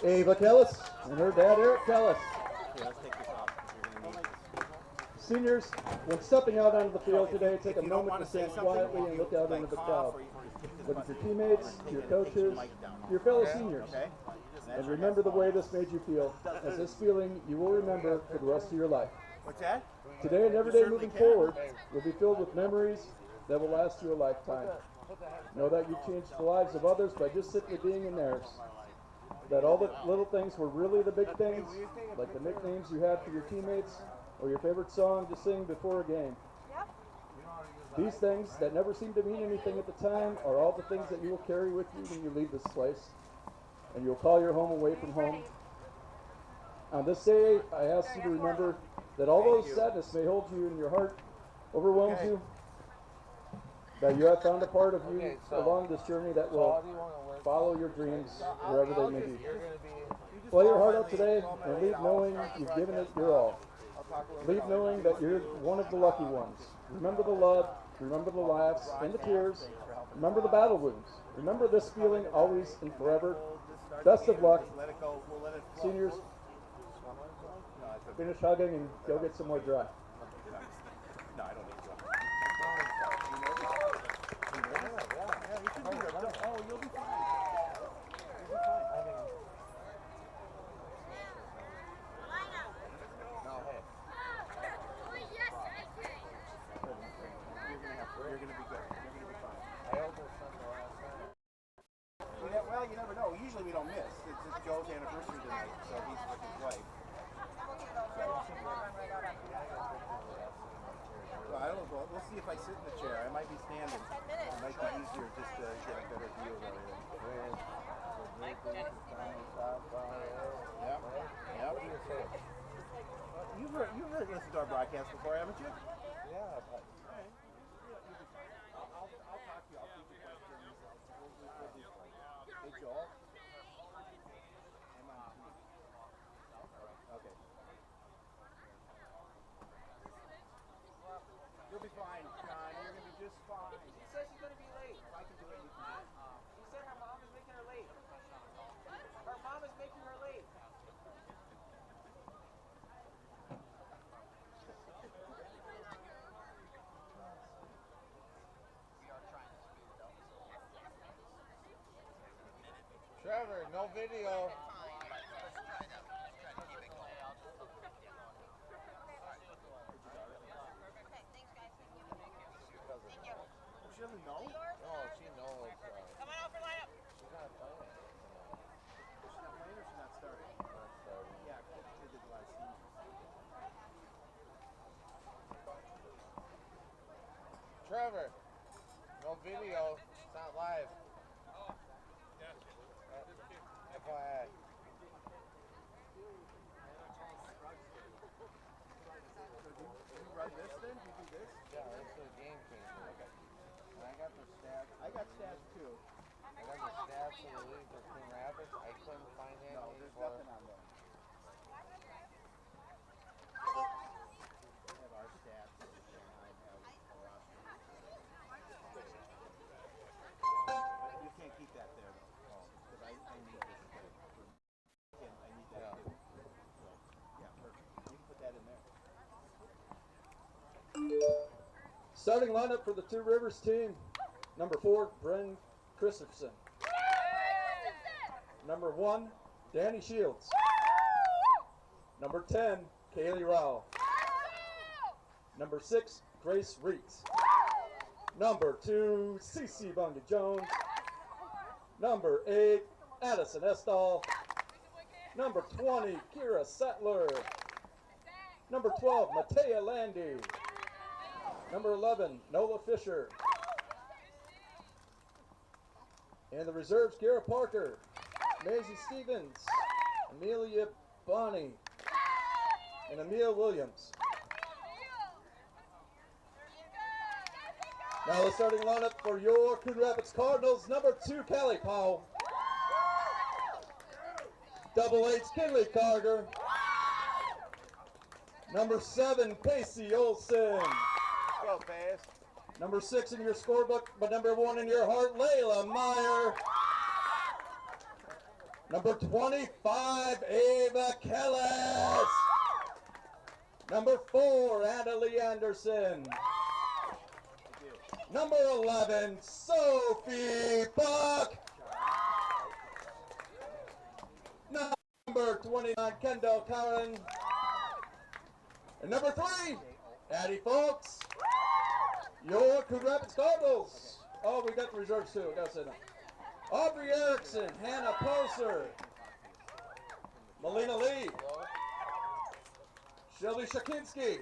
Ava Kellis and her dad Eric Kellis. Here, let's take this off. You're going to need this. Seniors, when stepping out onto the field today, take a moment to stand quietly and look out into the crowd. Look at your teammates, your coaches, your fellow seniors, and remember the way this made you feel, as this feeling you will remember for the rest of your life. What's that? Today and every day moving forward will be filled with memories that will last you a lifetime. Know that you changed the lives of others by just simply being in theirs. That all the little things were really the big things, like the nicknames you had for your teammates or your favorite song to sing before a game. These things that never seem to mean anything at the time are all the things that you will carry with you when you leave this place, and you'll call your home away from home. On this day, I ask you to remember that although sadness may hold you in your heart, overwhelms you, that you have found a part of you along this journey that will follow your dreams wherever they may be. Play your heart out today and leave knowing you've given it your all. Leave knowing that you're one of the lucky ones. Remember the love, remember the laughs and the tears, remember the battle wounds. Remember this feeling always and forever. Best of luck. Seniors, finish hugging and go get some more dry. No, I don't need to. Oh, you'll be fine. You're going to be good. You're going to be fine. Well, you never know. Usually we don't miss. It's just Joe's anniversary tonight, so he's with his wife. Well, I don't know. We'll see if I sit in the chair. I might be standing. It might be easier just to get a better view of everything. Yep. You've heard listened to our broadcast before, haven't you? Yeah. I'll talk to you. I'll keep you questions. Hey, Joel. I'm on TV. Okay. You'll be fine, John. You're going to be just fine. She says she's going to be late. If I can do it, you can. She said her mom is making her late. Her mom is making her late. Trevor, no video. She doesn't know? No, she knows. Come on out for lineup. She's not playing. She's not playing or she's not starting? Not starting. Yeah, she did a lot of seniors. Trevor, no video. It's not live. FYI. You run this then? You do this? Yeah, this is a game changer. And I got the stats. I got stats too. I got the stats of the league for Coon Rapids. I couldn't find any No, there's for nothing on there. I have our stats and I have a roster. You can't keep that there though. Because I need this. I need that too. So, yeah, perfect. You can put that in there. Starting lineup for the Two Rivers team. Number 4, Bren Christopherson. Number 1, Danny Shields. Number 10, Kaylee Rowell. Number 6, Grace Reitz. Number 2, Cece Bundy Jones. Number 8, Addison Estall. Number 20, Kira Sattler. Number 12, Matea Landy. Number 11, Nola Fisher. And the reserves, Kara Parker, Maisie Stevens, Amelia Bonney, and Emil Williams. Now the starting lineup for your Coon Rapids Cardinals. Number 2, Callie Powell. Double H, Kinley Carter. Number 7, Casey Olson. Let's go, Pace. Number 6 in your scorebook, but number 1 in your heart, Layla Meyer. Number 25, Ava Kellis. Number 4, Annalie Anderson. Number 11, Sophie Buck. Number 29, Kendall Curran. And number 3, Addie Folks. Your Coon Rapids Cardinals. Oh, we got the reserves too. I gotta say that. Aubrey Erickson, Hannah Poser, Melina Lee, Shelby Shakinski,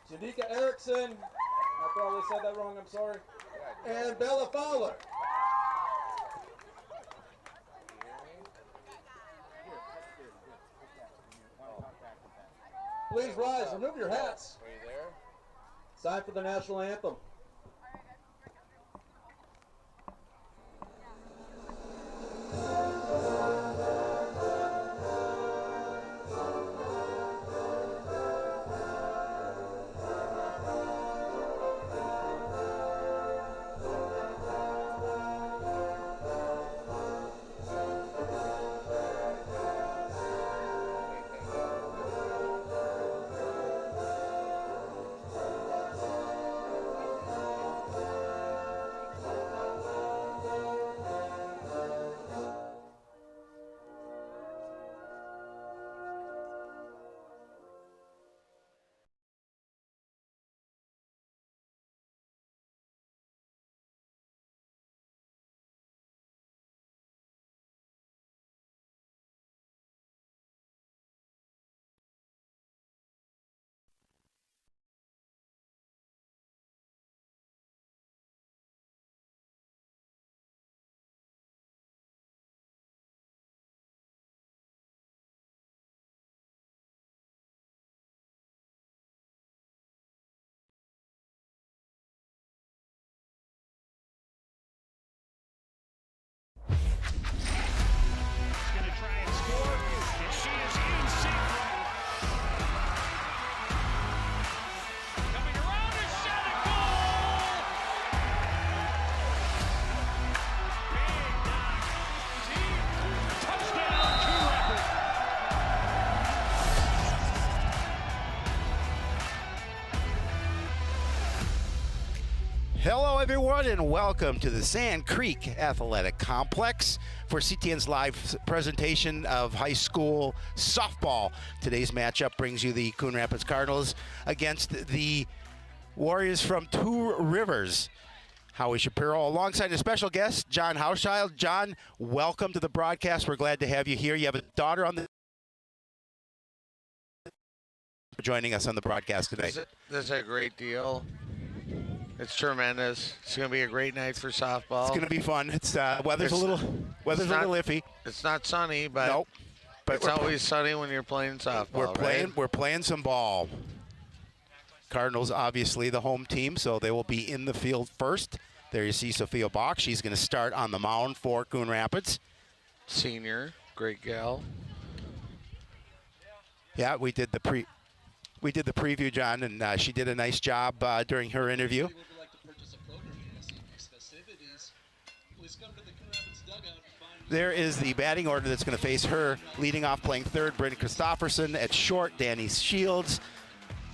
Janika Erickson, I probably said that wrong, I'm sorry, and Bella Fowler. Please rise, remove your hats. Are you there? It's time for the national anthem. Hello, everyone, and welcome to the Sand Creek Athletic Complex for CTN's live presentation of high school softball. Today's matchup brings you the Coon Rapids Cardinals against the Warriors from Two Rivers. Howie Shapiro alongside a special guest, John Hauschild. John, welcome to the broadcast. We're glad to have you here. You have a daughter on the joining us on the broadcast today. This is a great deal. It's tremendous. It's going to be a great night for softball. It's going to be fun. It's weather's a little iffy. It's not sunny, but nope. But it's always sunny when you're playing softball. We're playing some ball. Cardinals obviously the home team, so they will be in the field first. There you see Sophia Bach. She's going to start on the mound for Coon Rapids. Senior, great gal. Yeah, we did the preview, John, and she did a nice job during her interview. There is the batting order that's going to face her. Leading off, playing third, Brittany Christopherson. At short, Danny Shields.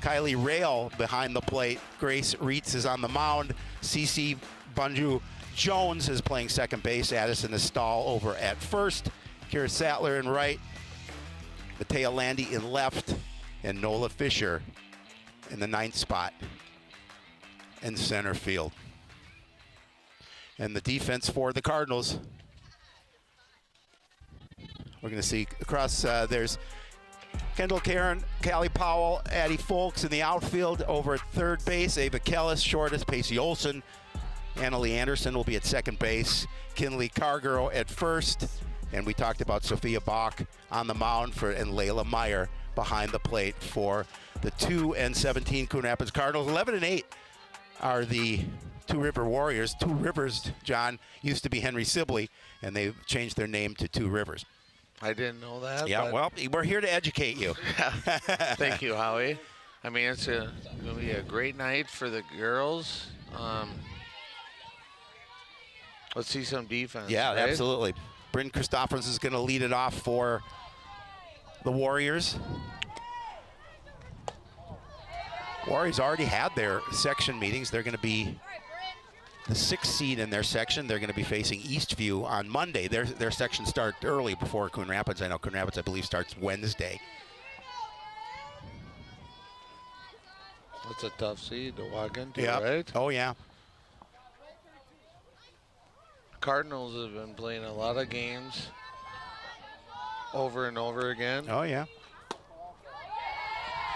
Kylie Rail behind the plate. Grace Reitz is on the mound. Cece Bunju Jones is playing second base. Addison Estall over at first. Kira Sattler in right. Matea Landy in left. And Nola Fisher in the ninth spot in center field. And the defense for the Cardinals. We're going to see across, there's Kendall Karen, Callie Powell, Addie Folks in the outfield. Over at third base, Ava Kellis, shortest, Pacey Olson. Annalie Anderson will be at second base. Kinley Cargirl at first. And we talked about Sophia Bach on the mound and Layla Meyer behind the plate for the 2-17 Coon Rapids Cardinals. 11-8 are the Two River Warriors. Two Rivers, John, used to be Henry Sibley, and they've changed their name to Two Rivers. I didn't know that. Yeah, well, we're here to educate you. Thank you, Howie. I mean, it's going to be a great night for the girls. Let's see some defense. Yeah, right? absolutely. Bryn Christopherson is going to lead it off for the Warriors. Warriors already had their section meetings. They're going to be the 6th seed in their section. They're going to be facing Eastview on Monday. Their section starts early before Coon Rapids. I know Coon Rapids, I believe, starts Wednesday. That's a tough seed to walk into, Yeah. right? Oh, yeah. Cardinals have been playing a lot of games over and over again. Oh, yeah.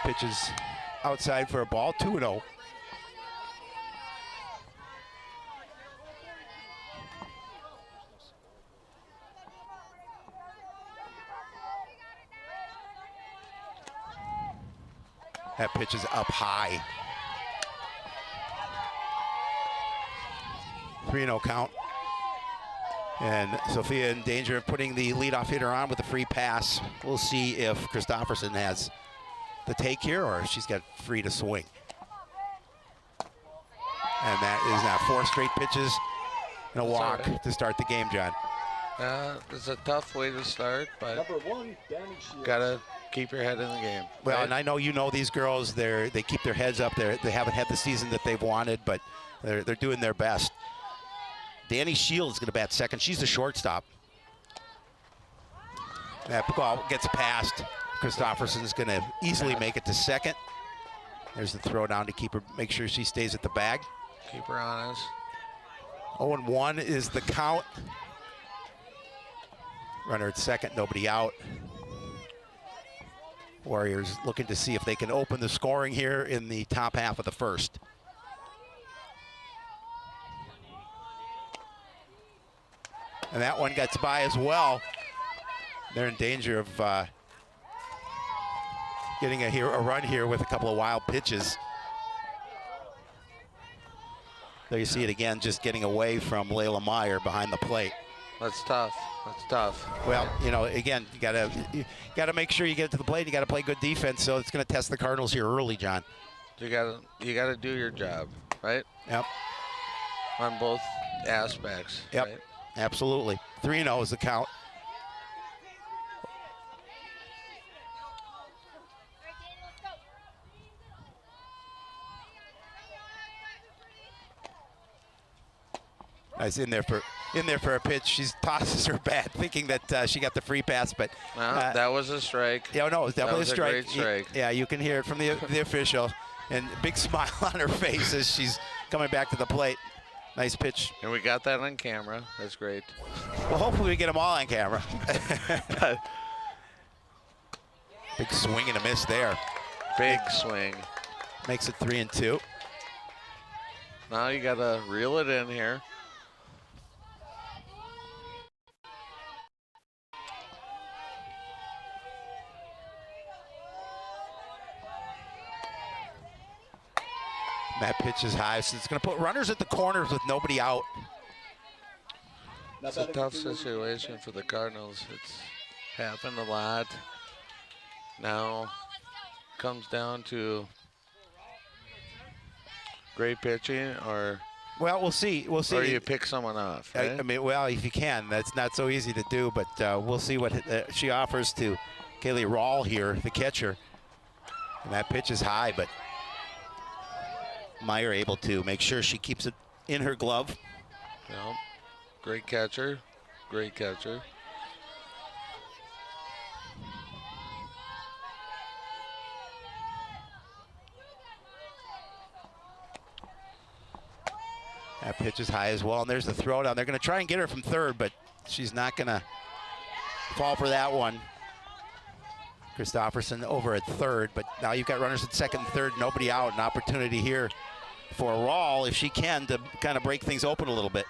Pitches outside for a ball, 2-0. That pitch is up high. 3-0 count. And Sophia in danger of putting the leadoff hitter on with a free pass. We'll see if Christopherson has the take here or if she's got free to swing. And that is now 4 straight pitches and a walk to start the game, John. It's a tough way to start, but Number 1, Danny Shields. gotta keep your head in the game. Well, right? and I know you know these girls. They keep their heads up. They haven't had the season that they've wanted, but they're doing their best. Danny Shields is going to bat second. She's the shortstop. That ball gets past. Christopherson's going to easily make it to second. There's the throw down to keep her, make sure she stays at the bag. Keep her honest. 0-1 is the count. Runner at second, nobody out. Warriors looking to see if they can open the scoring here in the top half of the first. And that one gets by as well. They're in danger of getting a run here with a couple of wild pitches. There you see it again, just getting away from Layla Meyer behind the plate. That's tough. That's tough. Well, you know, again, you gotta make sure you get to the plate. You gotta play good defense. So it's gonna test the Cardinals here early, John. You gotta do your job, right? Yep. On both aspects. Yep. Right? Absolutely. 3-0 is the count. Nice in there for a pitch. She tosses her bat, thinking that she got the free pass, but that was a strike. Yeah, no, it was definitely that was a strike. great strike. Yeah, you can hear it from the official, and big smile on her face as she's coming back to the plate. Nice pitch. And we got that on camera. That's great. Well, hopefully we get them all on camera. Big swing and a miss there. Big swing. Makes it 3-2. Now you gotta reel it in here. That pitch is high, so it's going to put runners at the corners with nobody out. It's a tough situation for the Cardinals. It's happened a lot. Now comes down to great pitching, or well, we'll see. We'll see. Or you pick someone off. Right? I mean, well, if you can, that's not so easy to do. But we'll see what she offers to Kaylee Rawl here, the catcher. And that pitch is high, but Meyer able to make sure she keeps it in her glove. Yeah. Great catcher. Great catcher. That pitch is high as well, and there's the throw down. They're going to try and get her from third, but she's not going to fall for that one. Christopherson over at third, but now you've got runners at second and third, nobody out. An opportunity here for Rawl, if she can, to kind of break things open a little bit.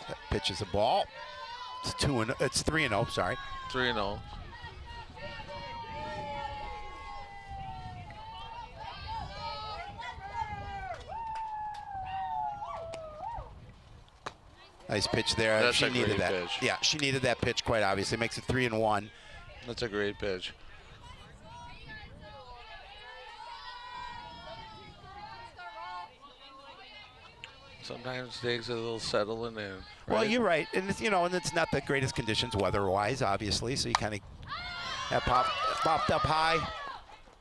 That pitch is a ball. It's 3-0, sorry. 3-0. Nice pitch there. That's she a needed great that. pitch. Yeah, she needed that pitch quite obviously. Makes it 3-1. That's a great pitch. Sometimes it takes a little settling in. Right? Well, you're right, and it's, and it's not the greatest conditions weather-wise, obviously. So you kind of have popped up high.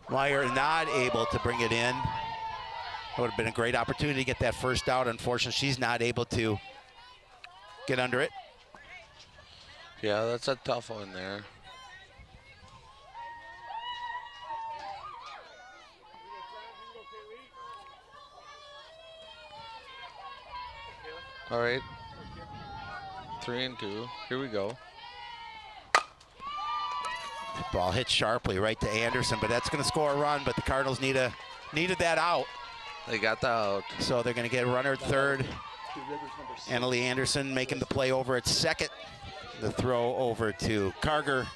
Meyer not able to bring it in. It would have been a great opportunity to get that first out. Unfortunately, she's not able to get under it. Yeah, that's a tough one there. All right. 3-2. Here we go. Ball hit sharply right to Anderson, but that's going to score a run. But the Cardinals needed that out. They got the out. So they're going to get a runner at third. Annalie Anderson making the play over at second. The throw over to Karger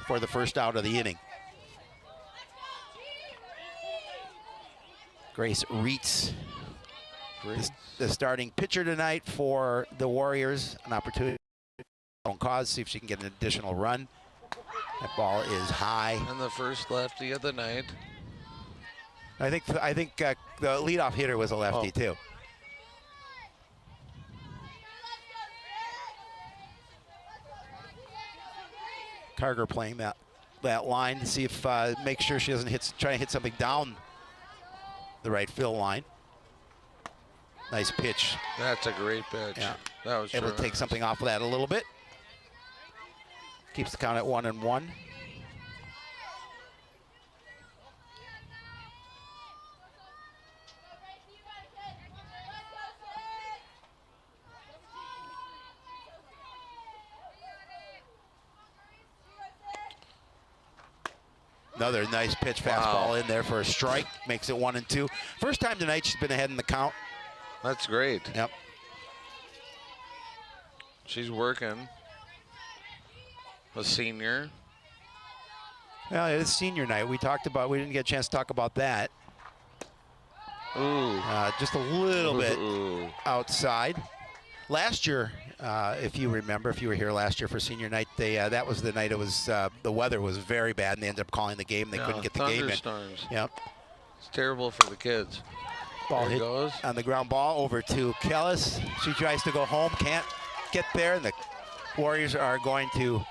for the first out of the inning. Grace Reitz, the starting pitcher tonight for the Warriors. An opportunity on cause, see if she can get an additional run. That ball is high. And the first lefty of the night. I think the leadoff hitter was a lefty too. Karger playing that line to see if make sure she doesn't try to hit something down the right field line. Nice pitch. That's a great pitch. Yeah. That was able to take something off of that a little bit. Keeps the count at 1-1. Another nice pitch, fastball in there for a strike. Makes it 1-2. First time tonight she's been ahead in the count. That's great. Yep. She's working. A senior. Well, it is senior night. We didn't get a chance to talk about that. Ooh. Just a little bit Ooh. outside. Last year, if you remember, if you were here last year for senior night, that was the night it was the weather was very bad, and they ended up calling the game. They couldn't get the game in. Thunderstorms. Yep. It's terrible for the kids. Ball there hit goes. on the ground ball over to Kellis. She tries to go home, can't get there, and the Warriors are going to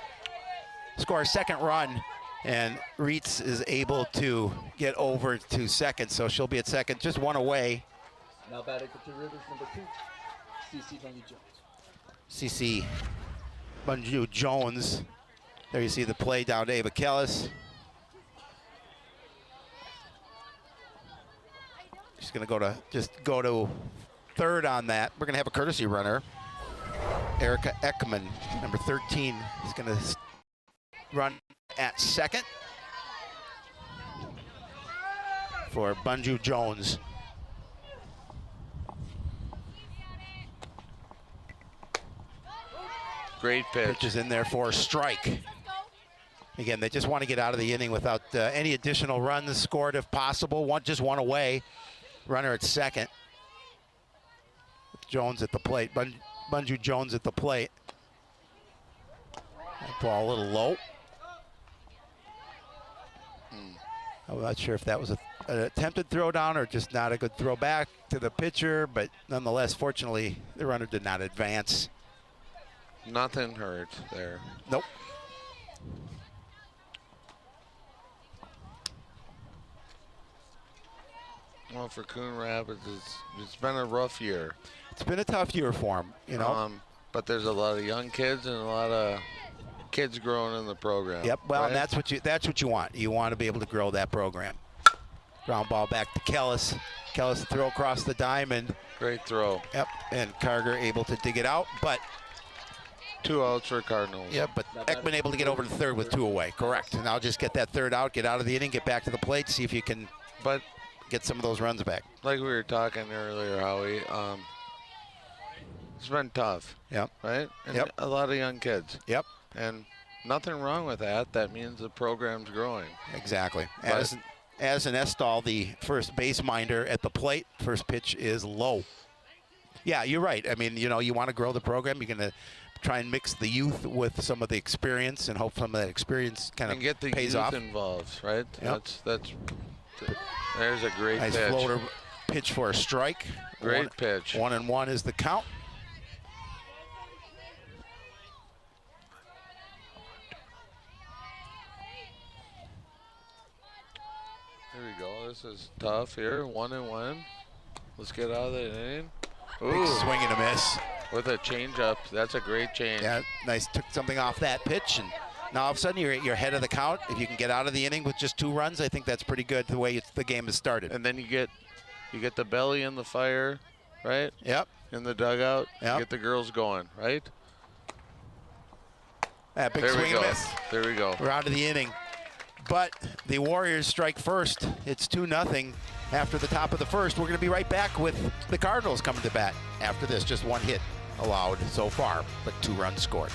score a second run, and Reitz is able to get over to second, so she'll be at second, just one away. Now batting for Two Rivers, number 2, CC Bungie-Jones. CC Bungie-Jones. There you see the play down to Ava Kellis. She's going to go to third on that. We're going to have a courtesy runner. Erica Ekman, number 13, is going to run at second for Bungie-Jones. Great pitch. Pitch is in there for a strike. Again, they just want to get out of the inning without any additional runs scored if possible. Just one away. Runner at second. Jones at the plate. Bungie-Jones at the plate. That ball a little low. I'm not sure if that was an attempted throw down or just not a good throw back to the pitcher, but nonetheless, fortunately, the runner did not advance. Nothing hurt there. Nope. Well, for Coon Rapids, it's been a rough year. It's been a tough year for them, you know. But there's a lot of young kids and a lot of kids growing in the program. Yep. Well, right? and that's what you want. You want to be able to grow that program. Ground ball back to Kellis. Kellis throw across the diamond. Great throw. Yep. And Karger able to dig it out, but 2 outs for Cardinals. yep. But Ekman able to get over to third with 2 away. Correct. And I'll just get that third out, get out of the inning, get back to the plate, see if you can. But get some of those runs back. Like we were talking earlier, Howie, it's been tough. Yep. Right? And Yep. a lot of young kids. Yep. And nothing wrong with that. That means the program's growing. Exactly. As an Estall, the first base minder at the plate, first pitch is low. Yeah, you're right. I mean, you want to grow the program. You're going to try and mix the youth with some of the experience and hope some of that experience kind of get the pays youth off. involved, right? Yep. There's a great Nice pitch. floater pitch for a strike. Great pitch. 1-1 is the count. Here we go. This is tough here. 1-1. Let's get out of the inning. Big swing and a miss. With a changeup. That's a great change. Yeah, nice. Took something off that pitch, and now all of a sudden you're ahead of the count. If you can get out of the inning with just 2 runs, I think that's pretty good the way the game has started. And then you get the belly in the fire, right? Yep. In the dugout. Yep. Get the girls going, right? Big There swing we and go. a miss. There we go. We're out of the inning. But the Warriors strike first. It's 2-0 after the top of the first. We're going to be right back with the Cardinals coming to bat after this. Just 1 hit allowed so far, but 2 runs scored.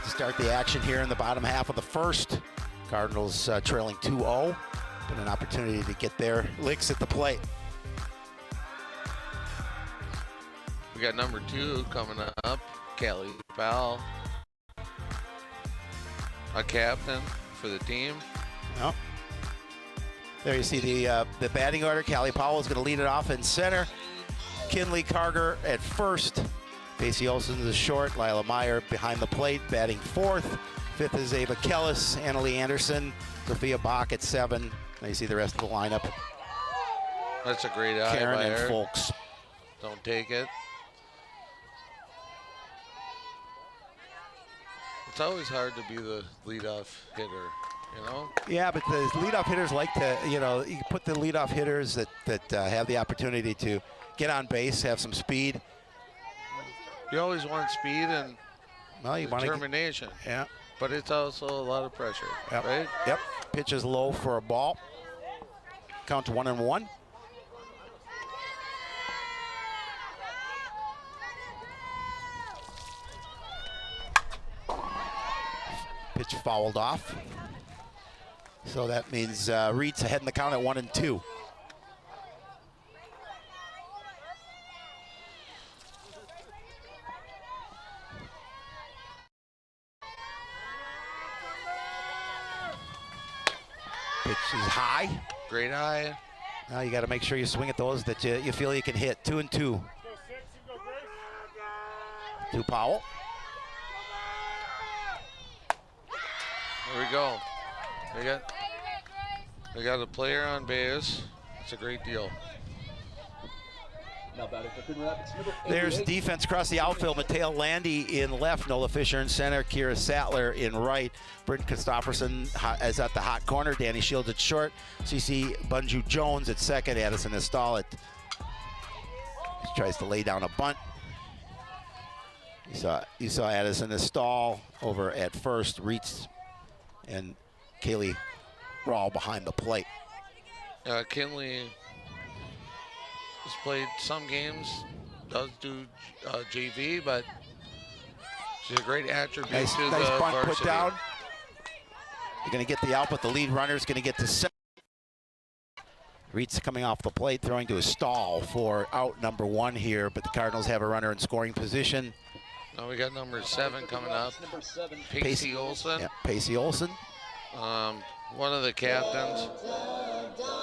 Start the action here in the bottom half of the first. Cardinals trailing 2-0, but an opportunity to get their licks at the plate. We got number 2 coming up, Callie Powell, a captain for the team. Yep. There you see the batting order. Callie Powell is going to lead it off in center. Kinley Carger at first. Pacey Olsen is short. Lila Meyer behind the plate, batting 4th. 5th is Ava Kellis, Annalie Anderson, Sophia Bach at 7. Now you see the rest of the lineup. That's a great eye Karen by and her. Folks. Don't take it. It's always hard to be the leadoff hitter, you know? Yeah, but the leadoff hitters like to, you put the leadoff hitters that have the opportunity to get on base, have some speed. You always want speed and Well, you want to. determination, Yeah. but it's also a lot of pressure, Yep. right? Yep. Pitch is low for a ball. Count to 1-1. Pitch fouled off. So that means Reed's ahead in the count at 1-2. Pitch is high. Great eye. Now you got to make sure you swing at those that you feel you can hit. 2-2. To Powell. There we go. They got a player on base. It's a great deal. Now batting for Coon Rapids, number There's 88. defense across the outfield. Mateo Landy in left, Nola Fisher in center, Kira Sattler in right. Brent Christofferson is at the hot corner, Danny Shields at short, CC Bunju Jones at second, Addison Estall at, tries to lay down a bunt. You saw Addison Estall over at first, Reitz and Kaylee Rawl behind the plate. Kinley has played some games, does do JV, but she's a great attribute Nice to the bunt varsity. put down. You're going to get the out, but the lead runner is going to get to center. Reitz coming off the plate, throwing to a stall for out number 1 here, but the Cardinals have a runner in scoring position. Now we got number 7 coming up, Number 7. Pacey Olsen, Yeah, Pacey Olsen. one of the captains.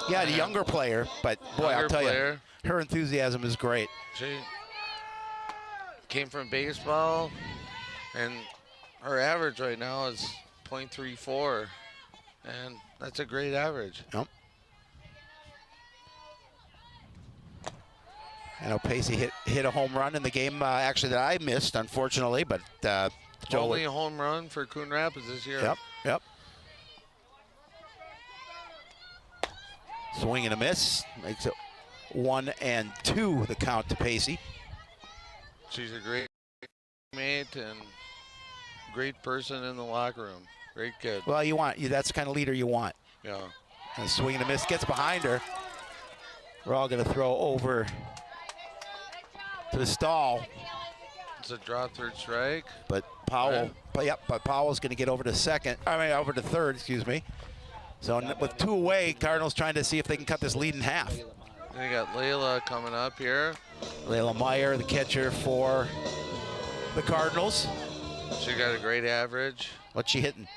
Yeah, the younger player, but boy, I'll Younger tell player. you, her enthusiasm is great. She came from baseball, and her average right now is .34, and that's a great average. Yep. I know Pacey hit a home run in the game actually that I missed, unfortunately, but Joe. Only a home run for Coon Rapids this year. Yep. Swing and a miss. Makes it 1-2 the count to Pacey. She's a great mate and great person in the locker room. Great kid. Well, that's the kind of leader you want. Yeah. And swing and a miss gets behind her. We're all going to throw over to the stall. It's a draw third strike. But Powell, but Powell's going to get over to third, excuse me. So with 2 away, Cardinals trying to see if they can cut this lead in half. They got Layla coming up here. Layla Meyer, the catcher for the Cardinals. She got a great average. What's she hitting?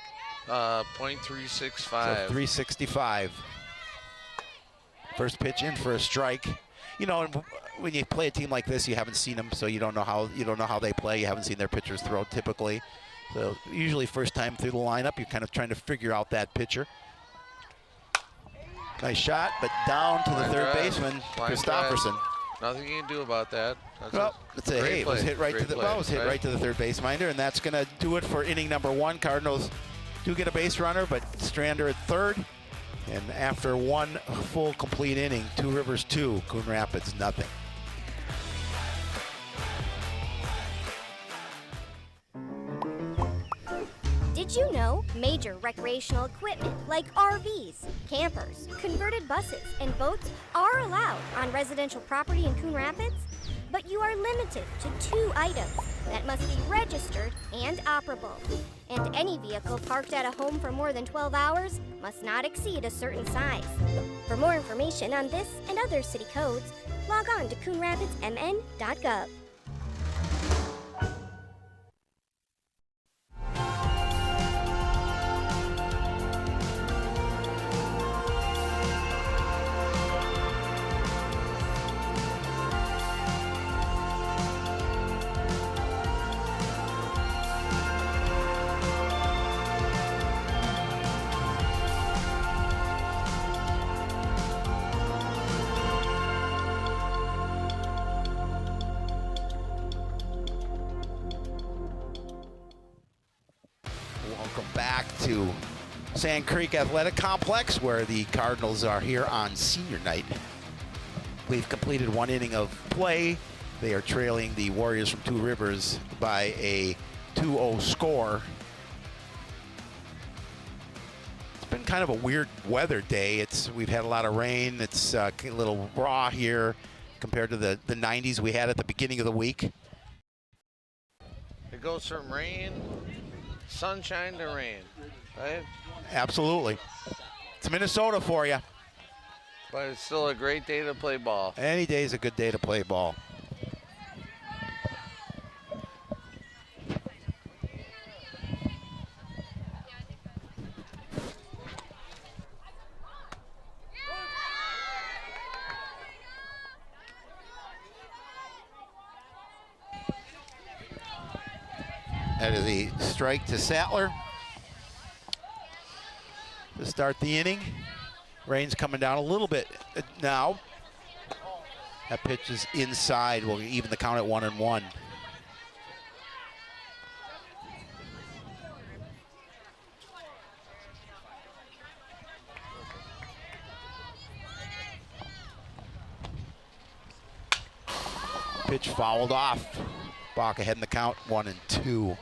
.365. So 365. First pitch in for a strike. You know, when you play a team like this, you haven't seen them, so you don't know how they play. You haven't seen their pitchers throw typically. So usually first time through the lineup, you're kind of trying to figure out that pitcher. Nice shot, but down to the third baseman, Christopherson. Nothing you can do about that. It was hit right to the third base minder, and that's going to do it for inning number 1. Cardinals do get a base runner, but Strander at third. And after 1 full complete inning, Two Rivers 2, Coon Rapids nothing. Did you know major recreational equipment like RVs, campers, converted buses, and boats are allowed on residential property in Coon Rapids? But you are limited to 2 items that must be registered and operable. And any vehicle parked at a home for more than 12 hours must not exceed a certain size. For more information on this and other city codes, log on to coonrapidsmn.gov. Sand Creek Athletic Complex, where the Cardinals are here on senior night. We've completed 1 inning of play. They are trailing the Warriors from Two Rivers by a 2-0 score. It's been kind of a weird weather day. We've had a lot of rain. It's a little raw here compared to the 90s we had at the beginning of the week. It goes from rain, sunshine to rain, right? Absolutely. It's Minnesota for you. But it's still a great day to play ball. Any day is a good day to play ball. That is a strike to Sattler to start the inning. Rain's coming down a little bit now. That pitch is inside. We'll even the count at 1-1. Pitch fouled off. Bach ahead in the count, 1-2.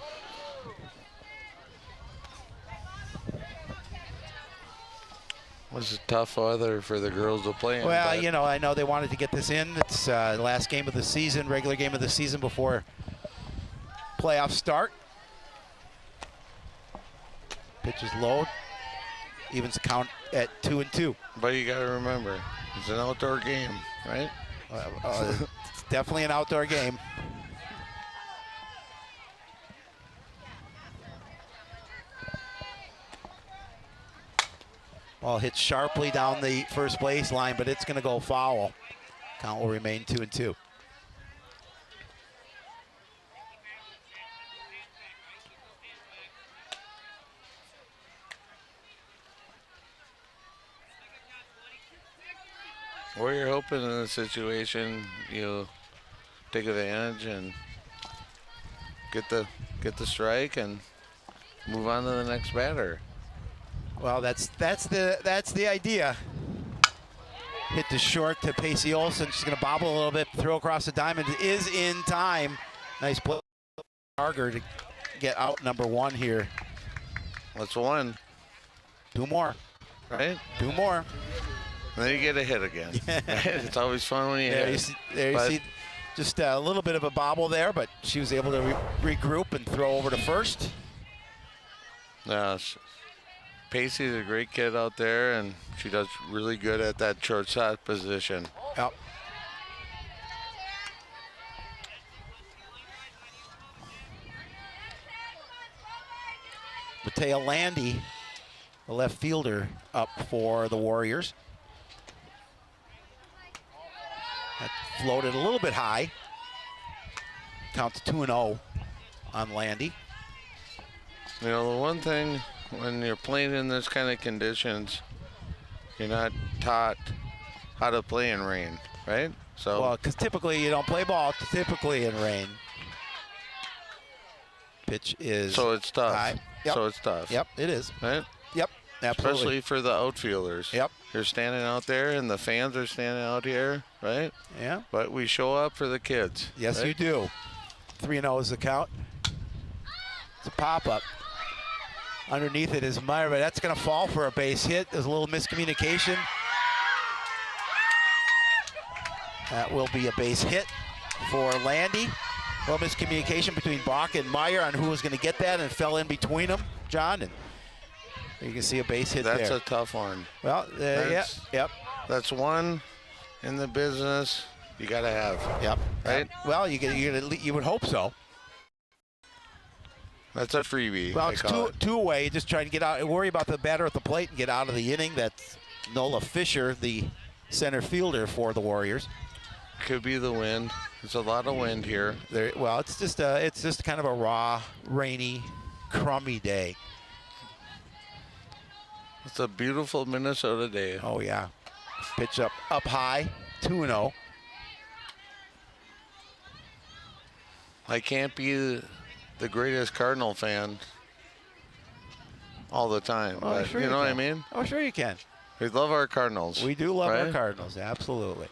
Was it tough weather for the girls to play in? Well, you know, I know they wanted to get this in. It's the last game of the season, regular game of the season before playoffs start. Pitch is low. Evens the count at 2-2. But you got to remember, it's an outdoor game, right? It's definitely an outdoor game. Ball hits sharply down the first base line, but it's going to go foul. Count will remain 2-2. Or you're hoping in a situation you take advantage and get the strike and move on to the next batter. Well, that's the idea. Hit the short to Pacey Olson. She's going to bobble a little bit, throw across the diamond. Is in time. Nice play, Harger, to get out number 1 here. That's one. 2 more. Right? 2 more. And then you get a hit again. Right? It's always fun when you hit. There you see just a little bit of a bobble there, but she was able to regroup and throw over to first. Yeah, Pacey's a great kid out there, and she does really good at that shortstop position. Yep. Matea Landy, the left fielder, up for the Warriors. That floated a little bit high. Counts 2-0 on Landy. You know, the one thing when you're playing in this kind of conditions, you're not taught how to play in rain, right? So, well, because typically you don't play ball typically in rain. Pitch is so it's tough. high. Yep. So it's tough. Yep, it is. Right? Yep, absolutely. Especially for the outfielders. Yep. You're standing out there, and the fans are standing out here, right? Yeah. But we show up for the kids. Yes, right? you do. 3-0 is the count. It's a pop-up. Underneath it is Meyer, but that's going to fall for a base hit. There's a little miscommunication. That will be a base hit for Landy. A little miscommunication between Bach and Meyer on who was going to get that, and it fell in between them, John. And you can see a base hit there. That's a tough one. Well, yep. That's one in the business you got to have. Yep. Right? Well, you would hope so. That's a freebie. Well, it's two away. Just trying to get out. Worry about the batter at the plate and get out of the inning. That's Nola Fisher, the center fielder for the Warriors. Could be the wind. There's a lot of wind here. Well, it's just kind of a raw, rainy, crummy day. It's a beautiful Minnesota day. Oh yeah. Pitch up high, 2-0. I can't be the greatest Cardinal fan all the time. Oh, but sure you know what I can. mean? Oh, sure you can. We love our Cardinals. We do love right? our Cardinals, absolutely.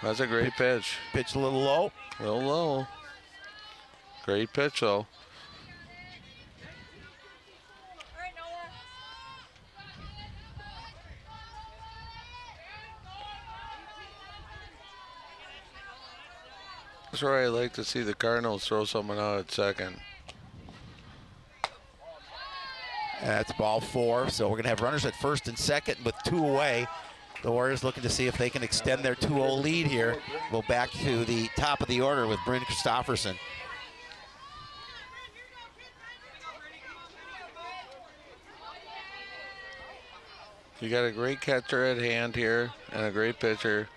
That's a great pitch. Pitch a little low. A little low. Great pitch, though. That's where I like to see the Cardinals throw someone out at second. And that's ball 4, so we're going to have runners at first and second with 2 away. The Warriors looking to see if they can extend their 2-0 lead here. Go back to the top of the order with Bryn Christofferson. You got a great catcher at hand here and a great pitcher.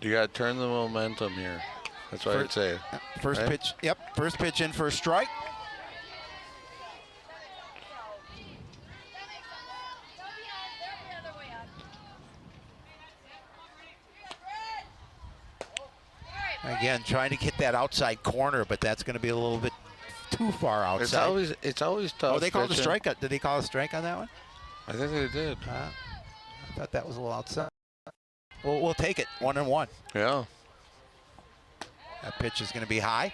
You got to turn the momentum here. That's what I'd say. First right? pitch, yep. First pitch in for a strike. Again, trying to hit that outside corner, but that's going to be a little bit too far outside. It's always tough. Oh, they called a pitching. strike. Did they call a strike on that one? I think they did. I thought that was a little outside. Well, we'll take it. 1-1. Yeah. That pitch is going to be high.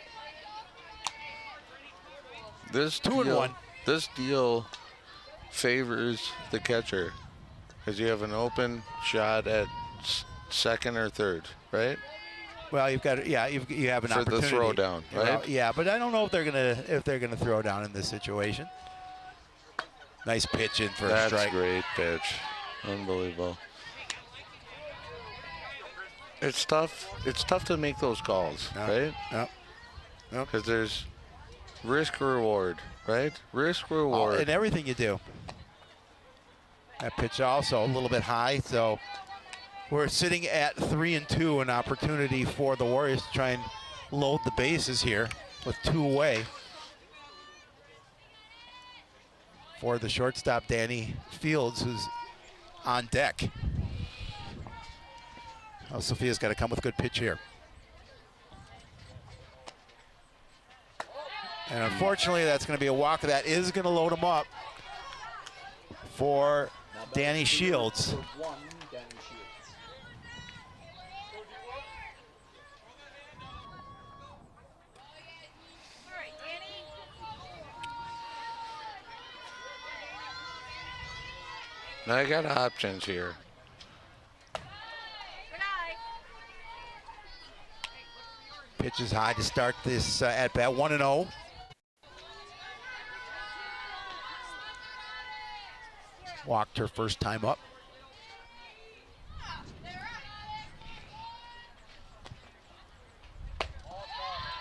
This 2-1. This deal favors the catcher because you have an open shot at second or third, right? Well, you have an for opportunity the throw down, right? Well, yeah, but I don't know if they're gonna throw down in this situation. Nice pitch in for a strike. That's a great pitch. Unbelievable. It's tough. It's tough to make those calls, right? Yep. Because there's risk reward, right? Risk reward. In everything you do. That pitch also a little bit high, so we're sitting at 3-2, an opportunity for the Warriors to try and load the bases here with 2 away. For the shortstop, Danny Fields, who's on deck. Oh, Sophia's got to come with a good pitch here. And unfortunately, that's going to be a walk. That is going to load him up for Danny Shields. For one, Danny Shields. Now I got options here. Pitch is high to start this at bat, 1-0. Walked her first time up.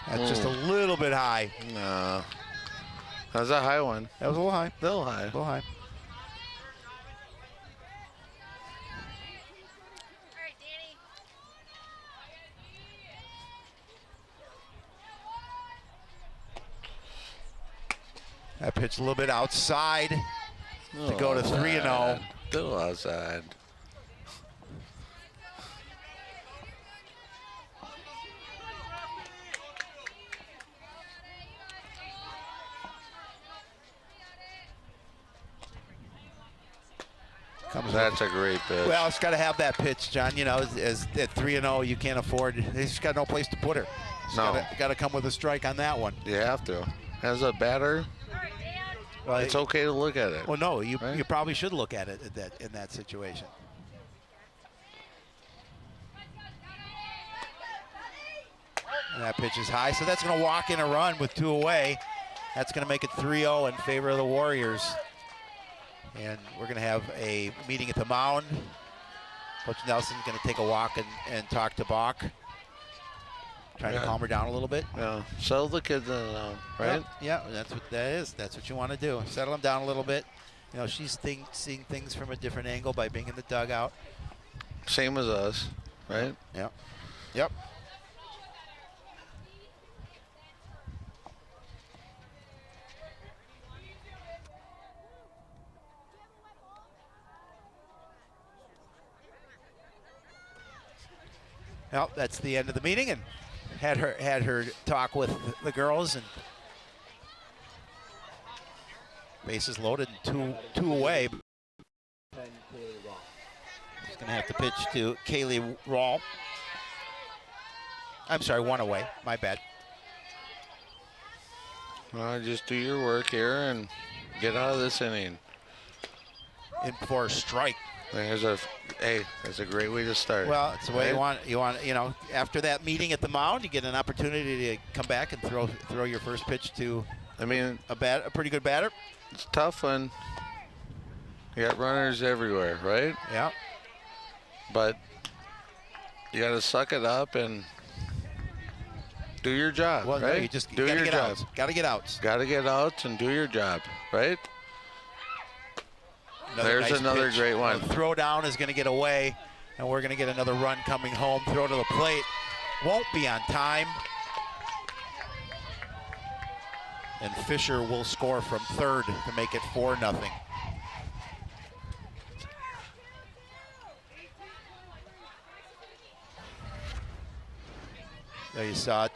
That's just a little bit high. No. That was a high one. That was a little high. Little high. A little high. That pitch a little bit outside to go to 3-0. Still outside. That's a great pitch. Well, it's got to have that pitch, John. You know, as at 3-0, you can't afford. He's just got no place to put her. No. Got to come with a strike on that one. You have to. As a batter, Well, it's okay to look at it. Well, no, you right? probably should look at it in that situation. And that pitch is high, so that's going to walk in a run with 2 away. That's going to make it 3-0 in favor of the Warriors. And we're going to have a meeting at the mound. Coach Nelson's going to take a walk and talk to Bach. Trying to calm her down a little bit. Yeah, settle the kids down, right? Yeah, that's what that is. That's what you want to do. Settle them down a little bit. You know, she's seeing things from a different angle by being in the dugout. Same as us, right? Yep. Yep. Well, that's the end of the meeting, and had her talk with the girls, and bases loaded and two away. He's going to have to pitch to Kaylee Rawl. I'm sorry, 1 away. My bad. Well, just do your work here and get out of this inning. In for a strike. That's a great way to start. Well, it's the way you want. You know, after that meeting at the mound, you get an opportunity to come back and throw your first pitch to. I mean, a pretty good batter. It's tough when you got runners everywhere, right? Yeah. But you got to suck it up and do your job, Well, right? no, you just do gotta your get job. outs. Got to get outs. Got to get outs and do your job, right? There's nice another pitch. great one. The throw down is going to get away, and we're going to get another run coming home. Throw to the plate. Won't be on time. And Fisher will score from third to make it 4-0. There you saw it.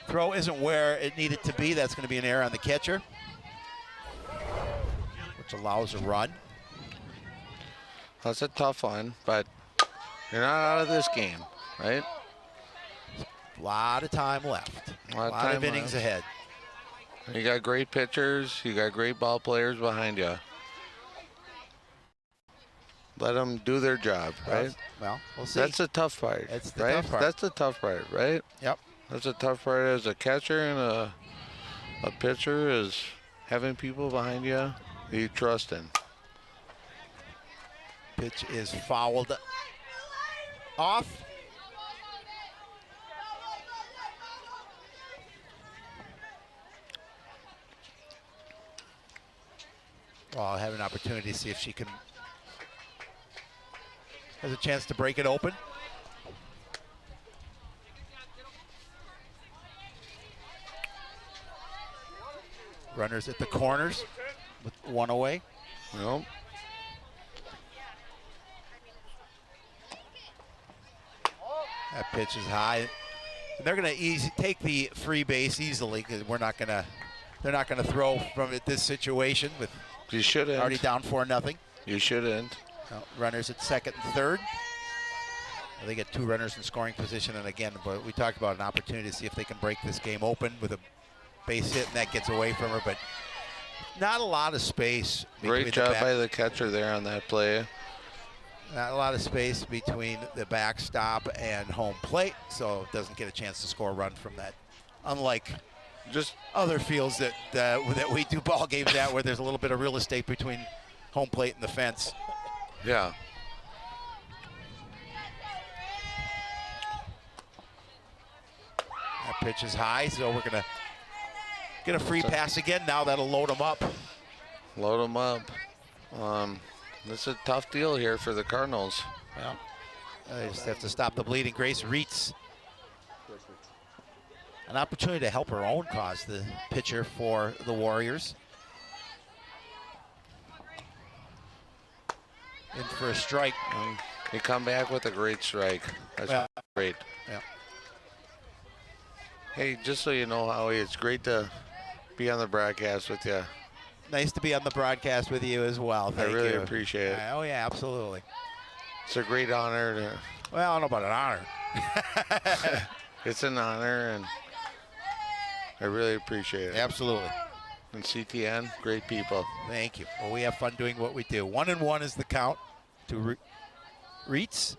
Throw isn't where it needed to be. That's going to be an error on the catcher, which allows a run. That's a tough one, but you're not out of this game, right? A lot of time left. A lot of innings ahead. You got great pitchers. You got great ball players behind you. Let them do their job, right? Well, we'll see. That's the tough part. That's the right? tough part. That's the tough part, right? Yep. That's the tough part as a catcher and a pitcher is having people behind you that you trust in. Pitch is fouled off. Well, I'll have an opportunity to see if she has a chance to break it open. Runners at the corners with 1 away. Well, That pitch is high. And they're going to take the free base easily because they're not going to throw from it this situation with You shouldn't. already down 4-0. You shouldn't. Runners at second and third. They get 2 runners in scoring position, and again, but we talked about an opportunity to see if they can break this game open with a base hit, and that gets away from her, but not a lot of space. Great job by the catcher there on that play. Not a lot of space between the backstop and home plate, so it doesn't get a chance to score a run from that. Unlike just other fields that we do ball games at, where there's a little bit of real estate between home plate and the fence. Yeah. That pitch is high, so we're gonna get a free pass again. Now that'll load them up. Load them up. This is a tough deal here for the Cardinals. Well, they just have to stop the bleeding. Grace Reitz. An opportunity to help her own cause, the pitcher for the Warriors. In for a strike. You come back with a great strike. That's great. Yeah. Hey, just so you know, Howie, it's great to be on the broadcast with you. Nice to be on the broadcast with you as well. Thank I really you. appreciate it. Oh, yeah, absolutely. It's a great honor. Well, I don't know about an honor. It's an honor, and I really appreciate it. Absolutely. And CTN, great people. Thank you. Well, we have fun doing what we do. 1-1 is the count to Reitz.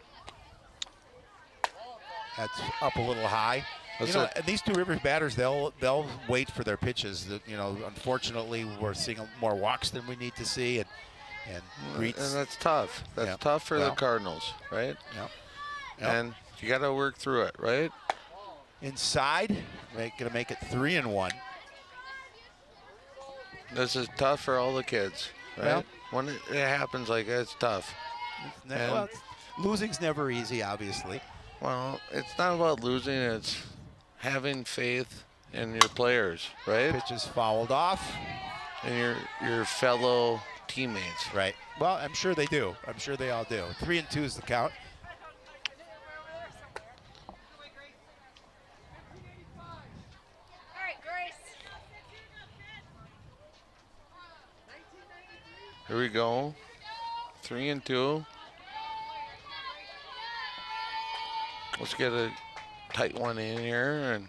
That's up a little high. You know, and these Two Rivers batters, they'll wait for their pitches. You know, unfortunately, we're seeing more walks than we need to see, and Reitz. And that's tough. That's tough for the Cardinals, right? Yeah. And you got to work through it, right? Inside, gonna make it 3-1. This is tough for all the kids, right? Well, when it happens like that, it's tough. Well, losing's never easy, obviously. Well, it's not about losing. It's having faith in your players, right? Pitch is fouled off. And your fellow teammates. Right. Well, I'm sure they do. I'm sure they all do. 3-2 is the count. Here we go. 3-2. Let's get a tight one in here, and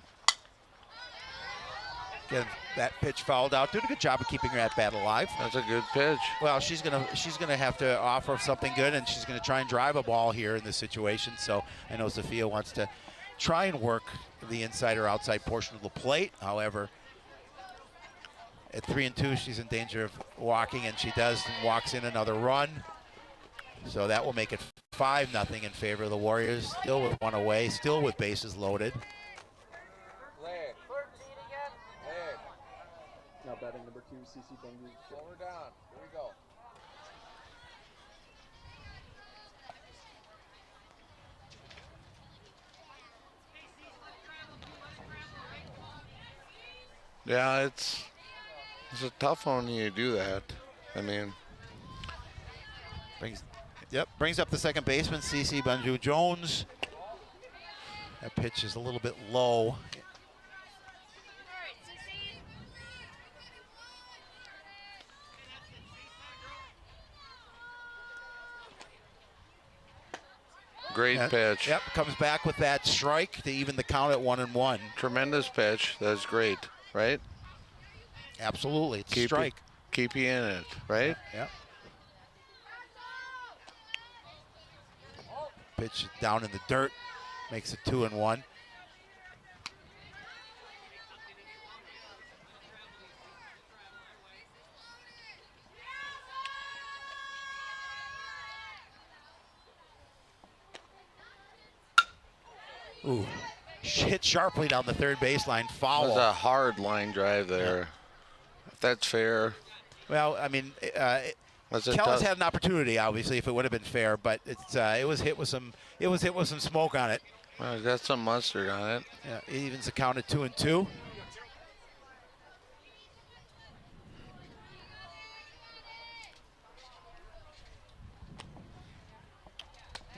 get that pitch fouled out. Doing a good job of keeping her at bat alive. That's a good pitch. Well, she's gonna have to offer something good, and she's gonna try and drive a ball here in this situation. So I know Sophia wants to try and work the inside or outside portion of the plate. However, at 3-2, she's in danger of walking, and she does, and walks in another run. So that will make it 5-0 in favor of the Warriors. Still with one away, still with bases loaded. Now batting number 2, CC Bungu. Over down. Here we go. Yeah, it's a tough one when you do that. I mean, brings up the second baseman, CC Bunju Jones. That pitch is a little bit low. Great pitch. Yep, comes back with that strike to even the count at 1-1. Tremendous pitch. That's great, right? Absolutely, it's a strike. Keep you in it, right? Yep. Pitch down in the dirt, makes it 2-1. Ooh, hit sharply down the third baseline, foul. That was a hard line drive there. Yeah. If that's fair. Well, I mean, Kellis had an opportunity, obviously, if it would have been fair, but it was hit with some smoke on it. Well, got some mustard on it. Yeah, it evens the count at 2-2.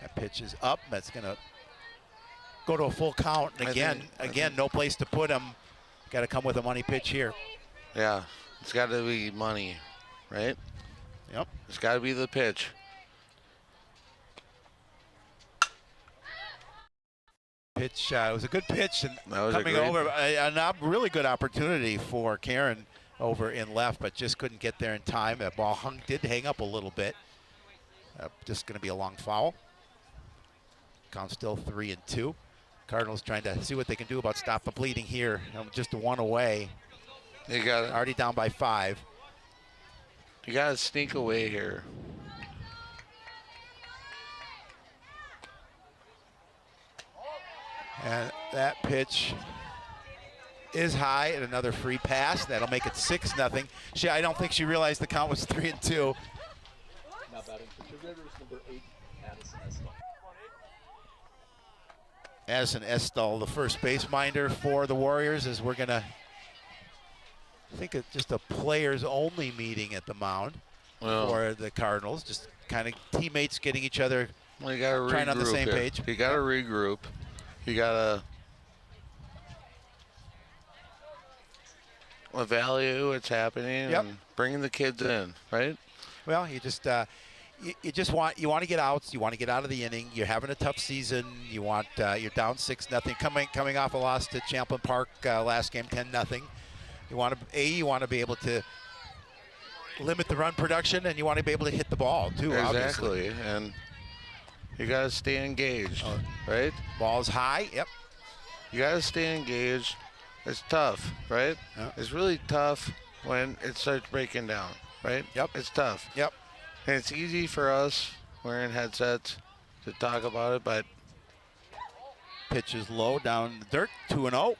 That pitch is up. That's gonna go to a full count. And I again, no place to put him. Got to come with a money pitch here. Yeah, it's got to be money, right? Yep. It's got to be the pitch. Pitch, it was a good pitch, and That was coming over, a really good opportunity for Karen over in left, but just couldn't get there in time. That ball did hang up a little bit. Just going to be a long foul. Count still 3-2. Cardinals trying to see what they can do about stop the bleeding here. Just one away. You got already down by 5. You got to sneak away here. And that pitch is high, and another free pass. That'll make it 6-0. I don't think she realized the count was 3-2. Now batting contributors, number 8, Addison Estall. Addison Estall, the first base minder for the Warriors, as we're going to, I think it's just a players-only meeting at the mound for the Cardinals. Just kind of teammates getting each other trying on the same page. You got to regroup. You got to evaluate what's happening and bring the kids in, right? Well, you just want to get outs. You want to get out of the inning. You're having a tough season. You want you're down 6-0, coming off a loss to Champlain Park last game, 10-0. You want to be able to limit the run production, and you want to be able to hit the ball too. Exactly, obviously. and you got to stay engaged, right? Ball's high. Yep. You got to stay engaged. It's tough, right? Yep. It's really tough when it starts breaking down, right? Yep. It's tough. Yep. And it's easy for us wearing headsets to talk about it, but pitch is low down in the dirt, 2-0.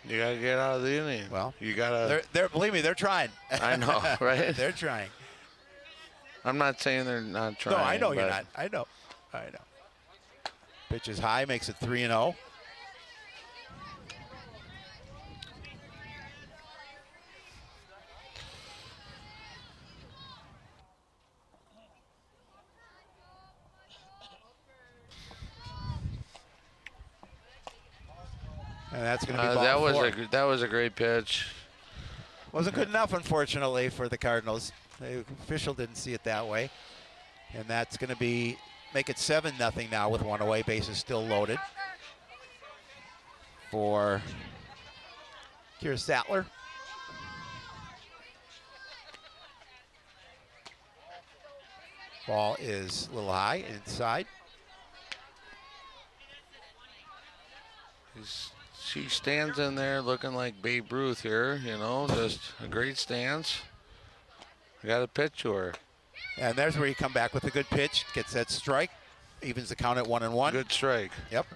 you got to get out of the inning. Well, you got to. They're believe me, they're trying. I know, right? They're trying. I'm not saying they're not trying. No, I know you're not. I know. Pitch is high, makes it 3-0. And that's going to be ball 4. That was a great pitch. Wasn't good enough, unfortunately, for the Cardinals. The official didn't see it that way. And that's going to make it 7-0 now with 1 away. Bases still loaded for Kira Sattler. Ball is a little high inside. She stands in there looking like Babe Ruth here, just a great stance. I got to pitch to her. And there's where you come back with a good pitch, gets that strike, evens the count at 1-1. Good strike. Yep.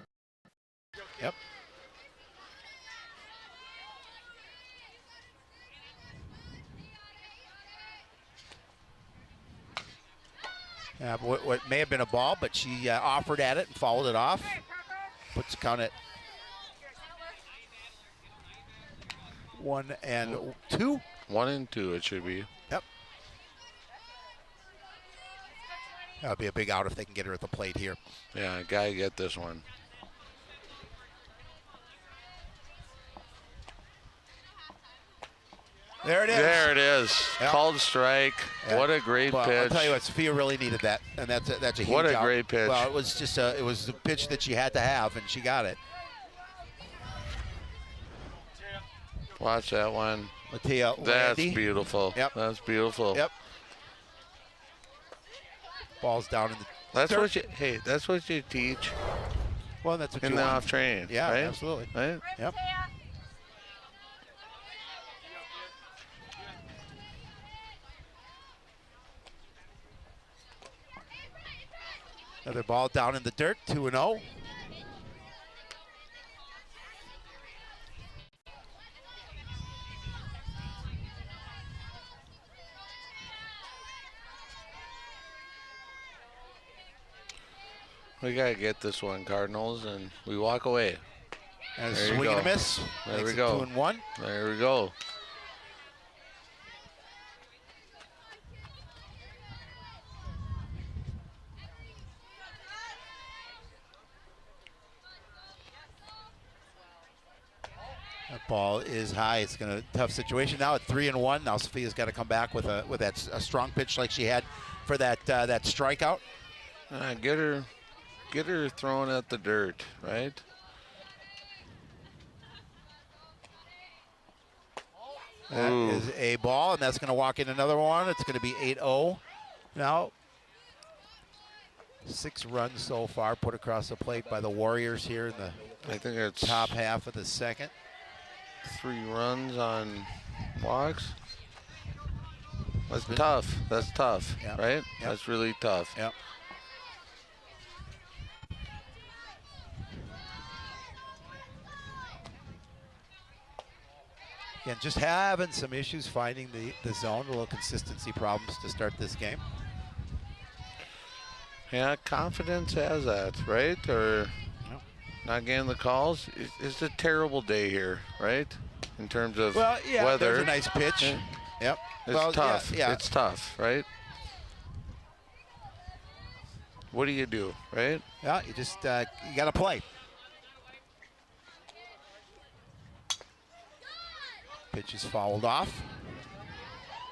What may have been a ball, but she offered at it and fouled it off. Puts the count at 1-2. 1-2 it should be. Yep. That'll be a big out if they can get her at the plate here. Yeah, gotta get this one. There it is. There it is. Yep. Called strike. Yep. What a great pitch. I'll tell you what, Sophia really needed that, and that's a huge What a out. great pitch. Well, it was just it was the pitch that she had to have, and she got it. Watch that one. Mattia That's Landy. beautiful. Yep. That's beautiful. Yep. Ball's down in the That's dirt. what you. Hey, that's what you teach Well, that's what in you the want. off training. Yeah, right? absolutely. Right. Yep. Another ball down in the dirt, 2-0. We gotta get this one, Cardinals, and we walk away. And a There you swing and a go. miss. There Makes we it go. 2-1. There we go. Ball is high. It's going to tough situation now at 3-1. Now Sophia's got to come back with a strong pitch like she had for that strikeout. Get her throwing at the dirt, right? That is a ball, and that's going to walk in another one. It's going to be 8-0. Now, 6 runs so far put across the plate by the Warriors here in the I think it's top half of the second. 3 runs on walks. That's tough. That's tough, Yep. right? Yep. That's really tough. Yep. Again, just having some issues finding the zone, a little consistency problems to start this game. Yeah, confidence has that, right? Or not getting the calls. It's a terrible day here, right? In terms of weather. There's a nice pitch. Yeah. Yep. It's tough. Yeah. It's tough, right? What do you do, right? Yeah, you just you got to play. Pitch is fouled off.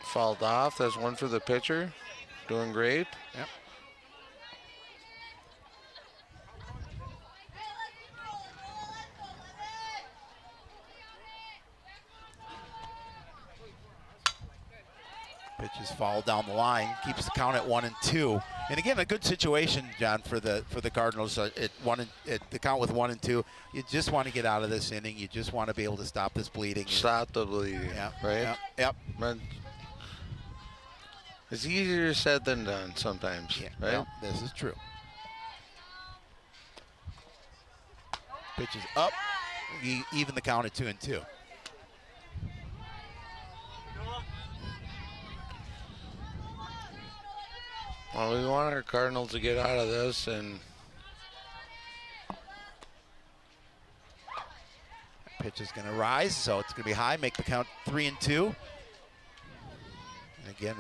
Fouled off. That's one for the pitcher. Doing great. Yep. Pitch is fouled down the line, keeps the count at 1-2. And again, a good situation, John, for the Cardinals. At the count with 1-2, you just want to get out of this inning. You just want to be able to stop this bleeding. Stop the bleeding. Yeah. Right. Yep. But it's easier said than done sometimes. Yeah, right. well, this is true. Pitch is up. Even the count at 2-2. Well, we want our Cardinals to get out of this, and pitch is going to rise, so it's going to be high, make the count 3-2. And again,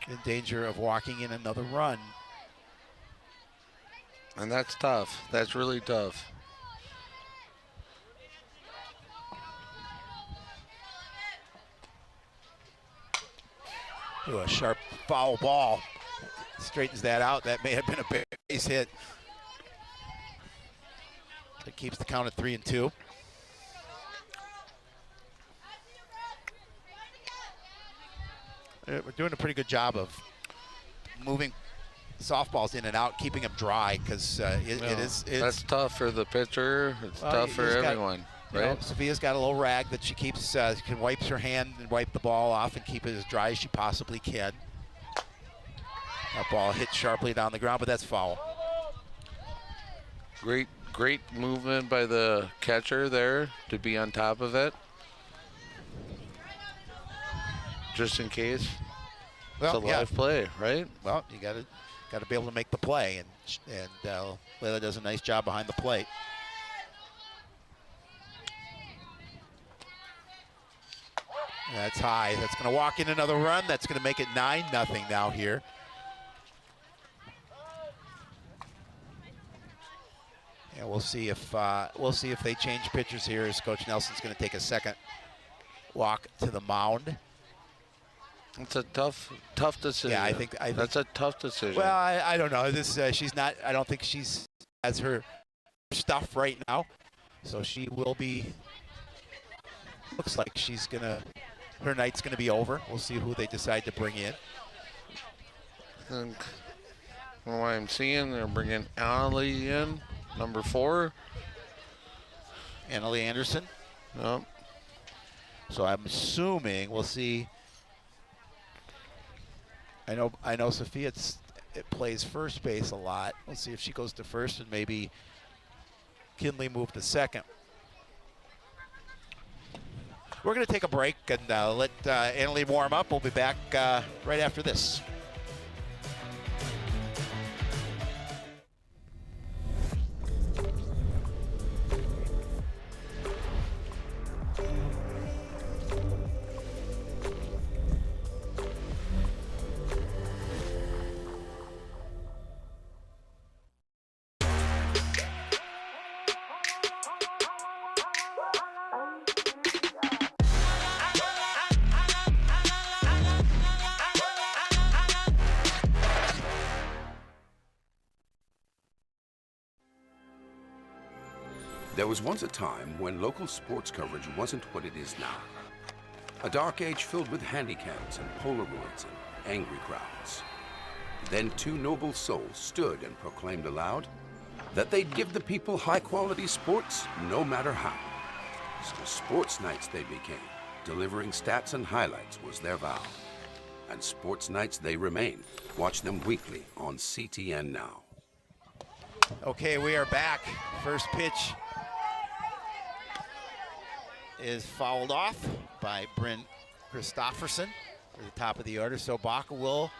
in danger of walking in another run. And that's tough. That's really tough. Ooh, a sharp foul ball. Straightens that out. That may have been a base hit. It keeps the count at 3-2. We're doing a pretty good job of moving softballs in and out, keeping them dry, because that's tough for the pitcher. It's tough for everyone. Right? Sophia's got a little rag that she keeps, can wipe her hand and wipe the ball off and keep it as dry as she possibly can. That ball hit sharply down the ground, but that's foul. Great movement by the catcher there to be on top of it, just in case. Well, it's a live play, right? Well, you got to be able to make the play, and Layla does a nice job behind the plate. That's high. That's going to walk in another run. That's going to make it 9-0 now here. And we'll see if they change pitchers here, as Coach Nelson's going to take a second walk to the mound. It's a tough decision. Yeah, I think that's a tough decision. Well, I don't know. She's not. I don't think she's has her stuff right now, so she will be. Looks like she's gonna. Her night's gonna be over. We'll see who they decide to bring in. I think from what I'm seeing, they're bringing Annalie in, number 4. Annalie Anderson. Yep. So I'm assuming we'll see. I know Sophia it plays first base a lot. We'll see if she goes to first and maybe Kinley move to second. We're going to take a break and let Annalie warm up. We'll be back right after this. There was once a time when local sports coverage wasn't what it is now. A dark age filled with handicaps and Polaroids and angry crowds. Then two noble souls stood and proclaimed aloud that they'd give the people high-quality sports no matter how. So sports nights they became. Delivering stats and highlights was their vow. And sports nights they remain. Watch them weekly on CTN Now. Okay, we are back. First pitch is fouled off by Bryn Christofferson for the top of the order. So Baca will,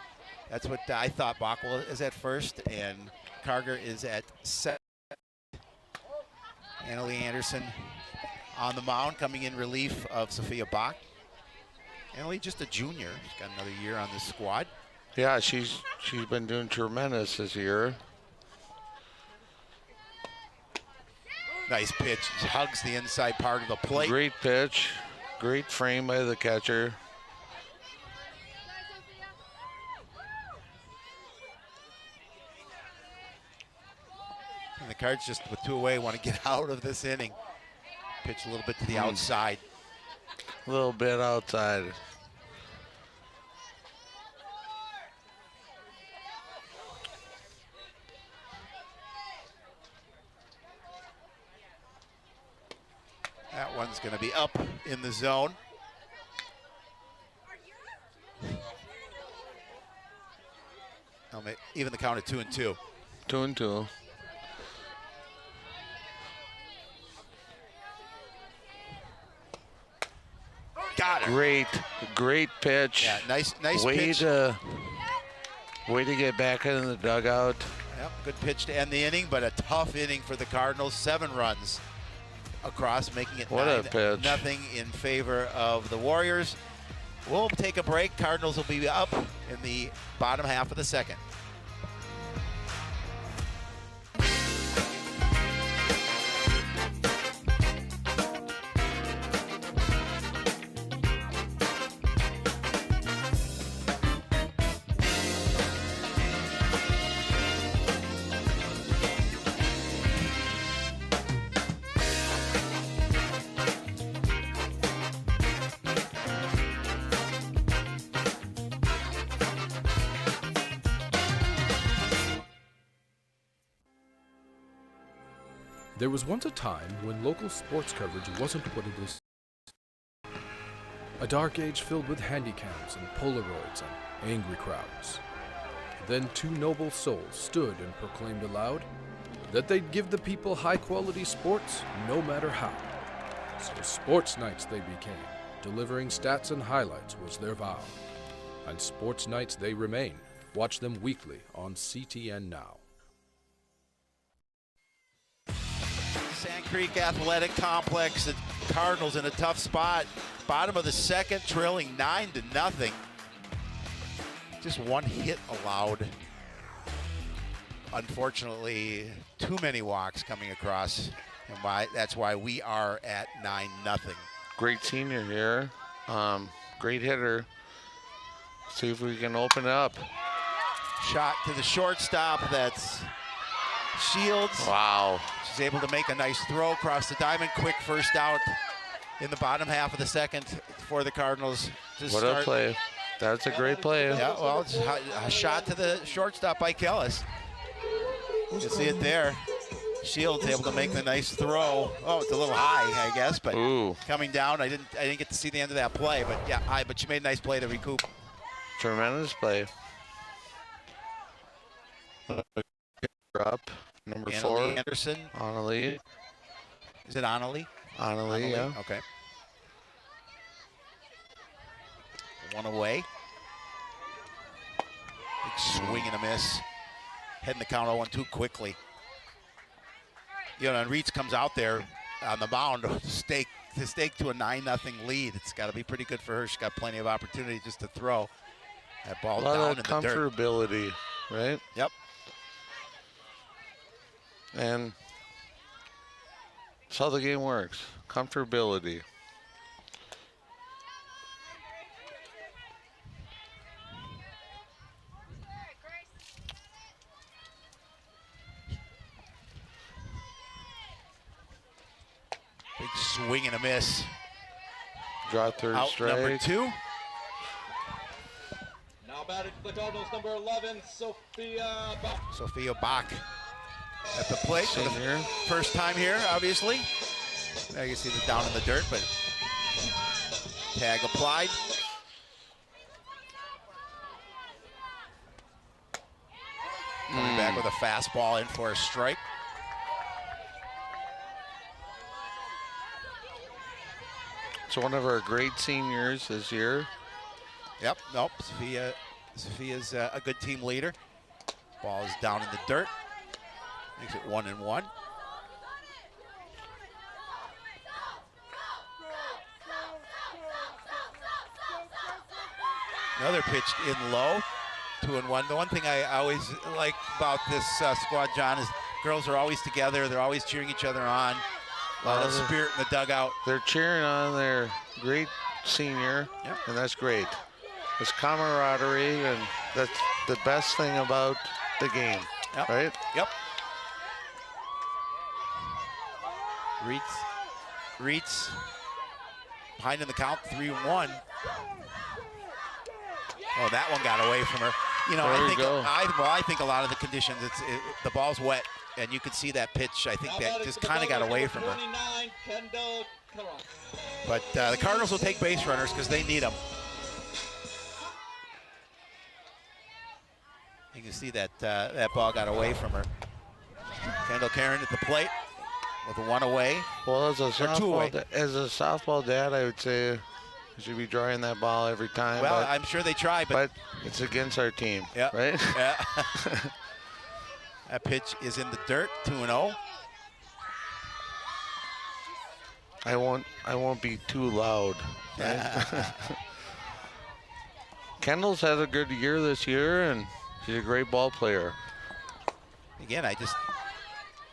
that's what I thought. Baca is at first, and Carger is at second. Annalie Anderson on the mound, coming in relief of Sophia Bach. Annalie, just a junior. She's got another year on this squad. Yeah, she's been doing tremendous this year. Nice pitch. Hugs the inside part of the plate. Great pitch. Great frame by the catcher. And the Cards just with two away want to get out of this inning. Pitch a little bit to the outside. A little bit outside. That one's going to be up in the zone. Even the count at 2-2. 2-2. Got it. Great pitch. Yeah, nice way pitch. to get back in the dugout. Yep, good pitch to end the inning, but a tough inning for the Cardinals. 7 runs across, making it What a pitch. 9-0 in favor of the Warriors. We'll take a break. Cardinals will be up in the bottom half of the second. There was once a time when local sports coverage wasn't what it is. A dark age filled with handycams and Polaroids and angry crowds. Then two noble souls stood and proclaimed aloud that they'd give the people high-quality sports no matter how. So sports nights they became. Delivering stats and highlights was their vow. And sports nights they remain. Watch them weekly on CTN Now. Sand Creek Athletic Complex. The Cardinals in a tough spot. Bottom of the second, trailing 9-0. Just one hit allowed. Unfortunately, too many walks coming across, and that's why we are at 9-0. Great senior here. Great hitter. See if we can open it up. Shot to the shortstop. That's Shields. Wow. She's able to make a nice throw across the diamond. Quick first out in the bottom half of the second for the Cardinals to What start. a play. That's a great play. Yeah, well, it's a shot to the shortstop by Kellis. You can see it there. Shields able to make the nice throw. Oh, it's a little high, I guess, but coming down. I didn't get to see the end of that play, but yeah, but she made a nice play to recoup. Tremendous play. Up, number 4. Anderson. Annalie. Is it Annalie? Annalie, yeah. Okay. One away. Big swing and a miss. Heading the count 0-2 quickly. You know, and Reitz comes out there on the mound to stake to a 9-0 lead. It's got to be pretty good for her. She's got plenty of opportunity just to throw that ball down in the dirt. A lot of comfortability, right? Yep. And that's how the game works. Comfortability. swing and a miss. Draw third Out strike. number 2. Now batting for the Cardinals, number 11, Sophia Bach. Sophia Bach at the plate for the Senior. first time here, obviously. Now you can see the down in the dirt, but tag applied. Coming back with a fastball in for a strike. It's one of our great seniors this year. Yep, nope, Sophia's a good team leader. Ball is down in the dirt. Makes it 1-1. Another pitch in low, 2-1. The one thing I always like about this squad, John, is girls are always together. They're always cheering each other on. A lot of spirit in the dugout. They're cheering on their great senior, Yep. and that's great. It's camaraderie, and that's the best thing about the game, Yep. right? Yep. Reitz behind in the count, 3-1. Oh, that one got away from her. You know, I think a lot of the conditions, the ball's wet, and you could see that pitch. I think that just kind of got away from her. But the Cardinals will take base runners because they need them. You can see that that ball got away from her. Kendall Karen at the plate with a 1 away. Well, as a away. softball dad, I would say you should be drawing that ball every time. Well, but, I'm sure they try, but it's against our team, yeah, right? Yeah. That pitch is in the dirt, 2-0. I won't be too loud. Right? Kendall's had a good year this year, and she's a great ball player. Again,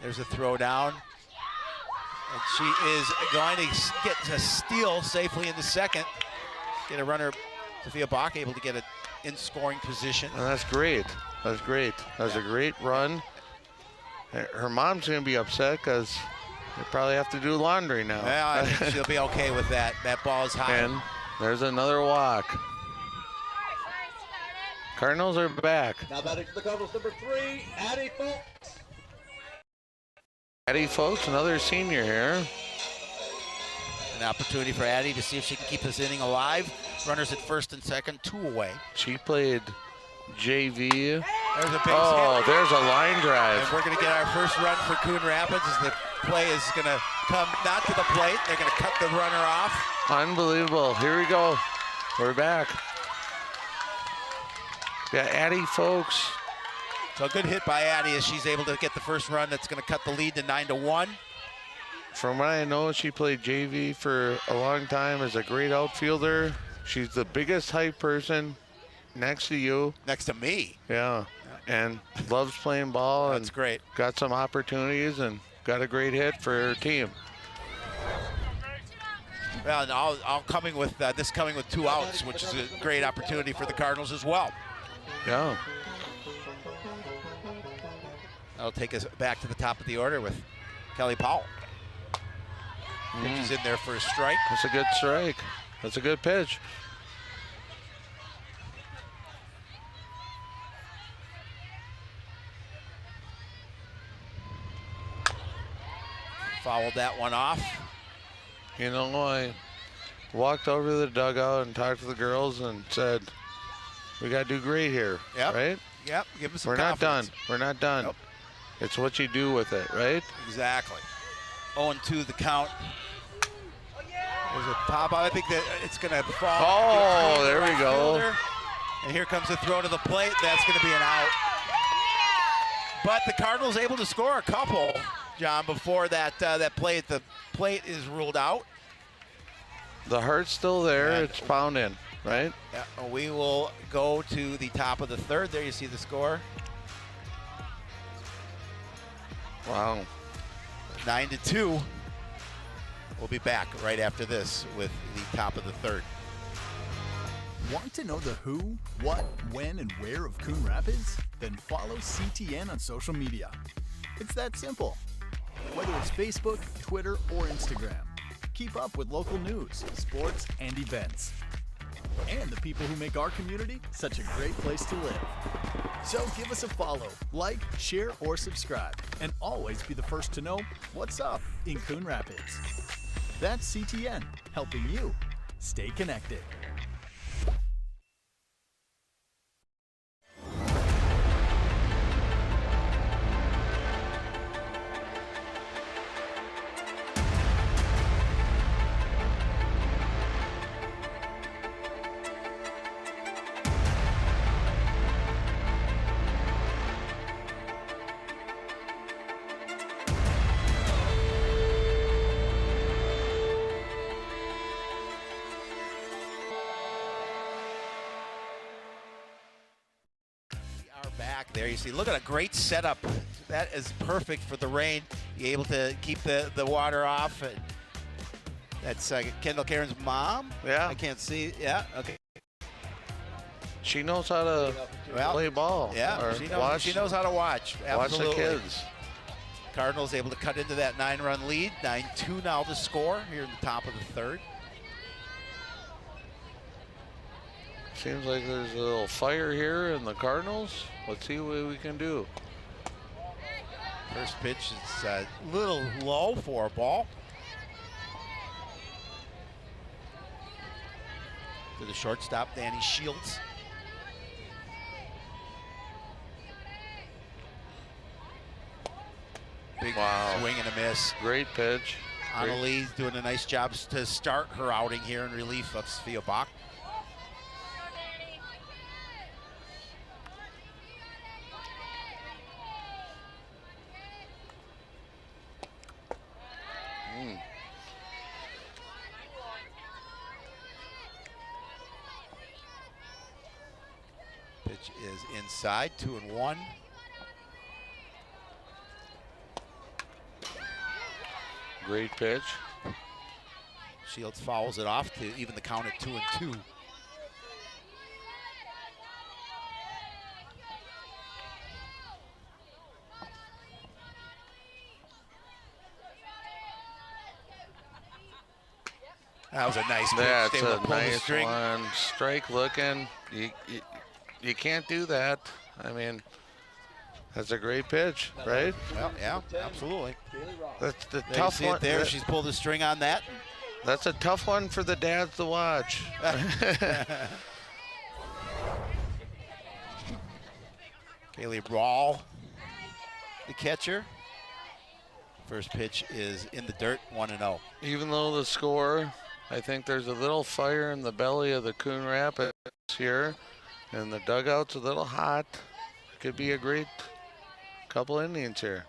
there's a throw down. And she is going to get a steal safely in the second. Get a runner, Sophia Bach, able to get it in scoring position. And that's great. That's great. That's a great run. Her mom's going to be upset because they probably have to do laundry now. Well, I think she'll be okay with that. That ball is high. And there's another walk. Cardinals are back. Now batting for the Cardinals, number 3, Addie Folks. Addie Folks, another senior here. An opportunity for Addie to see if she can keep this inning alive. Runners at first and second, 2 away. She played JV. There's a base hit. There's a line drive. And we're going to get our first run for Coon Rapids as the play is going to come not to the plate. They're going to cut the runner off. Unbelievable. Here we go. We're back. Yeah, Addie Folks. So a good hit by Addie as she's able to get the first run that's going to cut the lead to 9-1. From what I know, she played JV for a long time as a great outfielder. She's the biggest height person next to you. Next to me. Yeah, and loves playing ball. That's and great. Got some opportunities and got a great hit for her team. Well, and all coming with this coming with 2 outs, which is a great opportunity for the Cardinals as well. Yeah. That'll take us back to the top of the order with Kelly Powell. Pitch is in there for a strike. That's a good strike. That's a good pitch. Fouled that one off. You know, I walked over to the dugout and talked to the girls and said, we got to do great here, Yep. right? Yep, give us some We're not done. confidence. We're not done. Nope. It's what you do with it, right? Exactly. 0-2 the count. There's a pop out. I think that it's going to fall. Oh, there we go. Fielder. And here comes the throw to the plate. That's going to be an out. But the Cardinals able to score a couple, John, before that that play at the plate is ruled out. The heart's still there. And it's pounding, right? yeah, we will go to the top of the third. There you see the score. Wow. 9-2. We'll be back right after this with the top of the third. Want to know the who, what, when, and where of Coon Rapids? Then follow CTN on social media. It's that simple. Whether it's Facebook, Twitter, or Instagram, keep up with local news, sports, and events. And the people who make our community such a great place to live. So give us a follow, like, share, or subscribe, and always be the first to know what's up in Coon Rapids. That's CTN, helping you stay connected. Back there, you see, look at a great setup. That is perfect for the rain. You're able to keep the water off. And that's Kendall Karen's mom. Yeah. I can't see. Yeah, okay. She knows how to play ball. Yeah, or she knows how to watch. Absolutely. Watch the kids. Cardinals able to cut into that 9-run lead. 9-2 now to score here in the top of the third. Seems like there's a little fire here in the Cardinals. Let's see what we can do. First pitch is a little low for a ball. To the shortstop, Danny Shields. Big swing and a miss. Great pitch. Annalise doing a nice job to start her outing here in relief of Sophia Bach. Pitch is inside, 2-1. Great pitch. Shields fouls it off to even the count at 2-2. That was a nice pitch. That's They were a pulling the nice string. one. Strike looking. You can't do that. I mean, that's a great pitch, right? Well, yeah, absolutely. That's the There tough you see one. it there. She's pulled the string on that. That's a tough one for the dads to watch. Kaylee Rawl, the catcher. First pitch is in the dirt, 1-0. Even though the score, I think there's a little fire in the belly of the Coon Rapids here, and the dugout's a little hot. Could be a great couple innings here.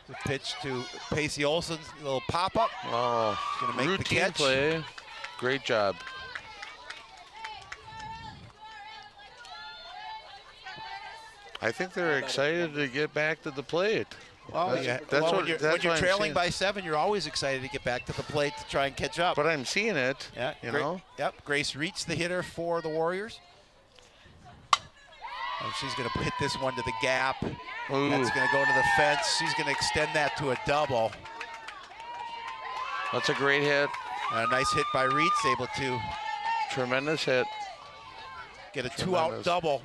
The pitch to Pacey Olsen, a little pop-up. Oh, She's gonna make the routine catch. play. Great job. I think they're excited to get back to the plate. Well, when you're I'm trailing seeing. by 7, you're always excited to get back to the plate to try and catch up. But I'm seeing it. Yeah, you know. Yep, Grace Reach, the hitter for the Warriors. And she's going to hit this one to the gap. Ooh. That's going to go to the fence. She's going to extend that to a double. That's a great hit. A nice hit by Reitz, able to Tremendous hit. get a 2-out double.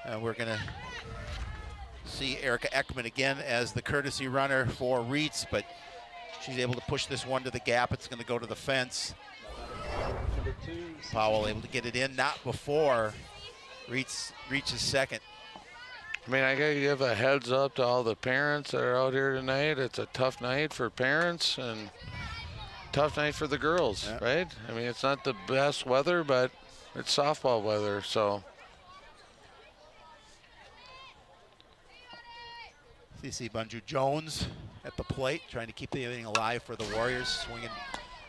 And we're going to see Erica Ekman again as the courtesy runner for Reitz, but she's able to push this one to the gap. It's going to go to the fence. Powell able to get it in, not before Reitz reaches second. I mean, I gotta give a heads up to all the parents that are out here tonight. It's a tough night for parents and tough night for the girls, right? I mean, it's not the best weather, but it's softball weather, so. CC Bunju-Jones at the plate, trying to keep the inning alive for the Warriors. Swinging,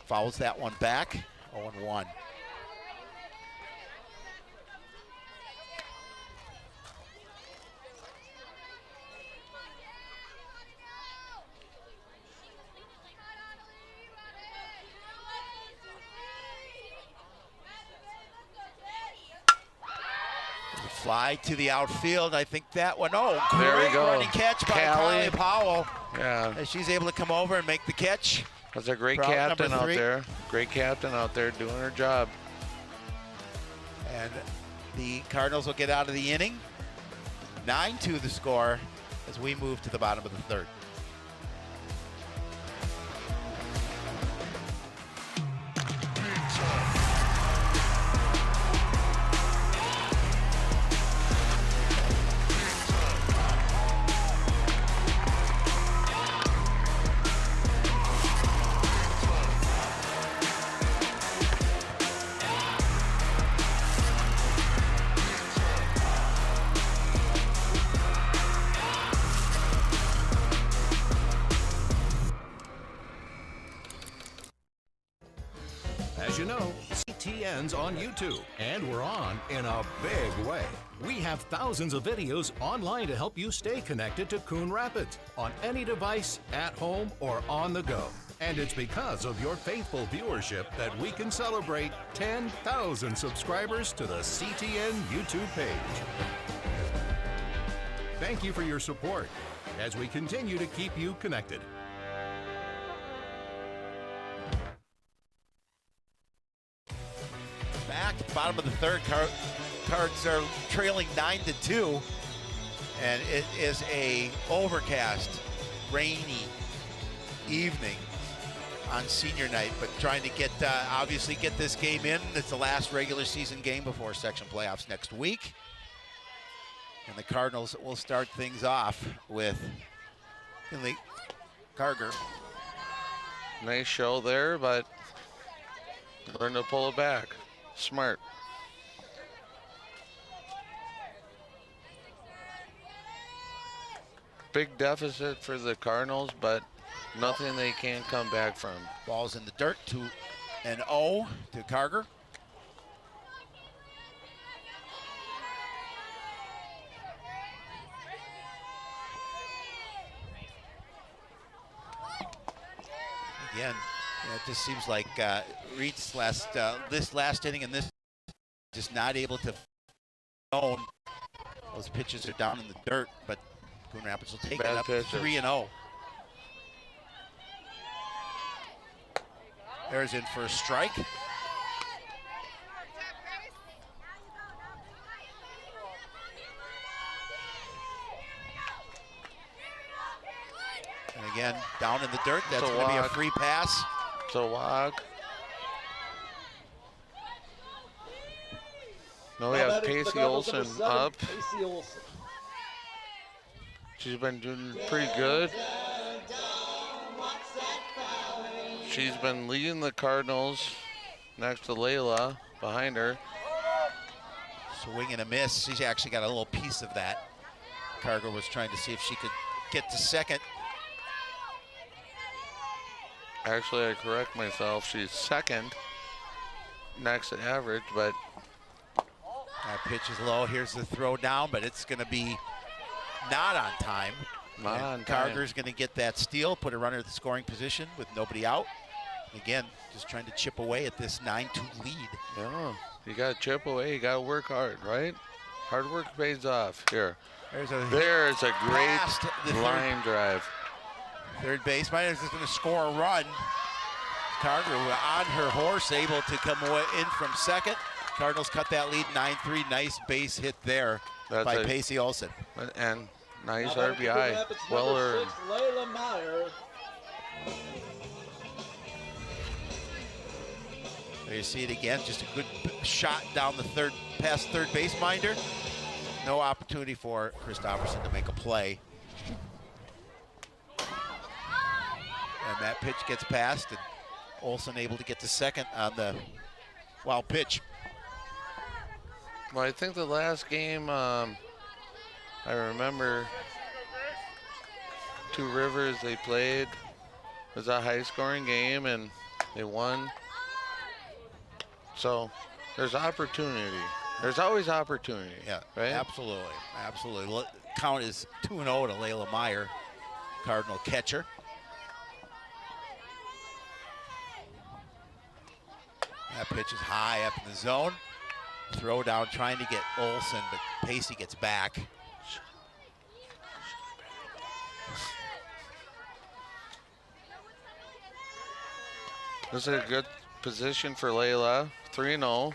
fouls that one back, 0-1. Fly to the outfield. I think that one. Oh, There we great go. running catch by Callie. Kylie Powell. Yeah, As she's able to come over and make the catch. that's a great Route captain number out 3. there. Great captain out there doing her job. And the Cardinals will get out of the inning. 9-2 the score as we move to the bottom of the third. As you know, CTN's on YouTube, and we're on in a big way. We have thousands of videos online to help you stay connected to Coon Rapids on any device, at home, or on the go. And it's because of your faithful viewership that we can celebrate 10,000 subscribers to the CTN YouTube page. Thank you for your support as we continue to keep you connected. Back, bottom of the third, Cards are trailing 9-2, and it is a overcast, rainy evening on senior night, but trying to get, obviously get this game in. It's the last regular season game before section playoffs next week. And the Cardinals will start things off with Finley Carger. Nice show there, but learn to pull it back. Smart. Big deficit for the Cardinals, but nothing they can't come back from. Ball's in the dirt, 2-0 to Carger. Again, it just seems like Reed's this last inning and this just not able to own. Those pitches are down in the dirt, but Coon Rapids will take it up 3-0. There's in for a strike. And again, down in the dirt. That's going to be a free pass. It's a walk. No, we have Pacey Olsen up. Pacey Olsen. She's been doing pretty good. She's been leading the Cardinals next to Layla behind her. Swing and a miss. She's actually got a little piece of that. Carger was trying to see if she could get to second. Actually, I correct myself. She's second next to average, but that pitch is low. Here's the throw down, but it's going to be not on time. Not on time. Carger's going to get that steal, put a runner at the scoring position with nobody out. Again, just trying to chip away at this 9-2 lead. Yeah, you got to chip away. You got to work hard, right? Hard work pays off. Here, there's a great line drive. Third baseman is going to score a run. Carger on her horse, able to come in from second. Cardinals cut that lead 9-3. Nice base hit there by Pacey Olsen. And nice RBI. Well earned. Layla Meyer. There you see it again. Just a good shot down the third, past third base minder. No opportunity for Christopherson to make a play. And that pitch gets passed, and Olsen able to get to second on the wild pitch. Well, I think the last game, I remember Two Rivers, they played. It was a high-scoring game, and they won. So there's opportunity. There's always opportunity. Yeah, right? Absolutely, absolutely. Count is 2-0 to Layla Meyer, Cardinal catcher. That pitch is high up in the zone. Throw down trying to get Olson, but Pacey gets back. This is a good position for Layla. 3-0.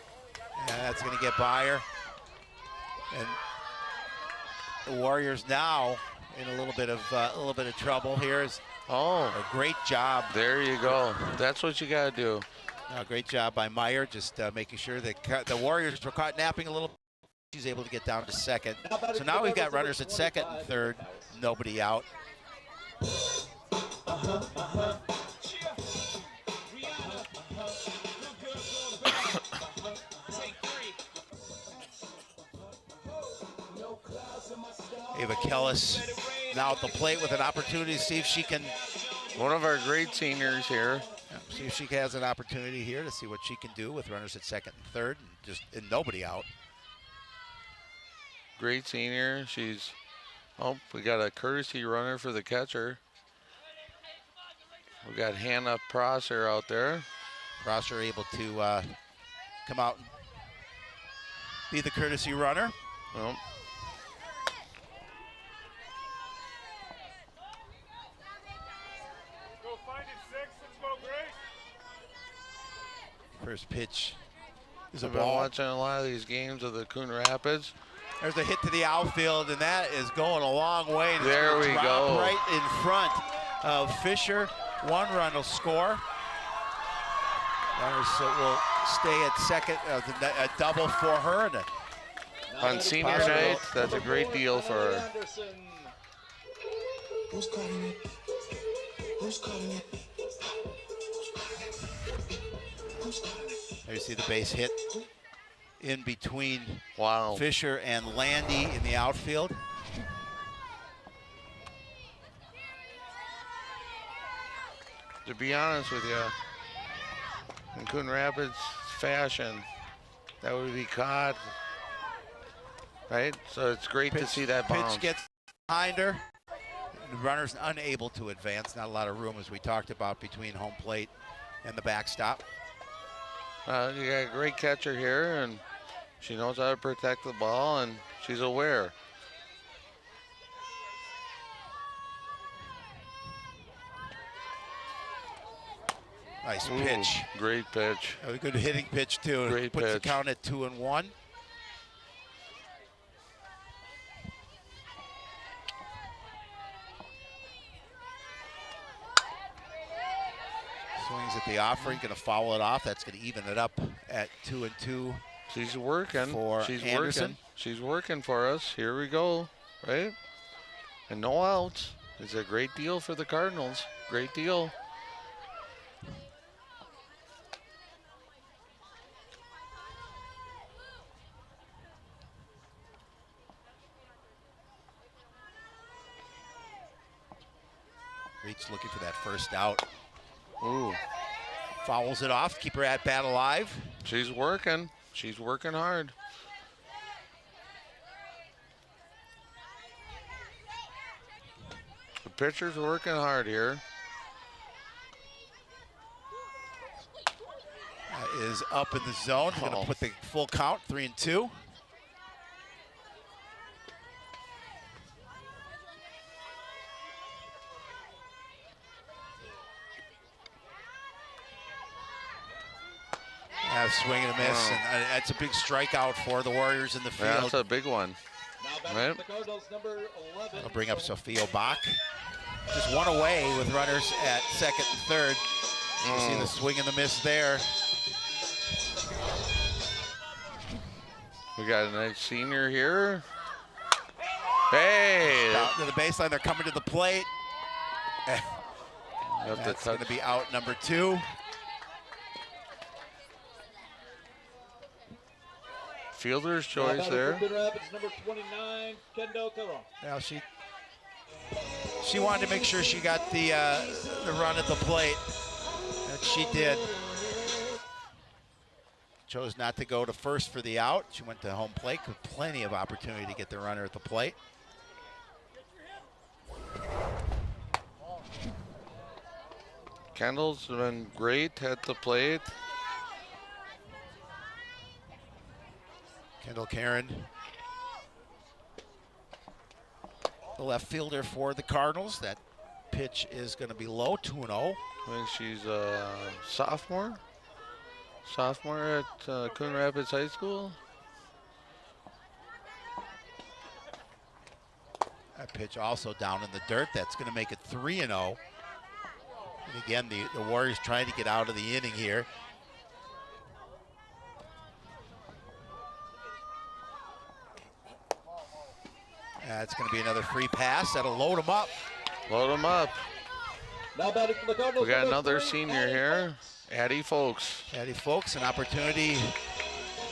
And that's going to get by her. And the Warriors now in a little bit of trouble here. A great job. There you go. That's what you got to do. Great job by Meyer, just making sure that the Warriors were caught napping a little. She's able to get down to second. So now we've got runners at second and third, nobody out. Ava Kellis now at the plate with an opportunity to see if she can. One of our great seniors here. See if she has an opportunity here to see what she can do with runners at second and third, and nobody out. Great senior. We got a courtesy runner for the catcher. We got Hannah Prosser out there. Prosser able to come out and be the courtesy runner. Well, first pitch is a I've been ball. watching a lot of these games of the Coon Rapids. There's a hit to the outfield, and that is going a long way. And there we go. Right in front of Fisher. 1 run will score. Runners will stay at second. A double for her. And on senior night, that's a great deal for her. Who's calling it? Who's calling it? There you see the base hit in between wow. Fisher and Landy in the outfield. To be honest with you, in Coon Rapids fashion, that would be caught, right? So it's great to see that bounce. Pitch gets behind her. The runner's unable to advance. Not a lot of room, as we talked about, between home plate and the backstop. You got a great catcher here, and she knows how to protect the ball, and she's aware. Nice pitch. Great pitch. A good hitting pitch, too. Great Puts pitch. the count at 2-1. Swings at the offering, going to foul it off. That's going to even it up at 2-2. She's working. For She's Anderson. working. She's working for us. Here we go, right? And no outs. It's a great deal for the Cardinals. Great deal. Reach looking for that first out. Ooh. Fouls it off, keep her at bat alive. She's working. She's working hard. The pitcher's working hard here. Is up in the zone. Going to put the full count, 3-2. Swing and a miss, and that's a big strikeout for the Warriors in the field. Yeah, that's a big one. Right? I'll bring up Sophia Bach. Just one away with runners at second and third. You see the swing and the miss there. We got a nice senior here. Hey! Out to the baseline, they're coming to the plate. That's going to be out number 2. Fielder's choice there. Rapids, number 29, Kendo Caron. Now she wanted to make sure she got the run at the plate, and she did. Chose not to go to first for the out. She went to home plate with plenty of opportunity to get the runner at the plate. Kendall's been great at the plate. Kendall Karen, the left fielder for the Cardinals. That pitch is going to be low, 2-0. I think she's a sophomore. Sophomore at Coon Rapids High School. That pitch also down in the dirt. That's going to make it 3-0. And again, the Warriors trying to get out of the inning here. That's going to be another free pass. That'll load them up. Load them up. Now batting for the Cardinals. We got number another 3, senior here, Addie Folks. Addie Folks, an opportunity,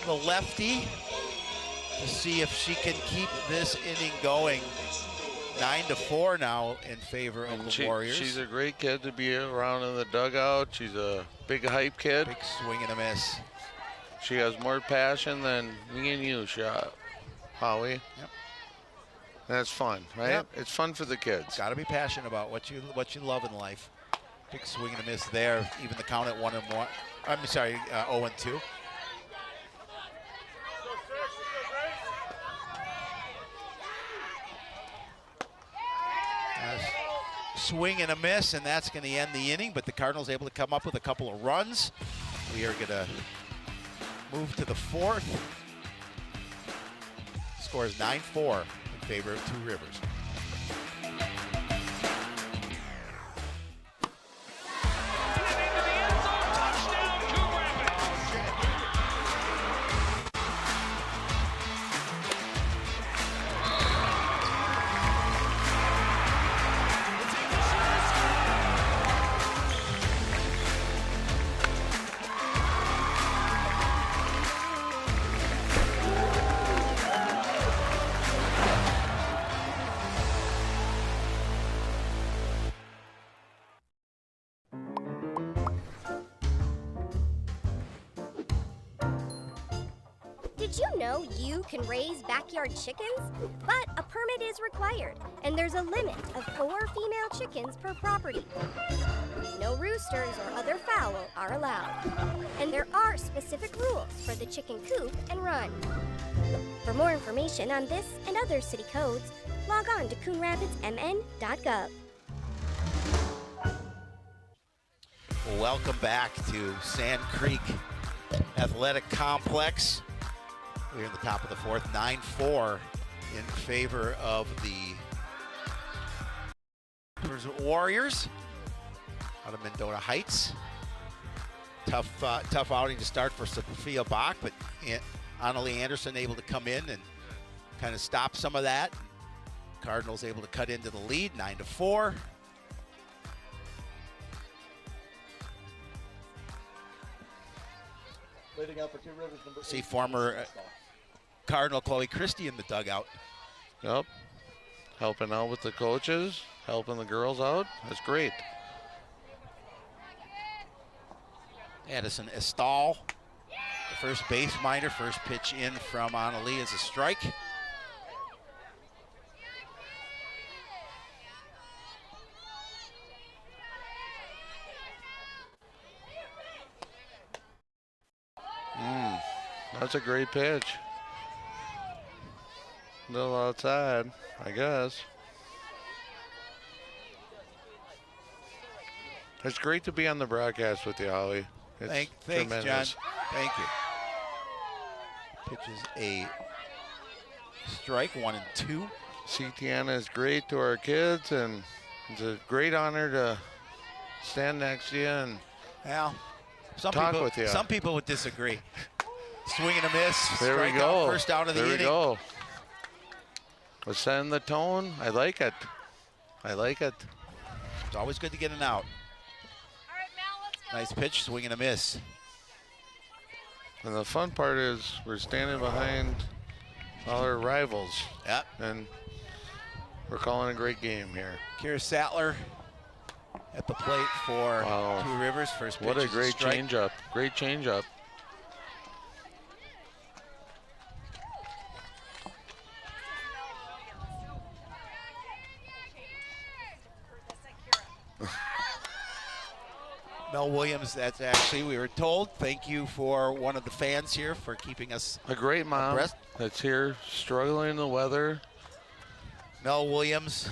the lefty, to see if she can keep this inning going. 9-4 now in favor of the Warriors. She's a great kid to be around in the dugout. She's a big hype kid. Big swing and a miss. She has more passion than me and you, Howie. Yep. That's fun, right? Yep. It's fun for the kids. Got to be passionate about what you love in life. Big swing and a miss there. Even the count at 1-1. I'm sorry, 0-2. Swing and a miss, and that's going to end the inning, but the Cardinals able to come up with a couple of runs. We are going to move to the 4th. Score is 9-4 in favor of Two Rivers. Did you know you can raise backyard chickens? But a permit is required, and there's a limit of 4 female chickens per property. No roosters or other fowl are allowed. And there are specific rules for the chicken coop and run. For more information on this and other city codes, log on to coonrapidsmn.gov. Welcome back to Sand Creek Athletic Complex. We're in the top of the 4th, 9-4 in favor of the Warriors out of Mendota Heights. Tough outing to start for Sophia Bach, but Annalie Anderson able to come in and kind of stop some of that. Cardinals able to cut into the lead, 9-4. Leading out for Two Rivers, number 8. See former Cardinal Chloe Christie in the dugout. Yep. Helping out with the coaches, helping the girls out. That's great. Addison Estal, the first base minor. First pitch in from Annalie is a strike. That's a great pitch. A little outside, I guess. It's great to be on the broadcast with you, Holly. It's Thanks, John. tremendous. Thank you. Pitches a strike, 1-2. CTN is great to our kids, and it's a great honor to stand next to you and talk with you. Some people would disagree. Swing and a miss. There we go. First out of the inning. There we go. We're setting the tone. I like it. I like it. It's always good to get an out. Nice pitch, swing and a miss. And the fun part is we're standing behind all our rivals. Yep. And we're calling a great game here. Kira Sattler at the plate for Two Rivers. First pitch. What a is great strike. changeup. Great changeup. Mel Williams, that's actually, we were told, thank you for one of the fans here for keeping us A great mom abreast. that's here struggling in the weather. Mel Williams.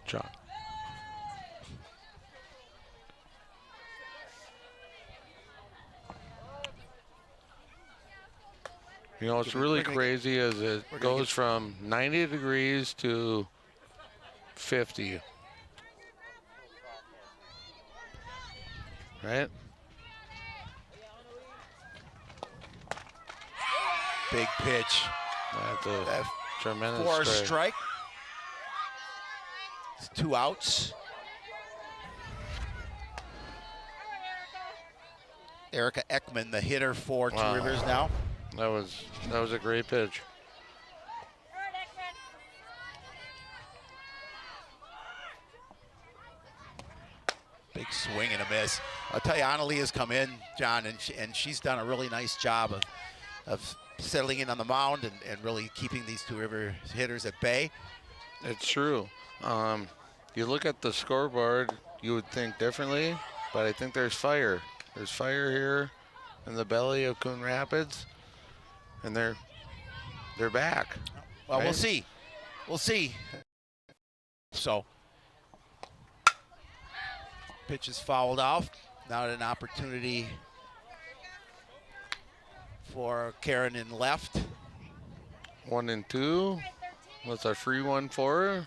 John. You know, what's really crazy is it goes from 90 degrees to 50. Right? Big pitch. That's a tremendous For a strike. strike. It's 2 outs. Erica Ekman, the hitter for Two Rivers now. That was a great pitch. Big swing and a miss. I'll tell you, Annalie has come in, John, and she's done a really nice job of settling in on the mound and really keeping these Two Rivers hitters at bay. It's true. You look at the scoreboard, you would think differently, but I think there's fire. There's fire here in the belly of Coon Rapids, and they're back. Well, right? we'll see. We'll see. So, pitch is fouled off. Now an opportunity for Karen in left. 1-2. What's a free one for her?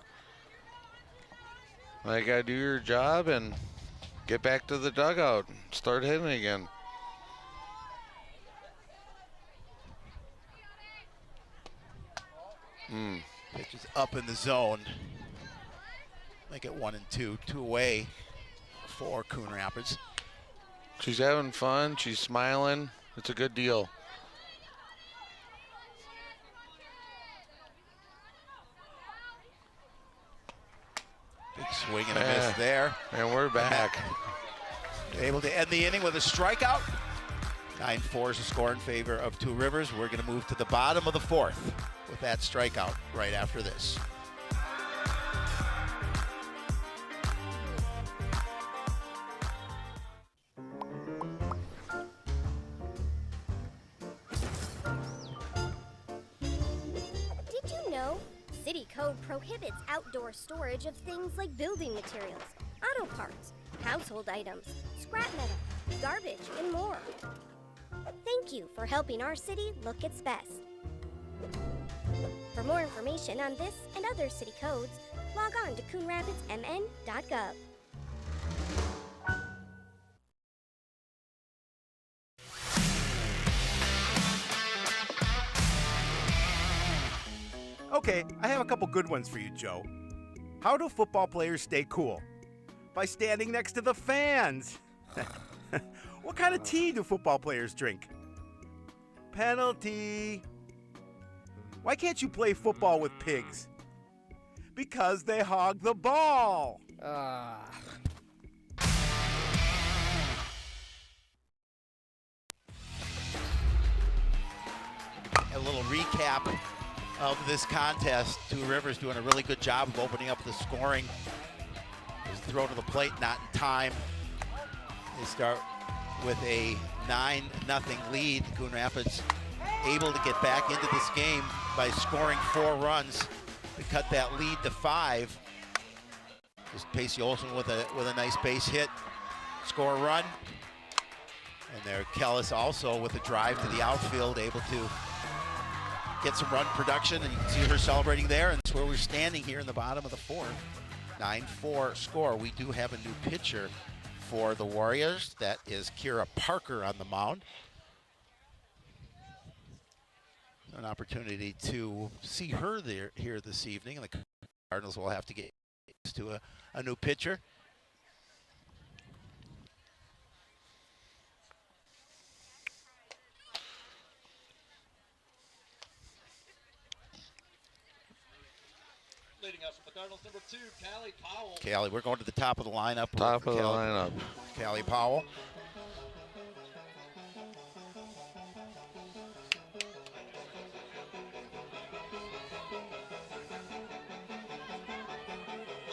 I gotta do your job and get back to the dugout and start hitting again. Pitch is up in the zone. Make it 1-2, 2 away for Coon Rapids. She's having fun. She's smiling. It's a good deal. Big swing and a miss there. And we're back. Able to end the inning with a strikeout. 9-4 is the score in favor of Two Rivers. We're going to move to the bottom of the 4th with that strikeout right after this. Did you know? City code prohibits outdoor storage of things like building materials, auto parts, household items, scrap metal, garbage, and more. Thank you for helping our city look its best. For more information on this and other city codes, log on to coonrapidsmn.gov. Okay, I have a couple good ones for you, Joe. How do football players stay cool? By standing next to the fans. What kind of tea do football players drink? Penalty. Why can't you play football with pigs? Because they hog the ball. A little recap of this contest. Two Rivers doing a really good job of opening up the scoring. His throw to the plate, not in time. They start with a 9-0 lead. Coon Rapids able to get back into this game by scoring 4 runs to cut that lead to 5. Just Pacey Olsen with a nice base hit, score a run. And there Kellis also with a drive to the outfield, able to get some run production, and you can see her celebrating there, and that's where we're standing here in the bottom of the 4th. 9-4 score. We do have a new pitcher for the Warriors. That is Kira Parker on the mound. An opportunity to see her here this evening, and the Cardinals will have to get used to a new pitcher. Leading us from the Cardinals, number 2, Callie Powell. Callie, we're going to the top of the lineup. Top of the lineup. Callie Powell.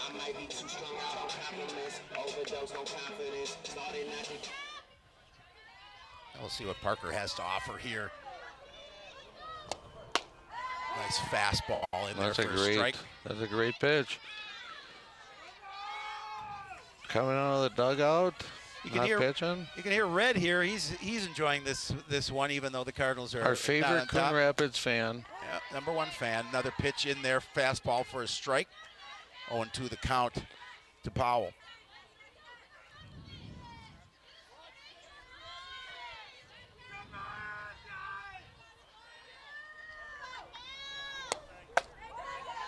I might be too strung out on happiness. We'll see what Parker has to offer here. Nice fastball in there for a strike. That's a great pitch. Coming out of the dugout, pitching. You can hear Red here. He's enjoying this one, even though the Cardinals are our favorite Coon Rapids fan. Yeah, #1 fan. Another pitch in there, fastball for a strike. 0-2 the count to Powell.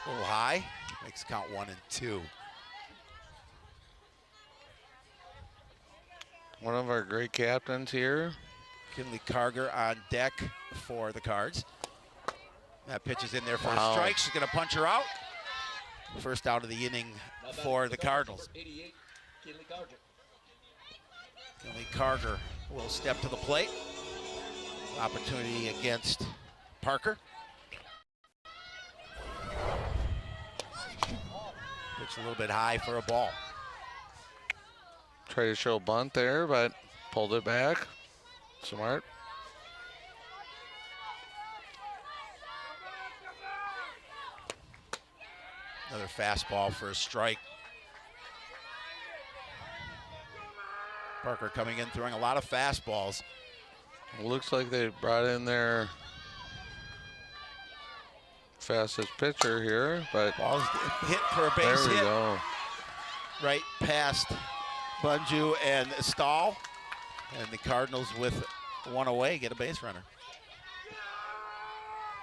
A little high, makes count 1-2. One of our great captains here. Kinley Carger on deck for the Cards. That pitch is in there for a strike. She's going to punch her out. First out of the inning for the Cardinals. Kinley Carger will step to the plate. Opportunity against Parker. Pitch a little bit high for a ball. Try to show bunt there, but pulled it back. Smart. Another fastball for a strike. Parker coming in, throwing a lot of fastballs. It looks like they brought in their fastest pitcher here, but ball's hit for a base hit. There we go. Right past Bunju and Stahl. And the Cardinals with one away get a base runner.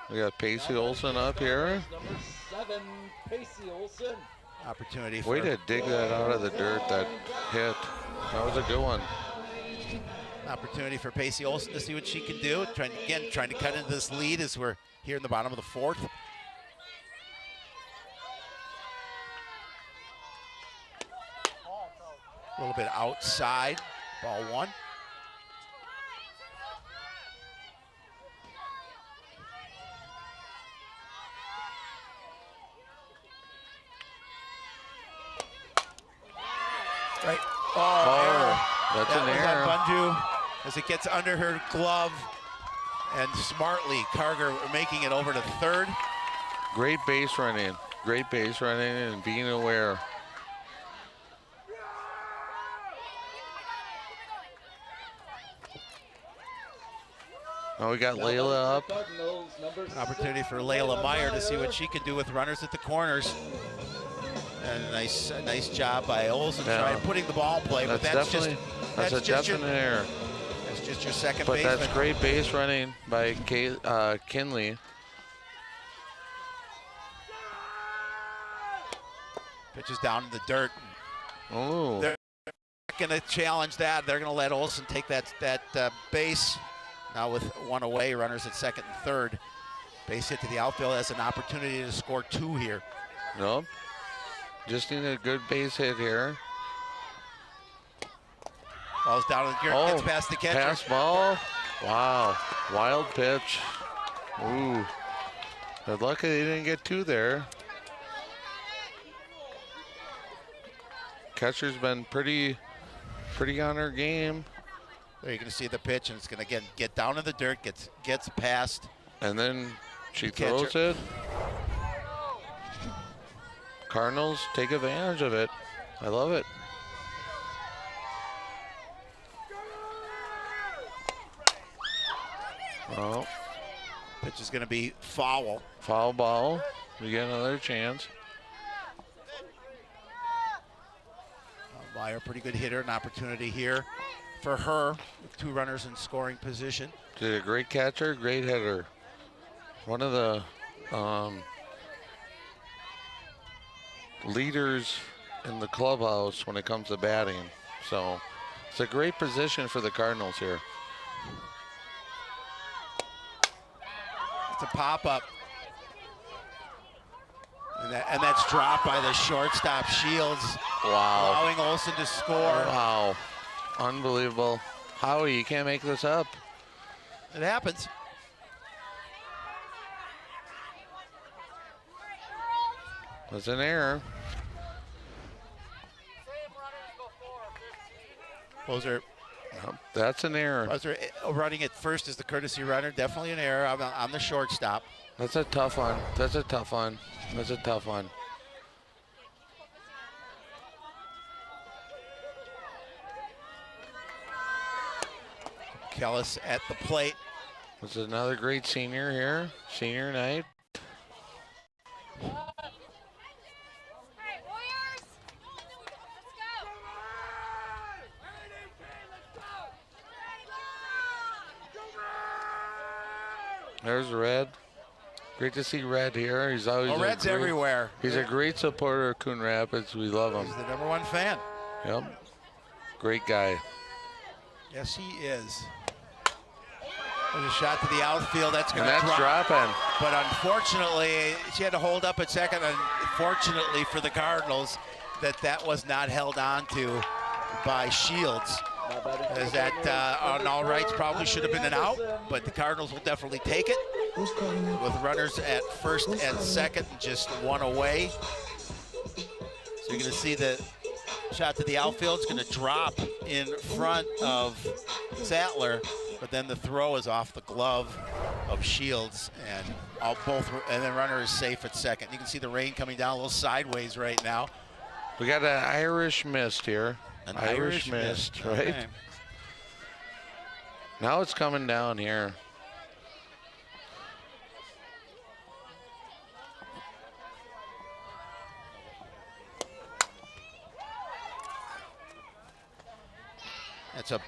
We got Pacey Olson up here. Number 7, Pacey Olson. Opportunity for way to dig that out of the dirt, that hit. That was a good one. Opportunity for Pacey Olson to see what she can do. Trying to cut into this lead as we're here in the bottom of the 4th. A little bit outside, ball 1. Right. Error. That's an error. On Bunju as it gets under her glove, and smartly Carger making it over to 3rd. Great base running. Great base running and being aware. Now we got Layla up. An opportunity for Layla Meyer to see what she can do with runners at the corners. And a nice job by Olsen trying putting the ball in play, but that's a definite error. That's just your second but baseman. That's great base running by Kinley. Pitches down in the dirt. Oh. They're going to challenge that. They're going to let Olsen take that base. Now with one away, runners at 2nd and 3rd. Base hit to the outfield has an opportunity to score 2 here. Nope. Just need a good base hit here. Ball's down in the dirt, gets past the catcher. Pass ball. Wow. Wild pitch. Ooh. They're lucky they didn't get 2 there. Catcher's been pretty on her game. There you can see the pitch, and it's going to get down in the dirt, gets past. And then she throws it. Cardinals take advantage of it. I love it. Well, pitch is going to be foul. Foul ball. We get another chance. Meyer, pretty good hitter, an opportunity here for her with 2 runners in scoring position. Did a great catcher, great hitter. One of the leaders in the clubhouse when it comes to batting. So it's a great position for the Cardinals here. It's a pop-up. And that's dropped by the shortstop, Shields. Wow. Allowing Olsen to score. Wow. Unbelievable. Howie, you can't make this up. It happens. That's an error. Closer. That's an error. Closer running at first as the courtesy runner. Definitely an error on the shortstop. That's a tough one. That's a tough one. That's a tough one. Kellis at the plate. This is another great senior here. Senior night. There's Red. Great to see Red here. He's always Red's everywhere. He's a great supporter of Coon Rapids. We love him. He's the #1 fan. Yep. Great guy. Yes, he is. There's a shot to the outfield. That's going to drop. That's dropping. But unfortunately, she had to hold up at second. Unfortunately for the Cardinals, that was not held on to by Shields. As that on all rights probably should have been an out, but the Cardinals will definitely take it. With runners at first and second, just one away. So you're going to see the shot to the outfield is going to drop in front of Sattler, but then the throw is off the glove of Shields, and then runner is safe at second. You can see the rain coming down a little sideways right now. We got an Irish mist here. An Irish mist, right? Okay. Now it's coming down here. That's a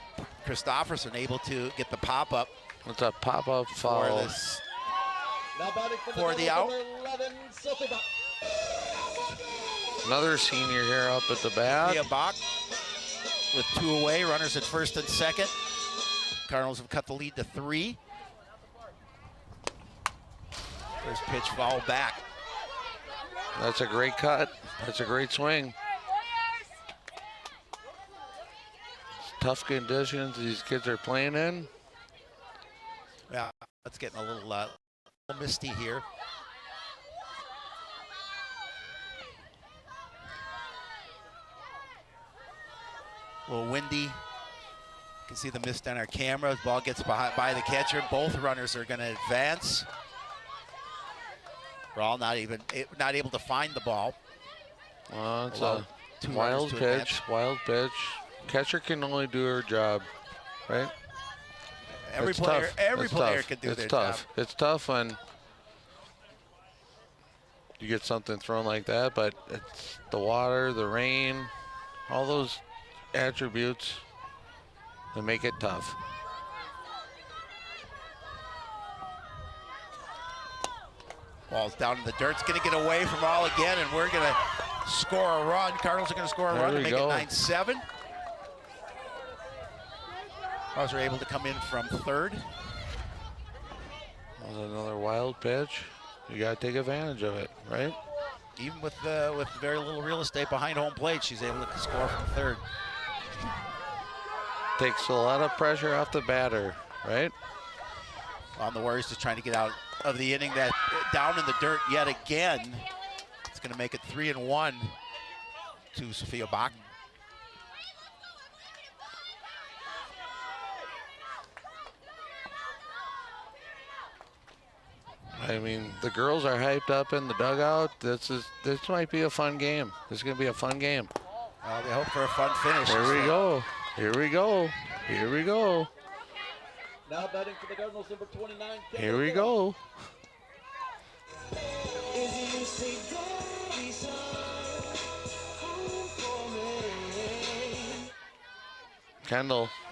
Christopherson able to get the pop-up. It's a pop-up foul. For the out. Another senior here up at the bat. Bach with 2 away, runners at first and second. Cardinals have cut the lead to 3. First pitch foul back. That's a great cut. That's a great swing. Tough conditions these kids are playing in. Yeah, it's getting a little misty here. A little windy. You can see the mist on our camera. The ball gets by the catcher. Both runners are going to advance. Rawl not able to find the ball. It's a wild pitch. Wild pitch. Catcher can only do her job, right? Every player can do their job. It's tough when you get something thrown like that, but it's the water, the rain, all those attributes that make it tough. Ball's down in the dirt. It's going to get away from all again, and we're going to score a run. Cardinals are going to score a run to make it 9-7. Cardinals are able to come in from third. That was another wild pitch. You got to take advantage of it, right? Even with very little real estate behind home plate, she's able to score from third. Takes a lot of pressure off the batter, right? On the Warriors just trying to get out of the inning. That down in the dirt yet again. It's going to make it 3-1 to Sophia Bach. I mean, the girls are hyped up in the dugout. This might be a fun game. This is going to be a fun game. They hope for a fun finish. Here we go. Here we go. Here we go. Now batting for the Cardinals, number 29. Here we go.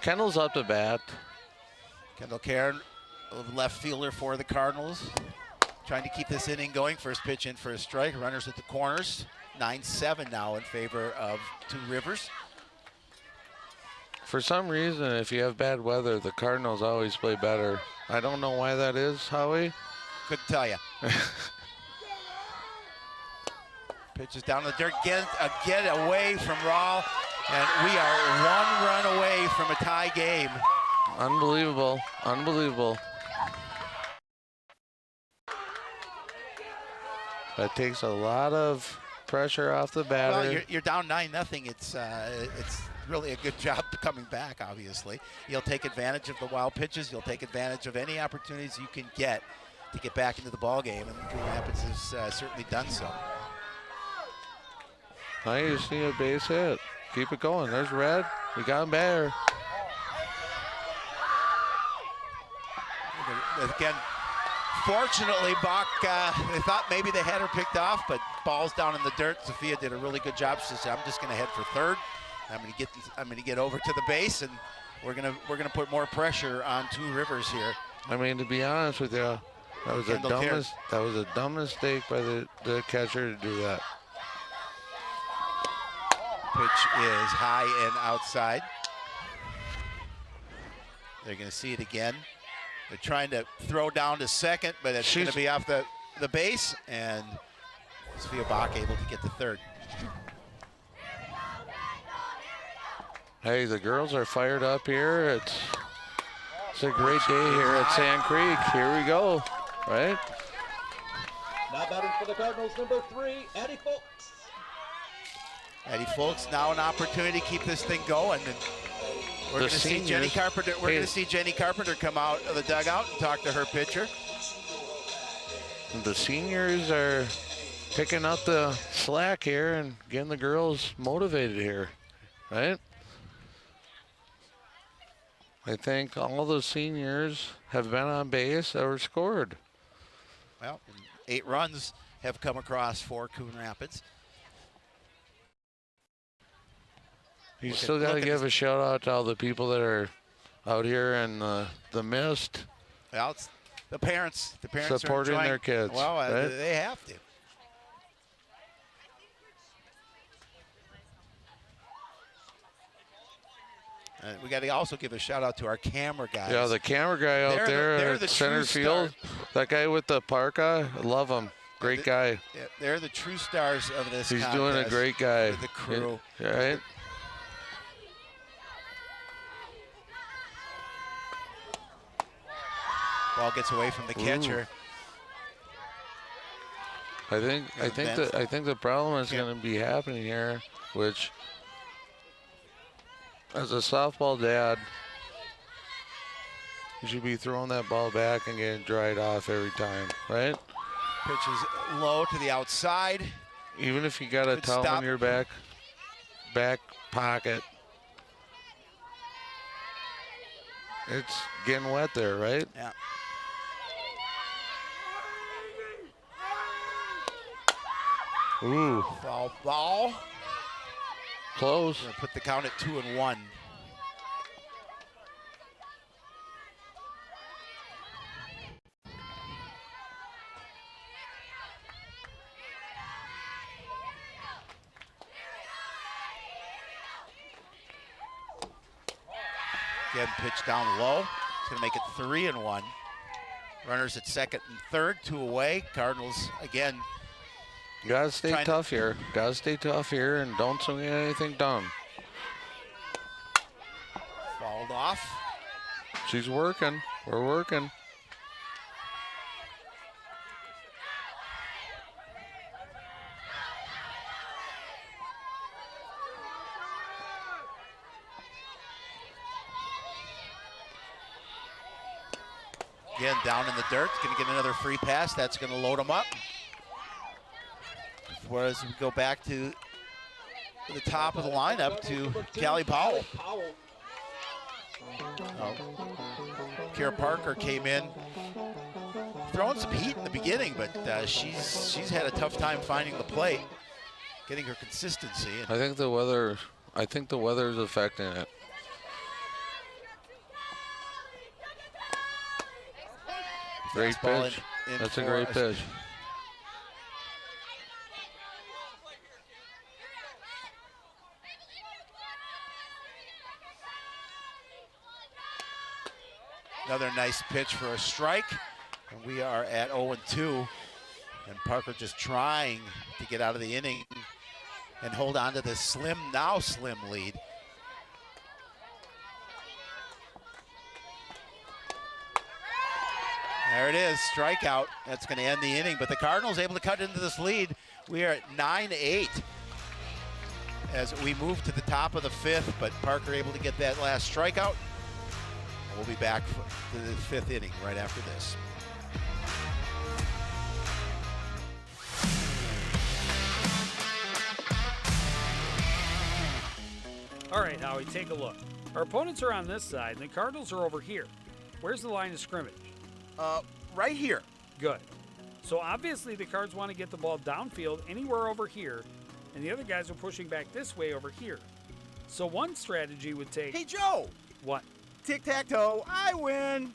Kendall's up to bat. Kendall Cairn, left fielder for the Cardinals. Trying to keep this inning going. First pitch in for a strike. Runners at the corners. 9-7 now in favor of Two Rivers. For some reason, if you have bad weather, the Cardinals always play better. I don't know why that is, Howie. Couldn't tell you. Pitch is down in the dirt. Get away from Rawl. And we are 1 run away from a tie game. Unbelievable. Unbelievable. That takes a lot of pressure off the batter. Well, you're down 9-0. It's really a good job coming back, obviously. He'll take advantage of the wild pitches. He'll take advantage of any opportunities you can get to get back into the ball game, and Coon Rapids has certainly done so. Now you just need a base hit. Keep it going. There's Red. We got him there. Again, fortunately, Bach, they thought maybe they had her picked off, but ball's down in the dirt. Sophia did a really good job. She said, I'm just going to head for third. I'm going to get over to the base, and we're going to put more pressure on Two Rivers here. I mean, to be honest with you, that was a dumb mistake by the catcher to do that. Pitch is high and outside. They're going to see it again. They're trying to throw down to second, but it's going to be off the base, and Sophia Bach able to get to third. Hey, the girls are fired up here. It's a great day here at Sand Creek. Here we go, right? Now batting for the Cardinals, number 3, Addie Folks. Addie Folks, now an opportunity to keep this thing going. And we're going to see Jenny Carpenter. We're going to see Jenny Carpenter come out of the dugout and talk to her pitcher. The seniors are picking up the slack here and getting the girls motivated here, right? I think all the seniors have been on base or scored. Well, 8 runs have come across for Coon Rapids. You still got to give a shout out to all the people that are out here in the mist. Well, it's the parents supporting are their kids. Well, right? They have to. We got to also give a shout out to our camera guys. Yeah, the camera guy out there at center field. That guy with the parka, I love him. Great guy. Yeah, they're the true stars of this contest. He's doing a great guy. With the crew. Yeah, right? Ball gets away from the catcher. I think the problem is going to be happening here, which, as a softball dad, you should be throwing that ball back and getting dried off every time, right? Pitch is low to the outside. Even if you got a towel in your back pocket, it's getting wet there, right? Yeah. Ooh. Foul ball. Close. Gonna put the count at 2-1. Again, pitch down low. It's gonna make it 3-1. Runners at second and third, 2 away. Cardinals again. You gotta stay tough here. Gotta stay tough here and don't swing at anything dumb. Fouled off. She's working. We're working. Again, down in the dirt. Going to get another free pass. That's going to load them up. Whereas we go back to the top of the lineup to Callie Powell. Kira Parker came in throwing some heat in the beginning, but she's had a tough time finding the plate, getting her consistency. I think the weather is affecting it. Great pitch. That's a great pitch. Another nice pitch for a strike. And we are at 0-2. And Parker just trying to get out of the inning and hold on to this slim lead. There it is, strikeout. That's going to end the inning, but the Cardinals able to cut into this lead. We are at 9-8. as we move to the top of the 5th, but Parker able to get that last strikeout. We'll be back to the 5th inning right after this. All right, Howie, take a look. Our opponents are on this side, and the Cardinals are over here. Where's the line of scrimmage? Right here. Good. So obviously the Cards want to get the ball downfield anywhere over here, and the other guys are pushing back this way over here. So one strategy would take... Hey, Joe! What? Tic-tac-toe, I win!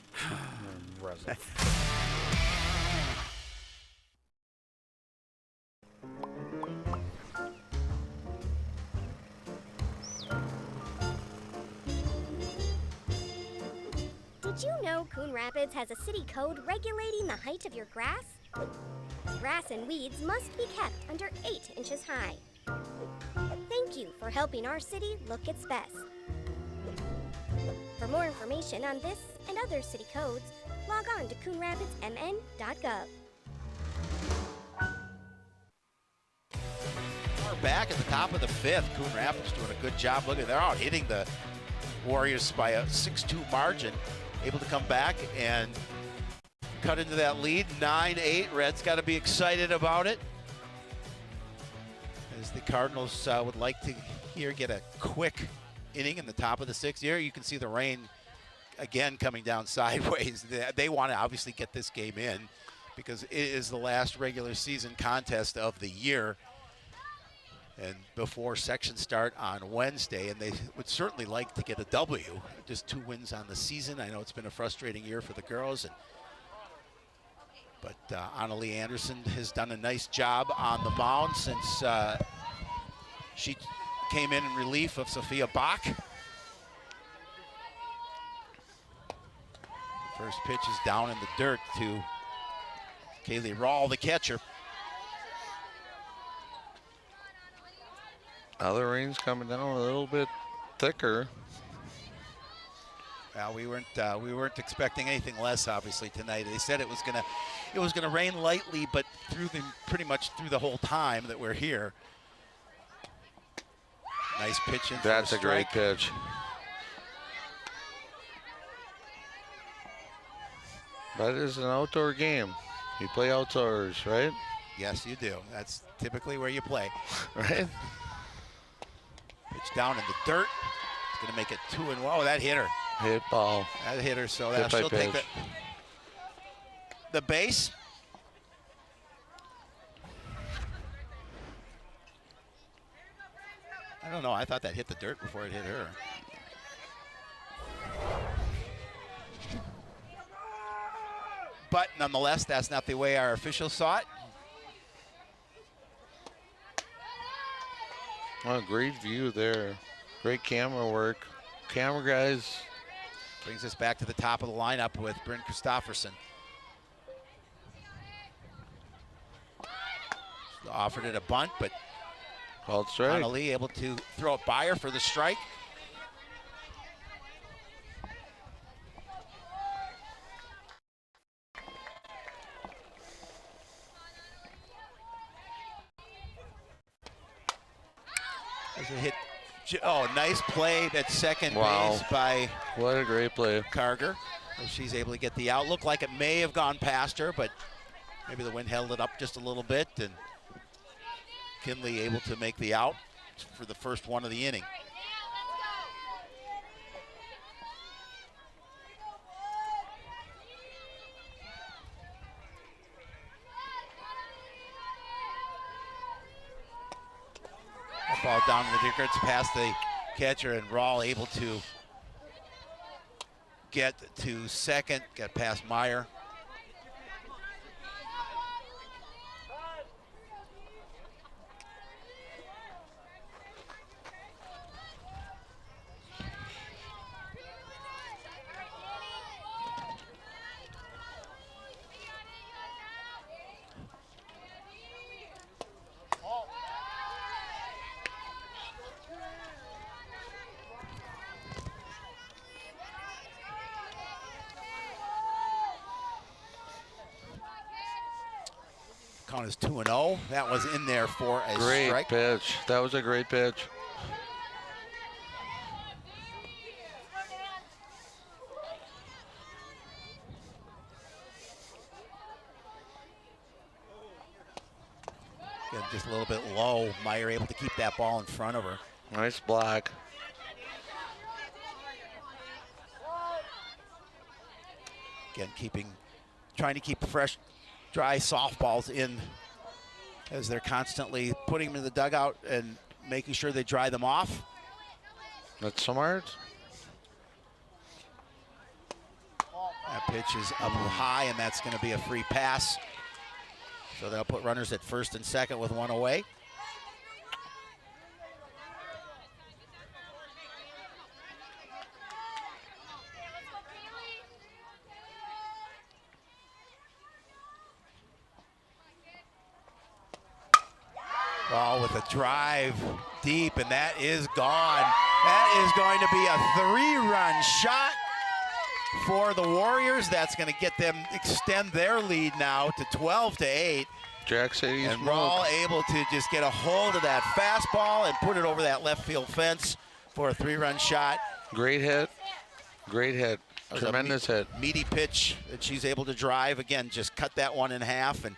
Did you know Coon Rapids has a city code regulating the height of your grass? Grass and weeds must be kept under 8 inches high. Thank you for helping our city look its best. For more information on this and other city codes, log on to coonrapidsmn.gov. We're back at the top of the 5th. Coon Rapids doing a good job. Look at, they're out hitting the Warriors by a 6-2 margin. Able to come back and cut into that lead, 9-8. Red's got to be excited about it, as the Cardinals would like to here get a quick inning in the top of the 6th. Here you can see the rain again coming down sideways. They want to obviously get this game in because it is the last regular season contest of the year, and before sections start on Wednesday, and they would certainly like to get a W. Just 2 wins on the season. I know it's been a frustrating year for the girls, but Annalie Anderson has done a nice job on the mound since she came in relief of Sophia Bach. First pitch is down in the dirt to Kaylee Rawl, the catcher. Now the rain's coming down a little bit thicker. Well, we weren't expecting anything less, obviously, tonight. They said it was gonna rain lightly, but pretty much through the whole time that we're here. Nice pitch in. That's a great pitch. But it is an outdoor game. You play outdoors, right? Yes, you do. That's typically where you play. Right? Pitch down in the dirt. It's going to make it 2-1. Oh, that hit her. Hit ball. That hit her, so Hit by she'll take pitch. the base. I don't know. I thought that hit the dirt before it hit her. But nonetheless, that's not the way our officials saw it. Oh, great view there. Great camera work. Camera guys. Brings us back to the top of the lineup with Bryn Christofferson. Offered it a bunt, but called strike. Annalie able to throw it by her for the strike. There's a hit. Oh, nice play at second base by what a great play. Karger. She's able to get the out. Looked like it may have gone past her, but maybe the wind held it up just a little bit, and Kinley able to make the out for the first one of the inning. That ball down in the dirt, it's past the catcher, and Rawl able to get to second, got past Meyer. Count is 2-0. That was in there for a great strike. pitch. That was a great pitch. Again, just a little bit low. Meyer able to keep that ball in front of her. Nice block. Again, trying to keep fresh, dry softballs in as they're constantly putting them in the dugout and making sure they dry them off. That's smart. That pitch is up high, and that's going to be a free pass. So they'll put runners at first and second with one away. Ball with a drive deep, and that is gone. That is going to be a 3-run shot for the Warriors. That's going to get them extend their lead now to 12-8. Jack City's and Rawl able to just get a hold of that fastball and put it over that left field fence for a 3-run shot. Great hit. Great hit. Tremendous hit. Meaty pitch that she's able to drive. Again, just cut that one in half, and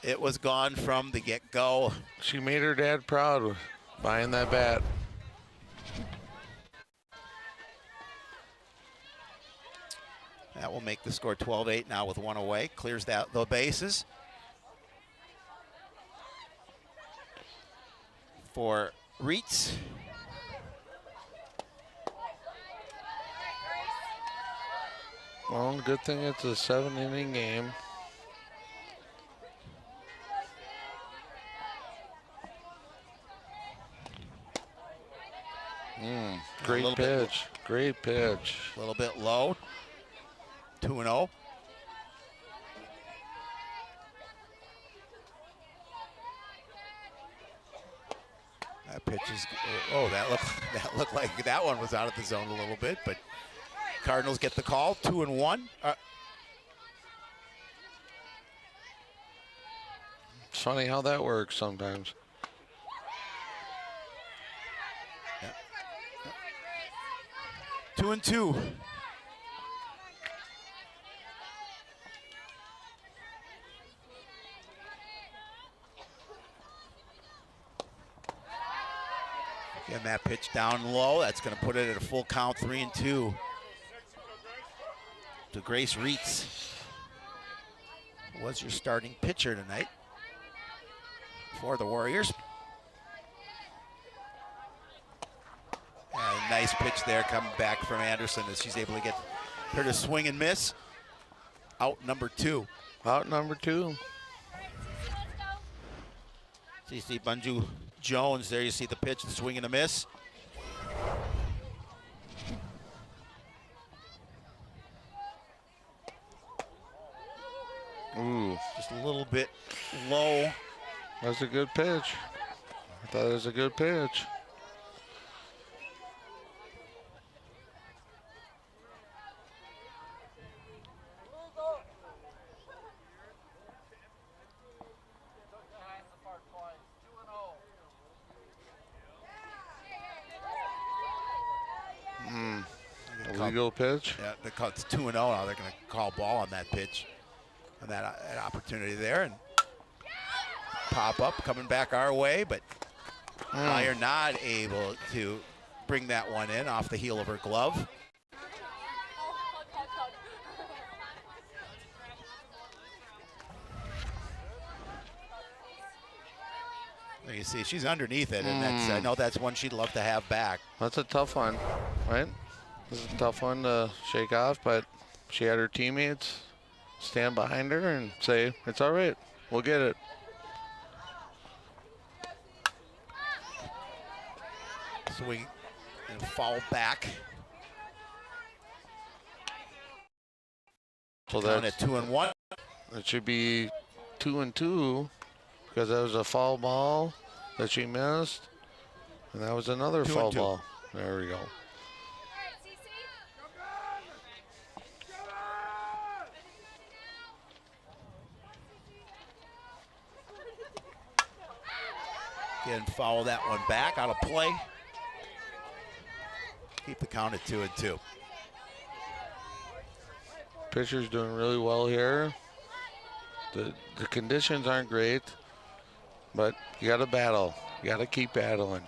it was gone from the get-go. She made her dad proud buying that bat. That will make the score 12-8 now with one away. Clears the bases for Reitz. Well, good thing it's a 7-inning game. Great pitch. Great pitch. A little bit low. 2-0. That pitch is, oh, that looked like that one was out of the zone a little bit, but Cardinals get the call, 2-1. It's funny how that works sometimes. Yeah. 2-2. Again, that pitch down low. That's going to put it at a full count, 3-2 to Grace Reitz. Was your starting pitcher tonight for the Warriors. And a nice pitch there coming back from Anderson as she's able to get her to swing and miss. Out number 2. Out number 2. CC Bunju Jones, there you see the pitch, the swing and a miss. Ooh. Just a little bit low. That's a good pitch. I thought it was a good pitch. Illegal pitch. Yeah, it's 2-0 now. They're going to call ball on that pitch, and that opportunity there, and pop up coming back our way, but Meyer not able to bring that one in off the heel of her glove. There you see, she's underneath it, and that's, I know that's one she'd love to have back. That's a tough one, right? This is a tough one to shake off, but she had her teammates stand behind her and say, it's all right, we'll get it. Swing and fall back. So that's at 2-1. It should be 2-2 because that was a foul ball that she missed, and that was another foul ball. There we go. Again, foul that one back out of play. Keep the count at 2-2. Pitcher's doing really well here. The conditions aren't great. But you got to battle. You got to keep battling.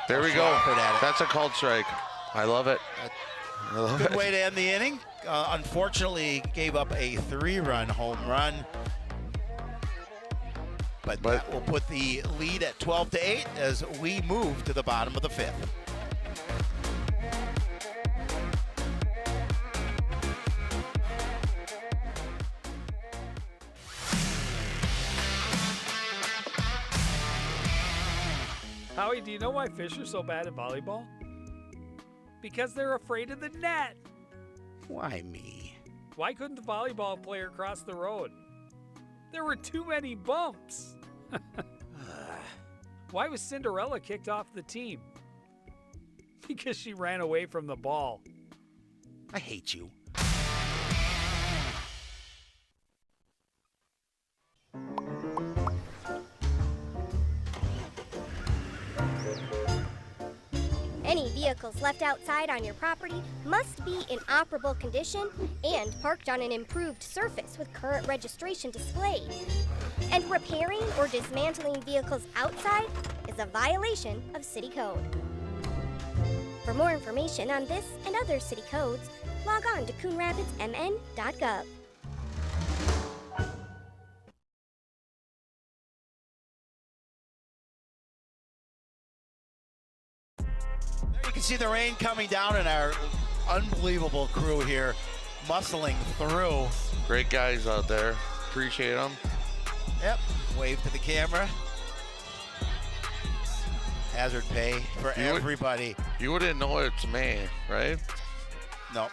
There we go. That's a called strike. I love it. Good way to end the inning. Unfortunately, gave up a 3-run home run. But that will put the lead at 12-8 as we move to the bottom of the 5th. Howie, do you know why fish are so bad at volleyball? Because they're afraid of the net. Why me? Why couldn't the volleyball player cross the road? There were too many bumps. Why was Cinderella kicked off the team? Because she ran away from the ball. I hate you. Any vehicles left outside on your property must be in operable condition and parked on an improved surface with current registration displayed. And repairing or dismantling vehicles outside is a violation of city code. For more information on this and other city codes, log on to coonrapidsmn.gov. You can see the rain coming down and our unbelievable crew here muscling through. Great guys out there. Appreciate them. Yep. Wave to the camera. Hazard pay for everybody. You wouldn't know it's May, right? No.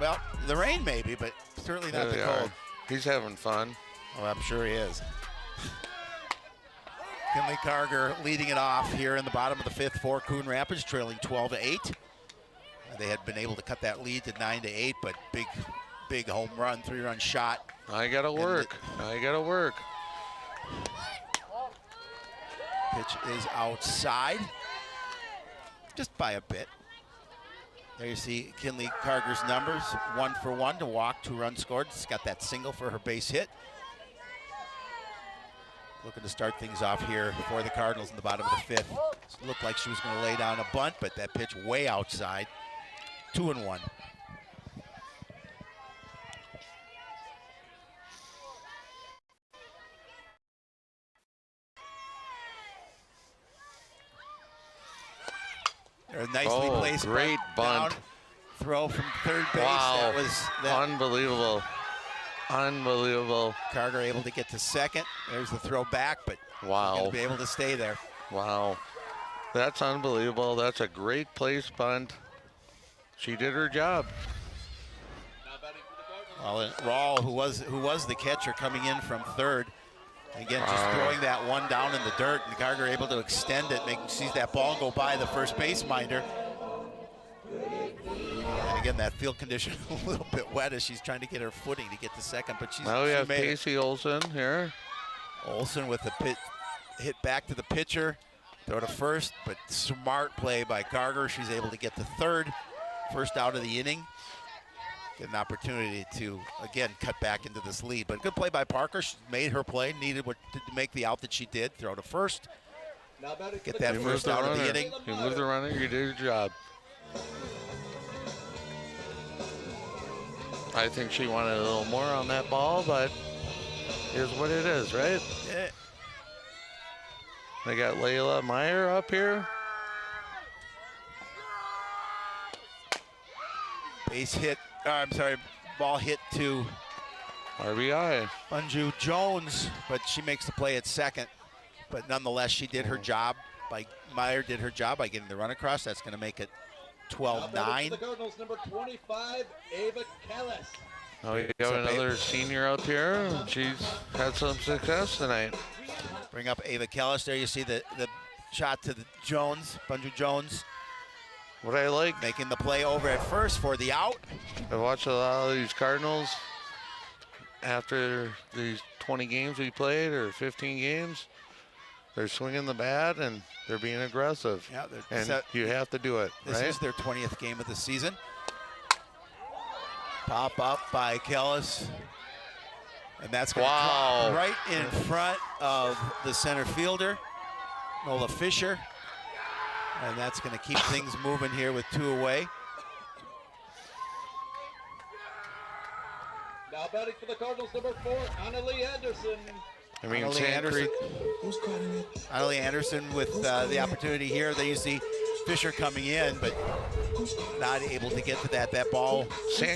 Well, the rain maybe, but certainly not the cold. He's having fun. Oh, I'm sure he is. Kinley Carger leading it off here in the bottom of the 5th for Coon Rapids, trailing 12-8. They had been able to cut that lead to 9-8, but big home run, 3-run shot. I gotta work. I gotta work. Pitch is outside, just by a bit. There you see Kinley Carger's numbers, 1 for 1 to walk, 2 runs scored. She's got that single for her base hit. Looking to start things off here for the Cardinals in the bottom of the 5th. It looked like she was going to lay down a bunt, but that pitch way outside. 2-1. They're nicely placed. Great bunt. Down. Throw from third base. Wow. That was unbelievable. Unbelievable. Carter able to get to second. There's the throw back, but wow, be able to stay there. Wow, that's unbelievable. That's a great place bunt. She did her job. Well, Rawl, who was the catcher coming in from third, again just throwing that one down in the dirt, and Carter able to extend it, sees that ball go by the first base minder. And again, that field condition a little bit wet as she's trying to get her footing to get to second, but now we have Casey Olson here. Olson with the hit back to the pitcher, throw to first, but smart play by Carter. She's able to get to third, first out of the inning. Get an opportunity to, again, cut back into this lead. But good play by Parker. She made her play, needed to make the out that she did. Throw to first. Get that first out of the inning. You moved the runner, you did your job. I think she wanted a little more on that ball, but here's what it is, right? Yeah. They got Layla Meyer up here. Base hit, ball hit to RBI. Bunju Jones, but she makes the play at second. But nonetheless, she did her job. Meyer did her job by getting the run across. That's going to make it 12-9. The Cardinals, number 25, Ava Callis. Oh, you got another senior up here. She's had some success tonight. Bring up Ava Callis. There you see the shot to the Jones, Bunju Jones. What I like, making the play over at first for the out. I watched a lot of these Cardinals after these 20 games we played or 15 games. They're swinging the bat and they're being aggressive. Yeah, and you have to do it. This is their 20th game of the season. Pop up by Kellis. And that's going to drop right in front of the center fielder, Nola Fisher. And that's going to keep things moving here with 2 away. Now batting for the Cardinals, number 4, Annalie Anderson. I mean, Annalie Anderson with the opportunity here. They you see Fisher coming in, but not able to get to that. That ball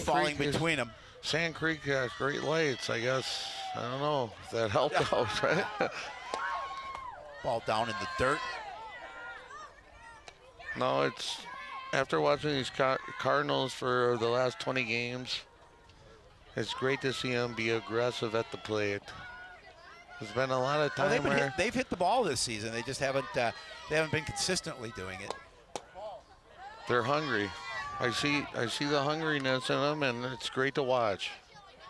falling between them. Sand Creek has great lights, I guess. I don't know if that helped out, right? Ball down in the dirt. No, it's after watching these Cardinals for the last 20 games, it's great to see them be aggressive at the plate. There's been a lot of time where they've hit the ball this season. They just haven't been consistently doing it. They're hungry. I see the hungriness in them, and it's great to watch.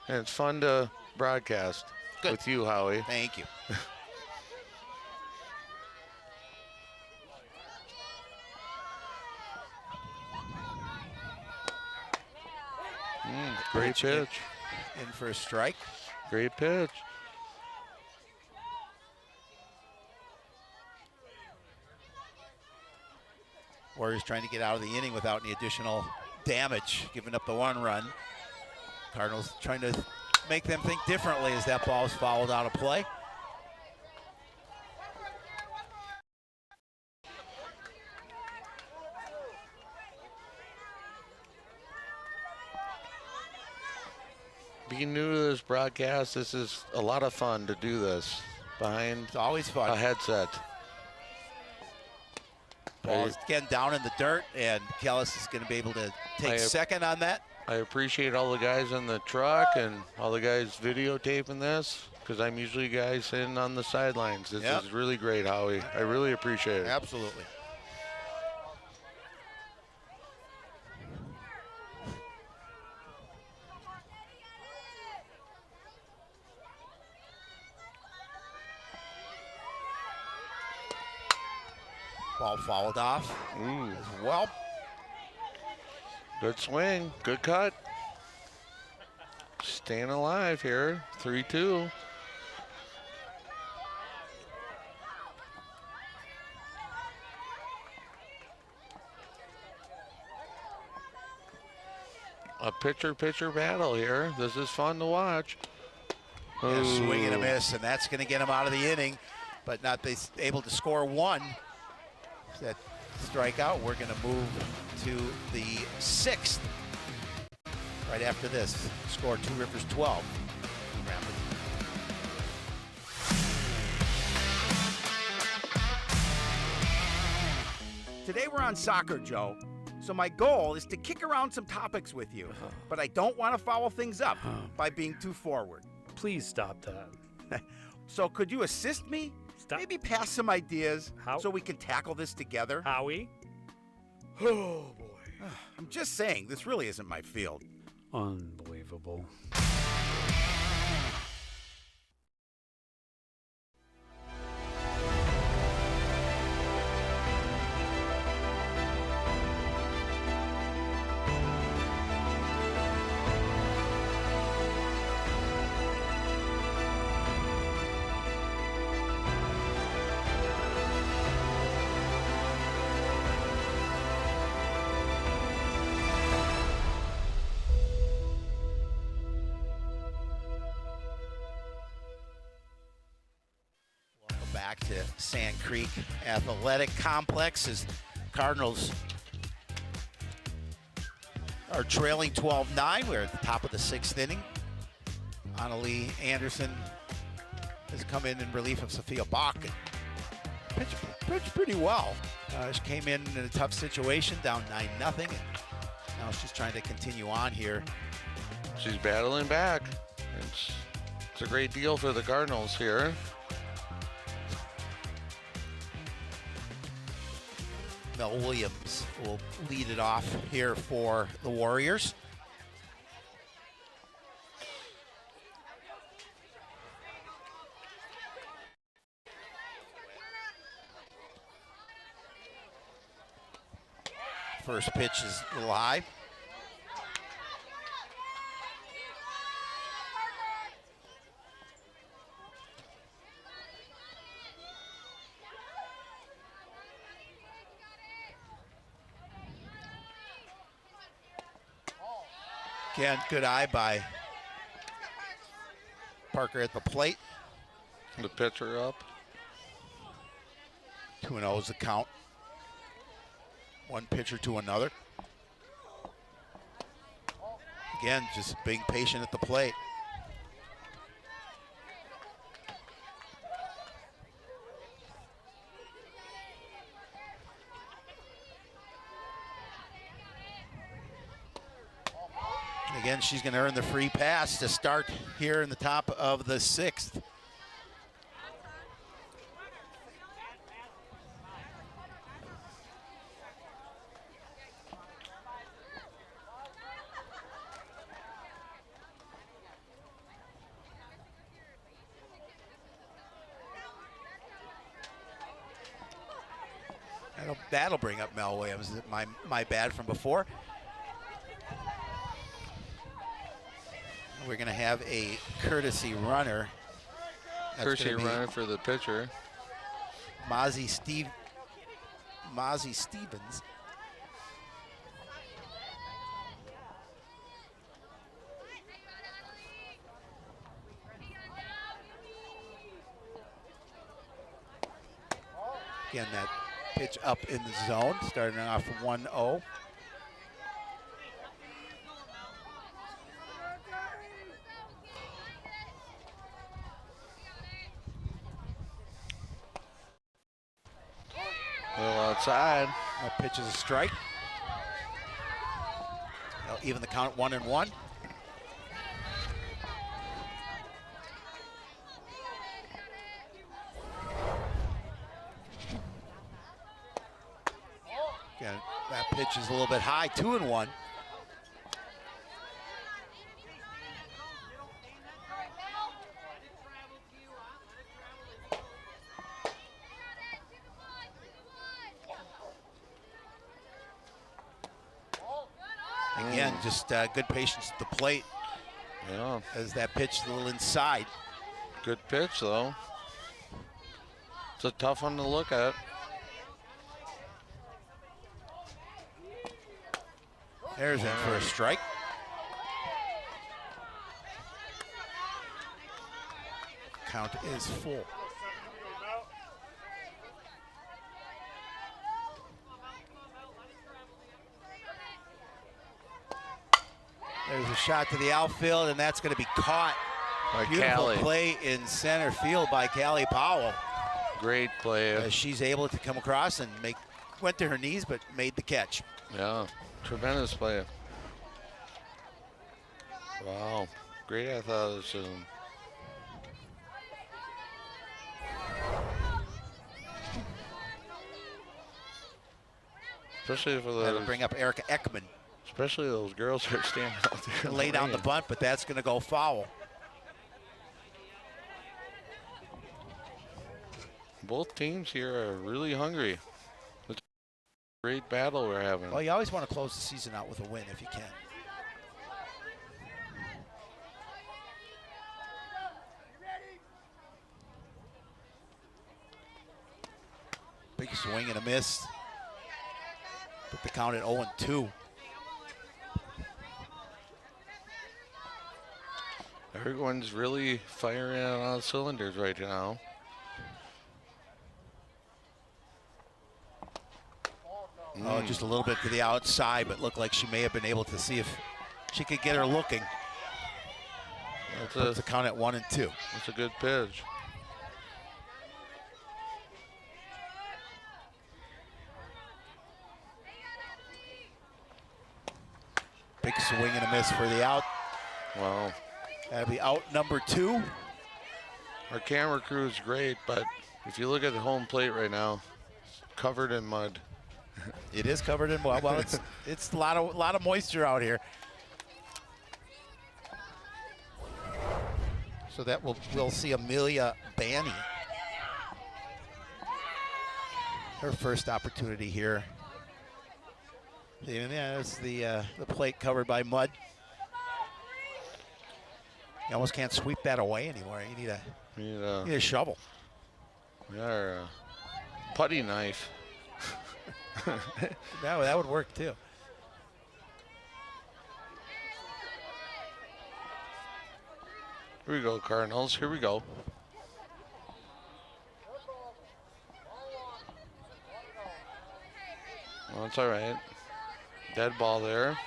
And it's fun to broadcast with you, Howie. Thank you. Great pitch. In for a strike. Great pitch. Warriors trying to get out of the inning without any additional damage, giving up the 1 run. Cardinals trying to make them think differently as that ball is fouled out of play. Being new to this broadcast, this is a lot of fun to do this behind it's always fun. A headset. Ball is again down in the dirt, and Kellis is going to be able to take second on that. I appreciate all the guys in the truck and all the guys videotaping this, because I'm usually guys sitting on the sidelines. This is really great, Howie. I really appreciate it. Absolutely. Ball fouled off as well. Good swing, good cut. Staying alive here, 3-2. A pitcher-pitcher battle here. This is fun to watch. A swing and a miss, and that's going to get him out of the inning, but not able to score 1. That strikeout. We're going to move to the 6th. Right after this, score 2 Rivers 12. Today we're on soccer, Joe. So my goal is to kick around some topics with you, but I don't want to foul things up by being too forward. Please stop that. So could you assist me? Maybe pass some ideas so we can tackle this together. Howie? Oh, boy. I'm just saying, this really isn't my field. Unbelievable. Back to Sand Creek Athletic Complex as Cardinals are trailing 12-9. We're at the top of the 6th inning. Annalie Anderson has come in relief of Sophia Bach. Pitched pretty well. She came in a tough situation, down 9-0. And now she's trying to continue on here. She's battling back. It's a great deal for the Cardinals here. Mel Williams will lead it off here for the Warriors. First pitch is live. Again, good eye by Parker at the plate. The pitcher up. 2-0 is the count. One pitcher to another. Again, just being patient at the plate. Again, she's going to earn the free pass to start here in the top of the 6th. That'll bring up Mel Williams. My bad from before. We're going to have a courtesy runner. Courtesy runner for the pitcher. Mozzie Stevens. Again, that pitch up in the zone, starting off 1-0. A little outside. That pitch is a strike. They'll even the count at 1-1. Again, that pitch is a little bit high, 2-1. Again, just good patience at the plate. Yeah. As that pitch a little inside. Good pitch, though. It's a tough one to look at. There's in for a strike. Count is full. There's a shot to the outfield, and that's going to be caught. By Beautiful Callie. play in center field by Callie Powell. Great play. As she's able to come across and went to her knees, but made the catch. Yeah, tremendous play. Wow, great athleticism. Especially for That'll those. bring up Erica Ekman. Especially those girls who are standing out there. Lay down the bunt, but that's going to go foul. Both teams here are really hungry. It's a great battle we're having. Well, you always want to close the season out with a win if you can. Big swing and a miss. Put the count at 0-2. Everyone's really firing on all cylinders right now. Oh, just a little bit to the outside, but looked like she may have been able to see if she could get her looking. Puts the count at 1-2. That's a good pitch. Big swing and a miss for the out. Wow. That'll be out number 2. Our camera crew is great, but if you look at the home plate right now, it's covered in mud. It is covered in mud. Well, it's a lot of moisture out here. So that we'll see Amelia Banny. Her first opportunity here. Yeah, it's the plate covered by mud. You almost can't sweep that away anymore. You need a shovel. Yeah, putty knife. that would work too. Here we go, Cardinals. Here we go. Well, it's all right. Dead ball there.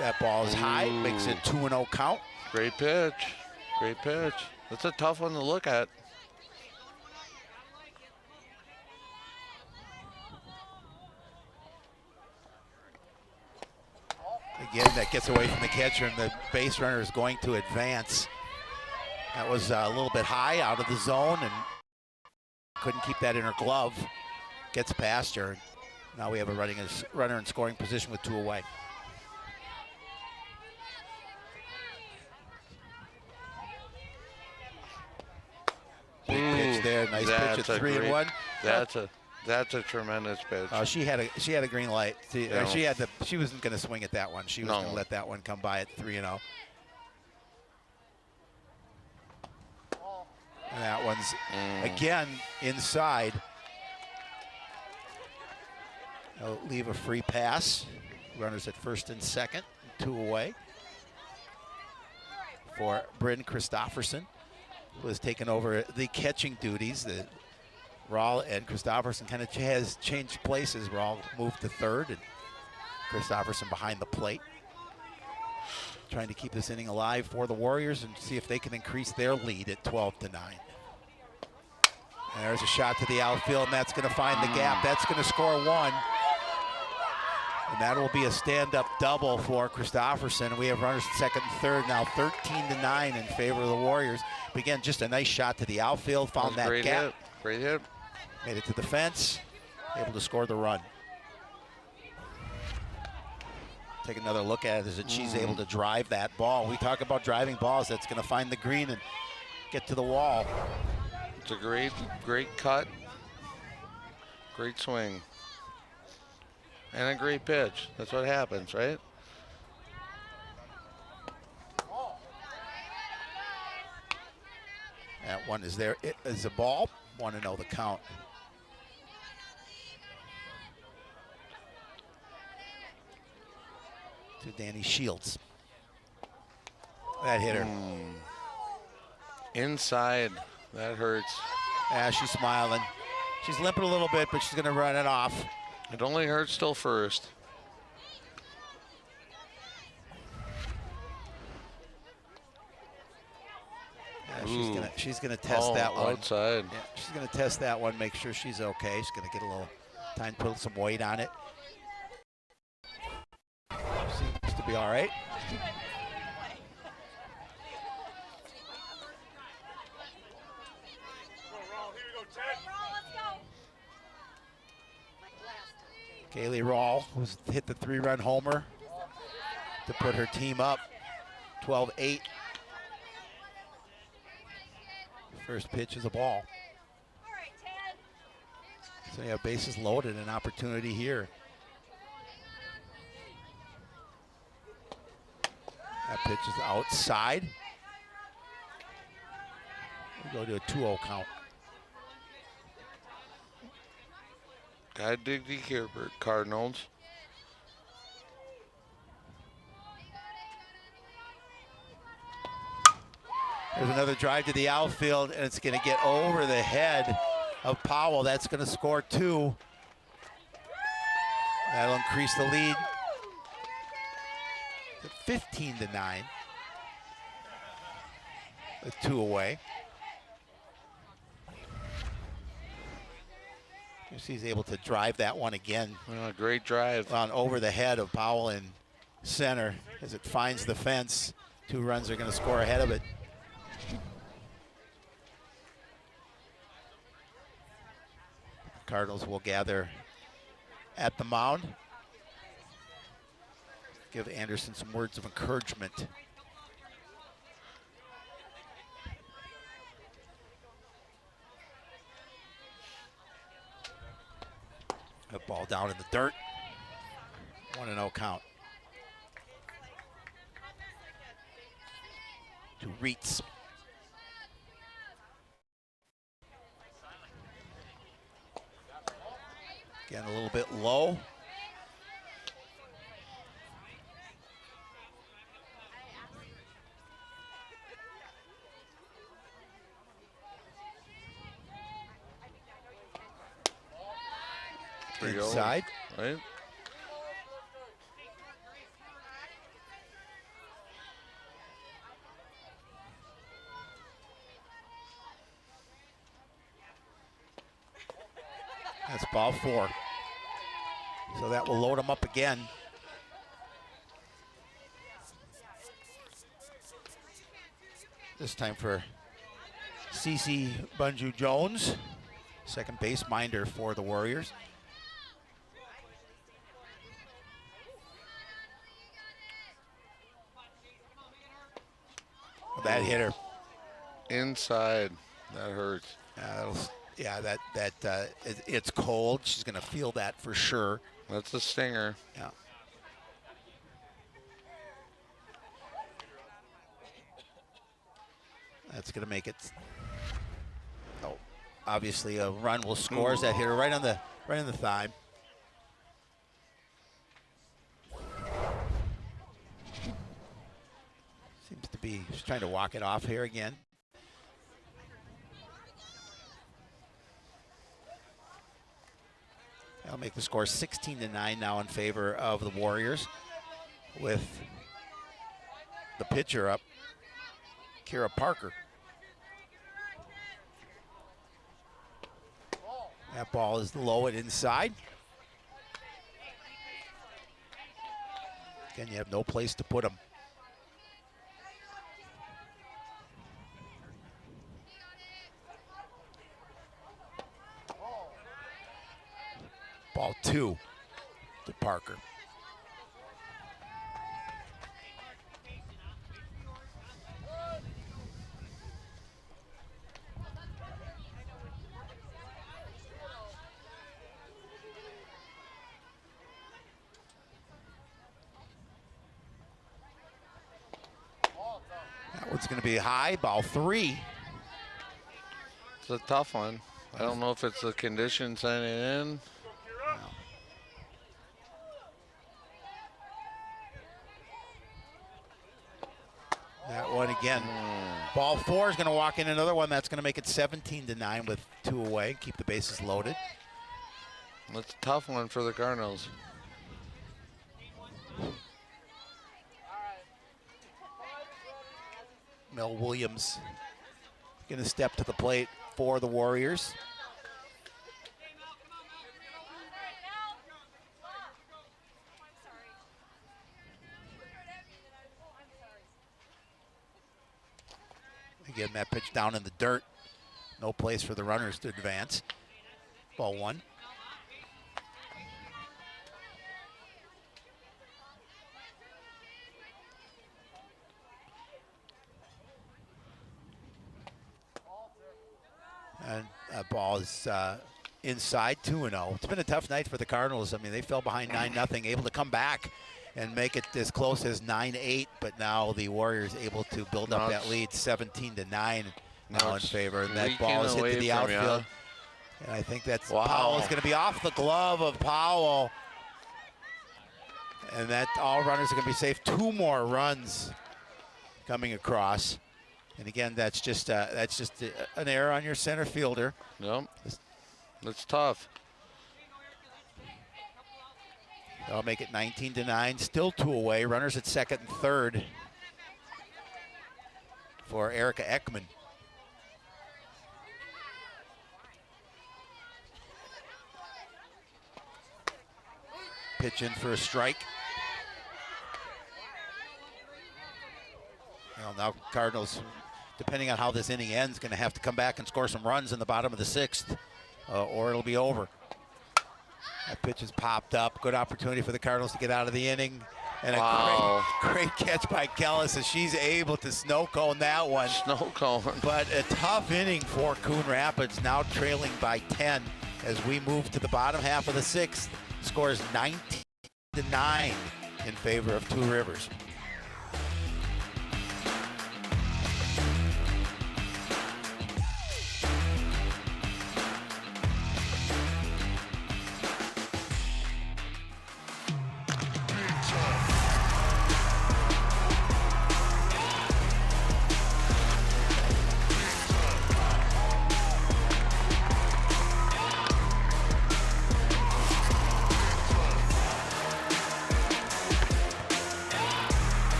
That ball is high, makes it 2-0 count. Great pitch. Great pitch. That's a tough one to look at. Again, that gets away from the catcher, and the base runner is going to advance. That was a little bit high out of the zone, and couldn't keep that in her glove. Gets past her. Now we have a runner in scoring position with 2 away. Big pitch there, nice pitch at 3-1. That's a tremendous pitch. She had a green light. She wasn't going to swing at that one. She was going to let that one come by at 3-0. And that one's again inside. They'll leave a free pass. Runners at first and second, 2 away for Bryn Christofferson, who has taken over the catching duties. Rahl and Christofferson kind of has changed places. Rahl moved to third, and Christofferson behind the plate. Trying to keep this inning alive for the Warriors and see if they can increase their lead at 12-9. And there's a shot to the outfield, and that's going to find the gap. That's going to score 1. And that will be a stand-up double for Christofferson. And we have runners at second and third now, 13-9 in favor of the Warriors. But again, just a nice shot to the outfield, found that great gap. Hit. Great hit. Made it to the fence, able to score the run. Take another look at it, as she's able to drive that ball. We talk about driving balls, that's going to find the green and get to the wall. It's a great cut. Great swing. And a great pitch. That's what happens, right? That one is there. It is a ball. 1-0 the count. To Danny Shields. That hit her. Inside. That hurts. Yeah, she's smiling. She's limping a little bit, but she's going to run it off. It only hurts till first. Yeah, she's gonna test that one. Outside. Yeah, she's gonna test that one, make sure she's okay. She's gonna get a little time to put some weight on it. Seems to be all right. Kaylee Rahl was hit the 3-run homer to put her team up 12-8. First pitch is a ball. So you have bases loaded, an opportunity here. That pitch is outside. We go to a 2-0 count. Gotta dig deep here, Cardinals. There's another drive to the outfield, and it's going to get over the head of Powell. That's going to score 2. That'll increase the lead to 15-9. With 2 away. He's able to drive that one again. Great drive. On over the head of Powell in center as it finds the fence. 2 runs are going to score ahead of it. Cardinals will gather at the mound. Give Anderson some words of encouragement. A ball down in the dirt. 1-0 count. To Reitz. Again, a little bit low. inside. Right? That's ball 4. So that will load them up again. This time for Cece Bunju-Jones, second base minder for the Warriors. That hit her inside. That hurts. It's cold. She's going to feel that for sure. That's a stinger. Yeah. That's going to make it. Oh, obviously a run will score. That hit her right on the thigh. Seems to be just trying to walk it off here again. That'll make the score 16-9 now in favor of the Warriors, with the pitcher up, Kira Parker. That ball is low and inside. Again, you have no place to put him. Ball 2 to Parker. That one's going to be high, ball 3. It's a tough one. I don't know if it's the condition setting in. That one again. Ball 4 is going to walk in another one. That's going to make it 17-9 with 2 away. Keep the bases loaded. That's a tough one for the Cardinals. Mel Williams going to step to the plate for the Warriors. Again, that pitch down in the dirt. No place for the runners to advance. Ball 1. And that ball is inside, 2-0. It's been a tough night for the Cardinals. I mean, they fell behind 9-0, able to come back and make it as close as 9-8, but now the Warriors able to build up that lead 17-9 now in favor. And that ball is hit to the outfield. And I think that's Powell's going to be off the glove of Powell. And that all runners are going to be safe. 2 more runs coming across. And again, that's just an error on your center fielder. Yep, that's tough. That'll make it 19-9. Still 2 away. Runners at second and third for Erica Ekman. Pitch in for a strike. Well, now Cardinals, depending on how this inning ends, going to have to come back and score some runs in the bottom of the 6th, or it'll be over. That pitch has popped up. Good opportunity for the Cardinals to get out of the inning. And a great catch by Kellis as she's able to snow cone that one. Snow cone. But a tough inning for Coon Rapids, now trailing by 10 as we move to the bottom half of the 6th. Scores 19-9 in favor of Two Rivers.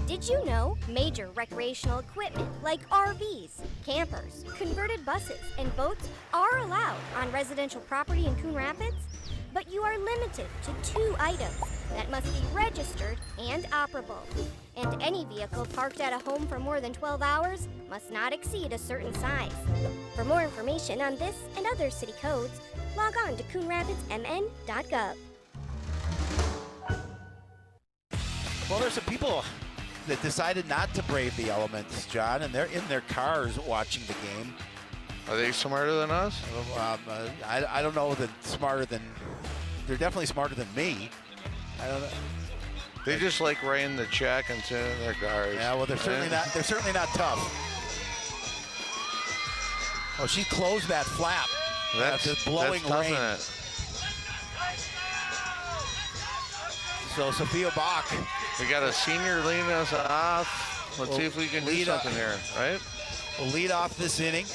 Did you know major recreational equipment like RVs, campers, converted buses, and boats are allowed on residential property in Coon Rapids? But you are limited to 2 items that must be registered and operable. And any vehicle parked at a home for more than 12 hours must not exceed a certain size. For more information on this and other city codes, log on to coonrapidsmn.gov. Well, there's some people that decided not to brave the elements, John, and they're in their cars watching the game. Are they smarter than us? I don't know that smarter than. They're definitely smarter than me. I don't know. They just like writing the check and sitting in their cars. Yeah, well, they're certainly not. They're certainly not tough. Oh, she closed that flap. That's blowing tough, rain. isn't it? So Sophia Bach. We got a senior leading us off. Let's see if we can do something here, right? We'll lead off this inning.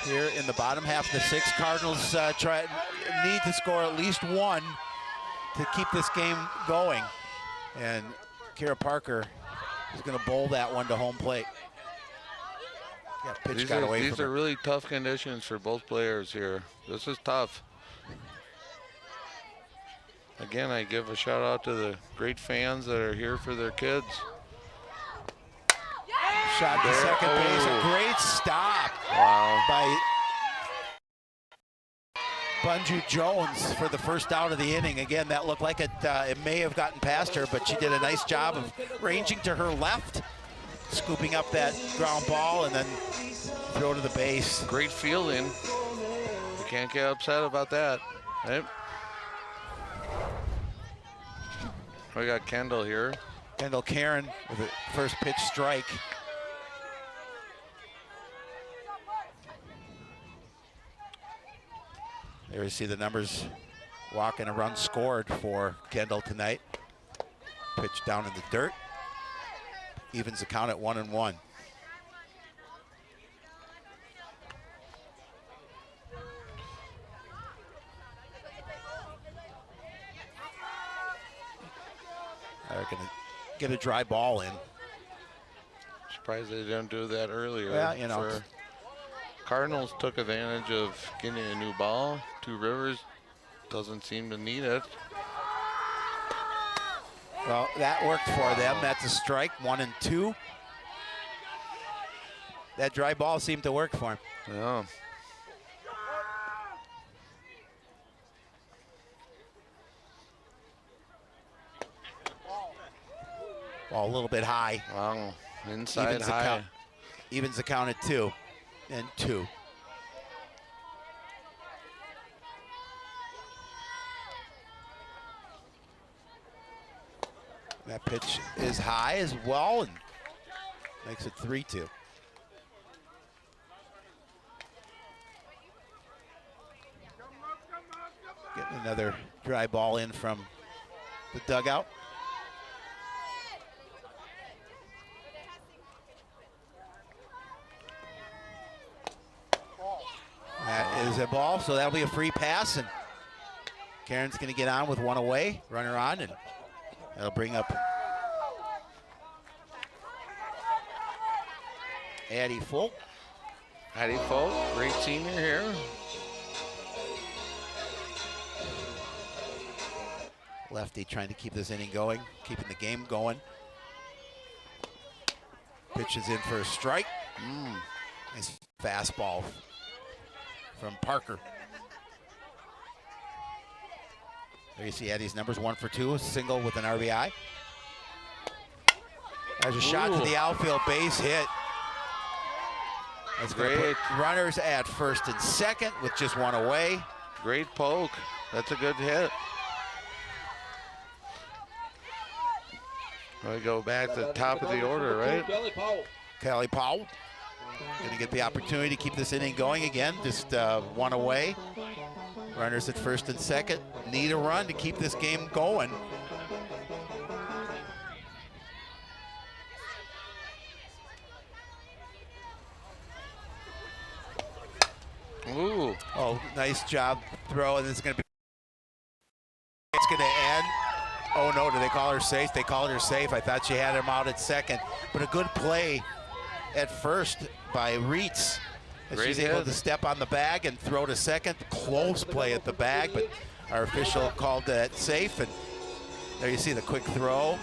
Here in the bottom half of the 6th, Cardinals need to score at least 1 to keep this game going. And Kara Parker is going to bowl that one to home plate. Yeah, pitch got away from her. These are really tough conditions for both players here. This is tough. Again, I give a shout out to the great fans that are here for their kids. Shot to second base, a great stop by Bunju Jones for the first out of the inning. Again, that looked like it may have gotten past her, but she did a nice job of ranging to her left, scooping up that ground ball, and then throw to the base. Great fielding. You can't get upset about that, right? We got Kendall here. Kendall Karen with a first pitch strike. There you see the numbers, walk and a run scored for Kendall tonight. Pitch down in the dirt. Evens the count at 1-1. They're going to get a dry ball in. Surprised they didn't do that earlier. Yeah, you know. Cardinals took advantage of getting a new ball. Two Rivers doesn't seem to need it. Well, that worked for them. That's a strike, 1-2. That dry ball seemed to work for him. Yeah. Ball a little bit high. Wow, inside high. Evens the count at 2-2. That pitch is high as well and makes it 3-2. Getting another dry ball in from the dugout. That is a ball, so that'll be a free pass, and Karen's going to get on with one away, runner on, and that'll bring up Addie Folk. Addie Folk, great senior here. Lefty trying to keep this inning going, keeping the game going. Pitches in for a strike. Nice fastball from Parker. There you see Eddie's numbers, 1 for 2, a single with an RBI. There's a shot to the outfield, base hit. That's great. Runners at first and second with just one away. Great poke. That's a good hit. We go back to the top of the order, right? Kelly Powell. Going to get the opportunity to keep this inning going again. Just one away. Runners at first and second. Need a run to keep this game going. Ooh. Oh, nice job throw, and it's going to end Oh no, did they call her safe? They called her safe. I thought she had him out at second. But a good play at first by Reitz. She's able to step on the bag and throw to second. Close play at the bag, but our official called that safe. And there you see the quick throw.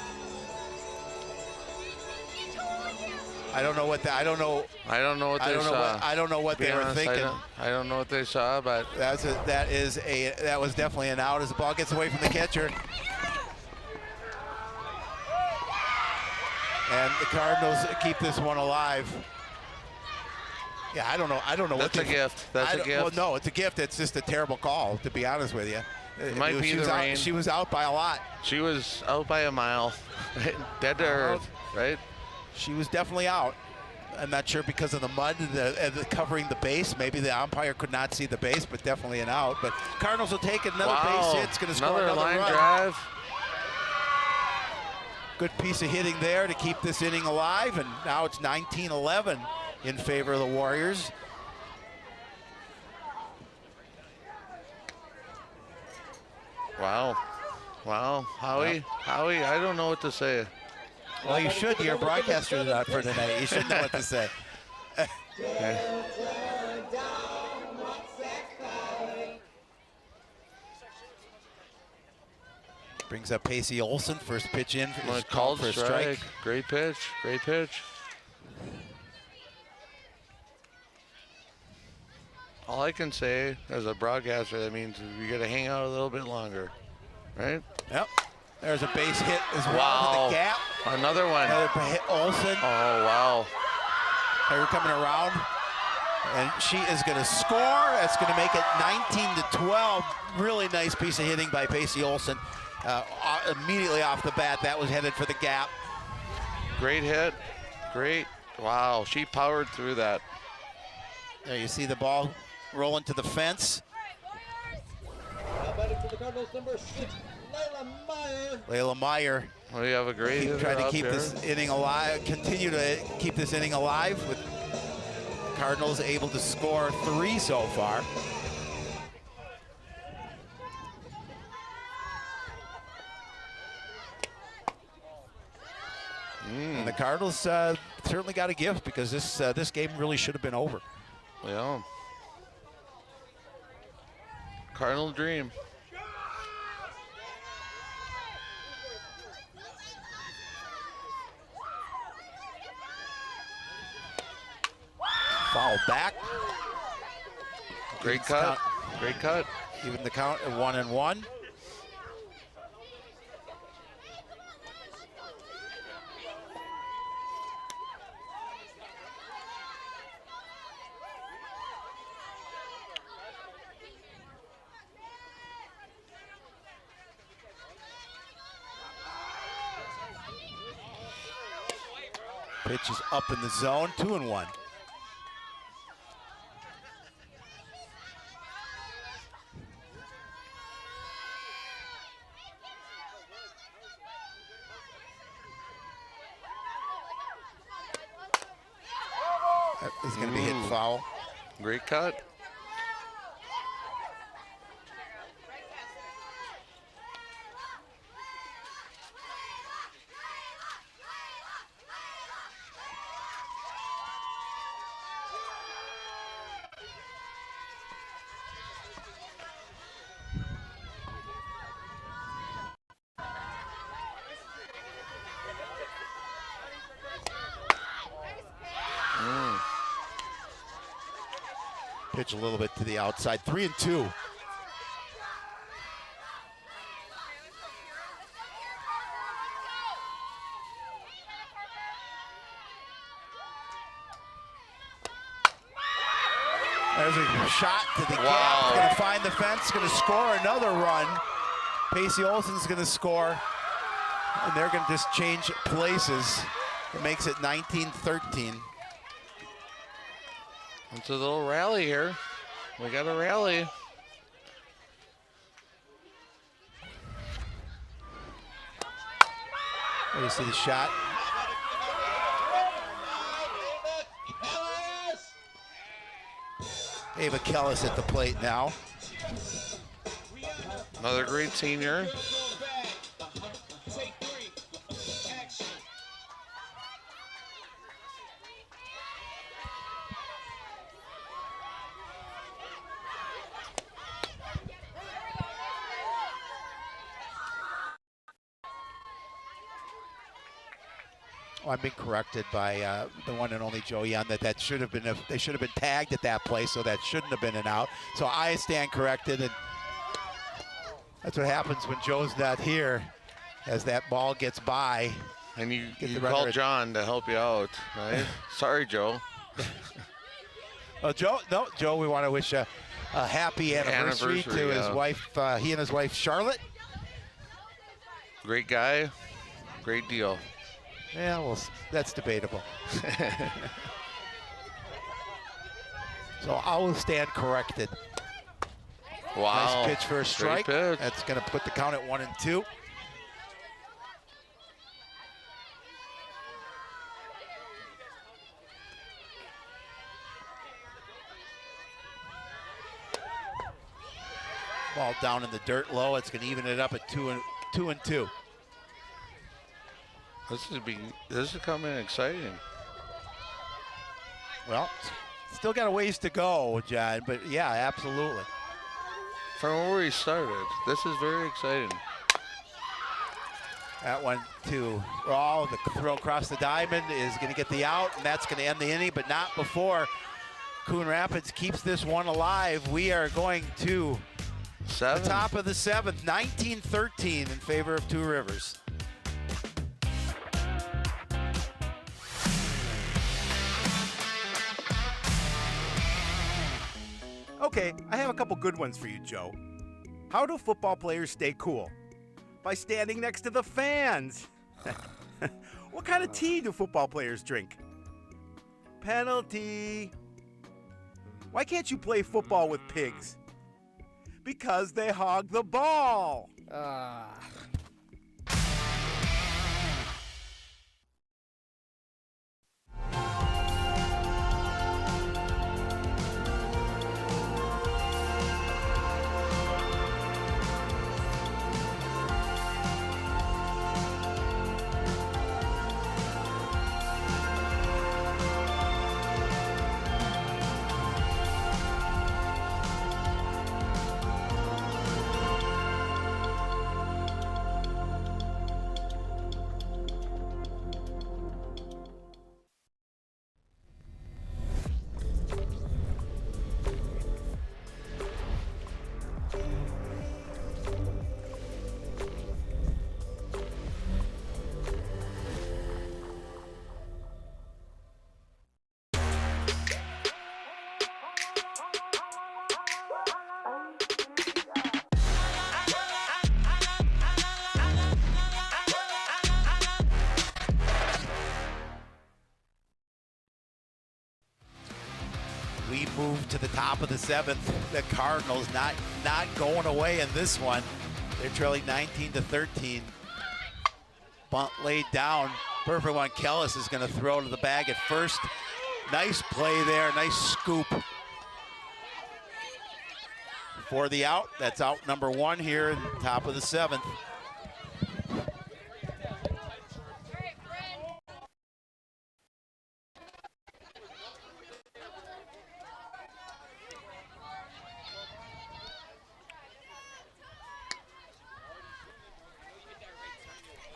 I don't know what I don't know what they saw. I don't know what they were thinking. I don't know what they saw, but that was definitely an out as the ball gets away from the catcher. And the Cardinals keep this one alive. Yeah, I don't know. That's a gift. That's a gift. Well, no, it's a gift. It's just a terrible call, to be honest with you. It might be the rain. She was out by a lot. She was out by a mile, dead to earth, right? She was definitely out. I'm not sure because of the mud and covering the base. Maybe the umpire could not see the base, but definitely an out. But Cardinals will take it. Another base hit. It's going to score another line run. Drive. Good piece of hitting there to keep this inning alive, and now it's 19-11 in favor of the Warriors. Wow. Howie, I don't know what to say. Well, you should. You're a broadcaster for tonight. You should know what to say. Brings up Pacey Olson. First pitch in. Called for a strike. Great pitch. All I can say as a broadcaster, that means you got to hang out a little bit longer, right? Yep. There's a base hit as well to the gap. Another one. Another hit, Olson. Oh, wow. They're coming around, and she is going to score. That's going to make it 19-12. Really nice piece of hitting by Pacey Olson. Immediately off the bat, that was headed for the gap. Great hit. Great. Wow, she powered through that. There you see the ball rolling to the fence. Now batting for the Cardinals, number 6, Layla Meyer. Layla Meyer. Well, you have a great hitter trying to up keep there. this inning alive, continue to keep this inning alive, with Cardinals able to score 3 so far. And the Cardinals certainly got a gift, because this game really should have been over. Yeah. Cardinal dream. Foul back. Great cut. Great cut. Even the count at 1-1. Pitch is up in the zone, 2-1. That is going to be hit foul. Great cut. Pitch a little bit to the outside, 3-2. There's a shot to the gap. Going to find the fence. Going to score another run. Pacey Olson's going to score, and they're going to just change places. It makes it 19-13. It's a little rally here. We got a rally. There you see the shot. Ava Kellis at the plate now. Another great senior. I'm being corrected by the one and only Joe Young that should have been they should have been tagged at that play, so that shouldn't have been an out. So I stand corrected, and that's what happens when Joe's not here, as that ball gets by. And you call John to help you out, right? Sorry, Joe. Joe, we want to wish a happy anniversary to his wife, he and his wife, Charlotte. Great guy, great deal. Yeah, well, that's debatable. So I will stand corrected. Wow. Nice pitch for a strike. Pitch. That's going to put the count at 1-2. Ball down in the dirt low. It's going to even it up at 2-2. This is coming exciting. Well, still got a ways to go, John, but yeah, absolutely. From where we started, this is very exciting. That one to Raw. The throw across the diamond is going to get the out, and that's going to end the inning, but not before Coon Rapids keeps this one alive. We are going to the top of the 7th, 19-13 in favor of Two Rivers. Okay, I have a couple good ones for you, Joe. How do football players stay cool? By standing next to the fans. What kind of tea do football players drink? Penalty. Why can't you play football with pigs? Because they hog the ball. We move to the top of the 7th. The Cardinals not going away in this one. They're trailing 19-13. Bunt laid down. Perfect one. Kellis is going to throw to the bag at first. Nice play there. Nice scoop for the out. That's out number 1 here in the top of the 7th.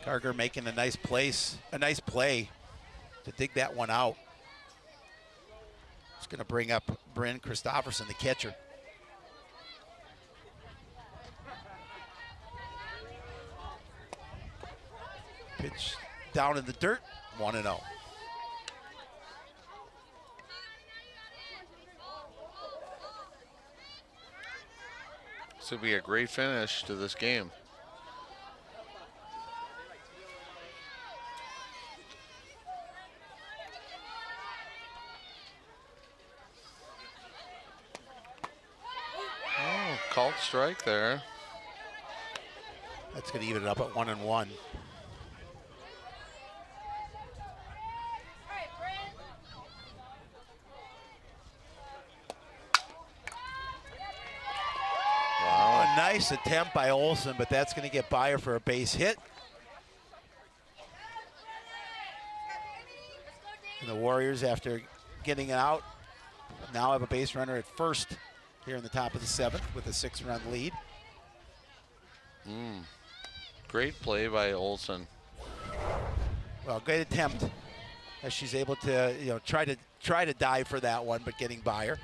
Carger making a nice play to dig that one out. It's going to bring up Bryn Christopherson, the catcher. Pitch down in the dirt, 1-0. This would be a great finish to this game. Called strike there. That's going to even it up at 1-1. Wow. A nice attempt by Olson, but that's going to get by her for a base hit. And the Warriors, after getting it out, now have a base runner at first here in the top of the 7th with a 6-run lead. Great play by Olson. Well, great attempt as she's able to, try to dive for that one, but getting by her.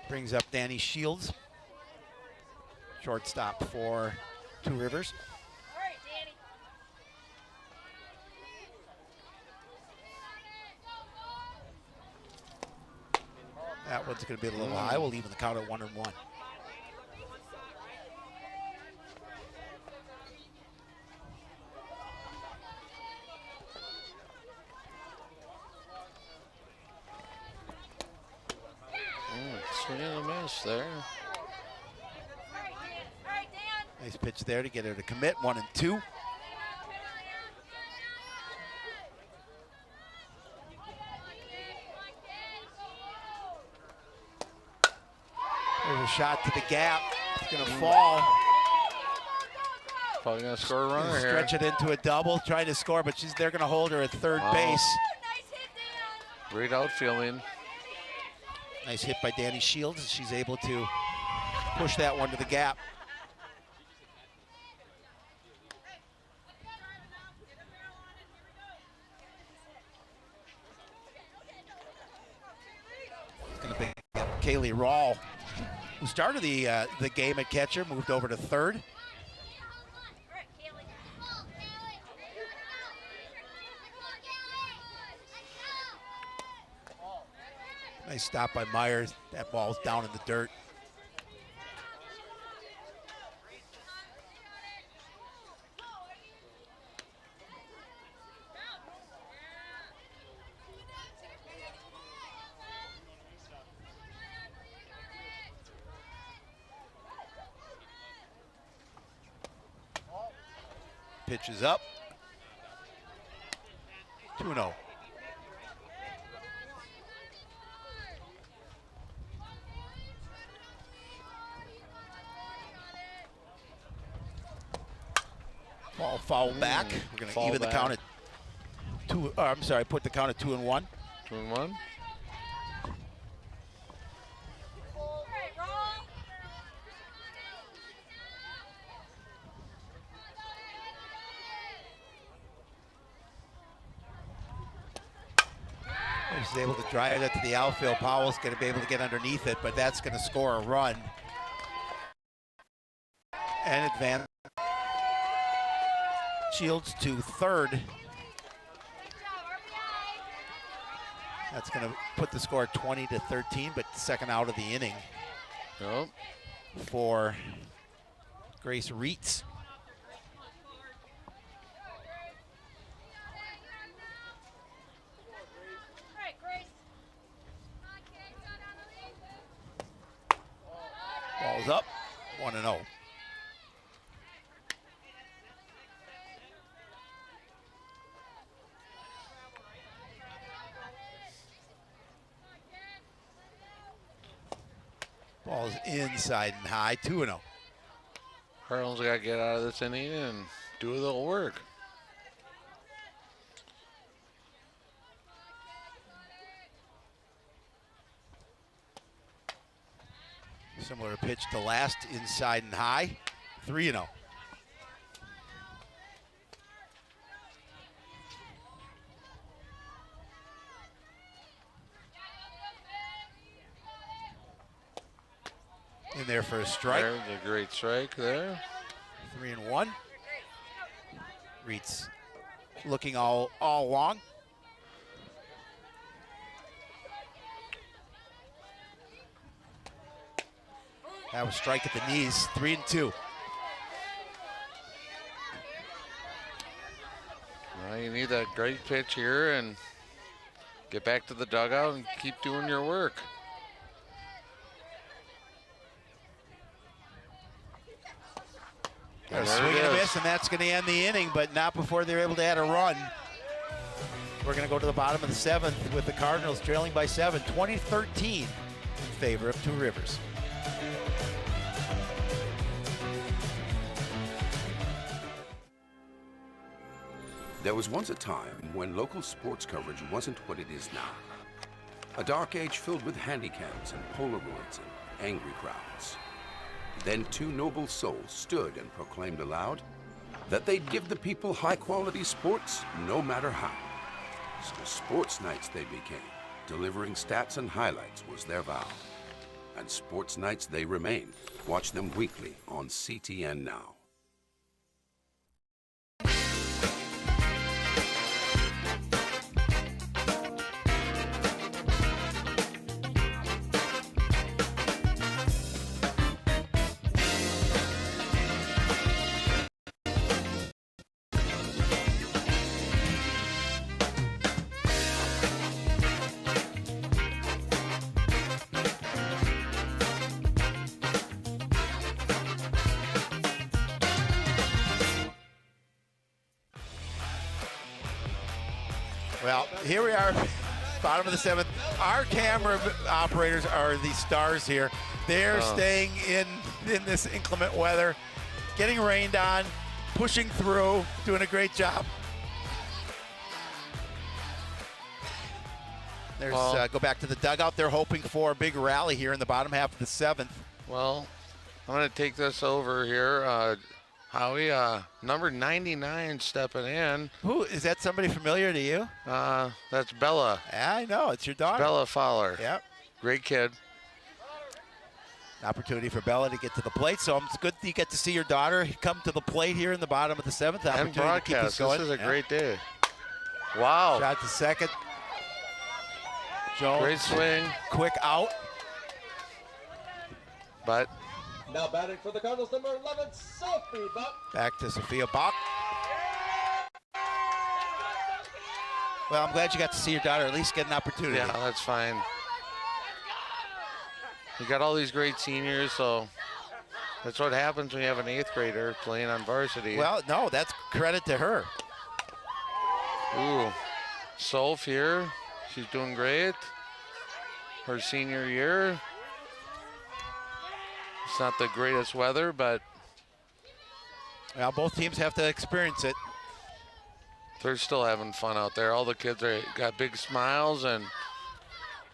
Brings up Danny Shields, shortstop for Two Rivers. That one's going to be a little high. We'll even the count at 1-1. Swing and a miss there. Nice pitch there to get her to commit. 1-2. There's a shot to the gap. It's going to fall. Probably going to score a runner here. Stretch it into a double, trying to score, but they're going to hold her at third base. Great outfielding. Nice hit by Danny Shields. She's able to push that one to the gap. It's going to be Kaylee Rawl, who started the game at catcher, moved over to third. Nice stop by Myers. That ball's down in the dirt. Pitch is up. 2-0. Ball foul back. We're going to even the count at two. I'm sorry, put the count at 2-1. 2-1. He's able to drive it to the outfield. Powell's going to be able to get underneath it, but that's going to score a run and advance. Shields to third. That's going to put the score 20-13, but second out of the inning for Grace Reitz. Ball's up, 1-0. Ball's inside and high, 2-0. Harlan's got to get out of this inning and do a little work. Similar pitch to last, inside and high, 3-0. In there for a strike. There's a great strike there. 3-1. Reitz looking all along. That was strike at the knees, 3-2. Well, you need that great pitch here and get back to the dugout and keep doing your work. A swing and a miss, and that's going to end the inning, but not before they're able to add a run. We're going to go to the bottom of the seventh with the Cardinals trailing by 7, 20-13 in favor of Two Rivers. There was once a time when local sports coverage wasn't what it is now. A dark age filled with handicaps and Polaroids and angry crowds. Then two noble souls stood and proclaimed aloud that they'd give the people high-quality sports no matter how. So sports nights they became. Delivering stats and highlights was their vow. And sports nights they remain. Watch them weekly on CTN Now. Well, here we are, bottom of the 7th. Our camera operators are the stars here. They're staying in this inclement weather, getting rained on, pushing through, doing a great job. There's go back to the dugout. They're hoping for a big rally here in the bottom half of the 7th. Well, I'm going to take this over here. Howie, number 99 stepping in. Who is that? Somebody familiar to you? That's Bella. Yeah, I know. It's your daughter. Bella Fowler. Yep. Great kid. Opportunity for Bella to get to the plate. So it's good that you get to see your daughter come to the plate here in the bottom of the 7th. And broadcast. This is a great day. Wow. Shot to second. Jones. Great swing. Quick out. But now batting for the Cardinals, number 11, Sophie Buck. Back to Sophia Bach. Well, I'm glad you got to see your daughter at least get an opportunity. Yeah, that's fine. You got all these great seniors, so that's what happens when you have an 8th grader playing on varsity. Well, no, that's credit to her. Ooh, Soph here. She's doing great. Her senior year. It's not the greatest weather, but well, both teams have to experience it. They're still having fun out there. All the kids are got big smiles and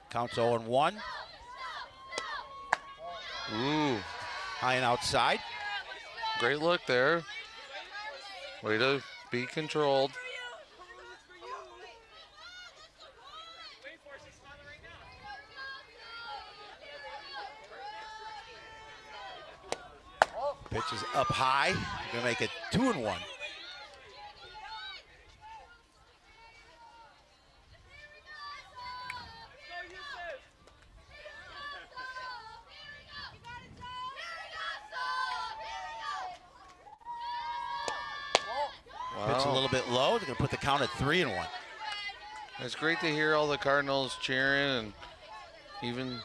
counts 0-1. Ooh, high and outside. Great look there. Way to be controlled. Pitch is up high. Gonna make it 2-1. Wow. Pitch a little bit low. They're gonna put the count at 3-1. It's great to hear all the Cardinals cheering, and even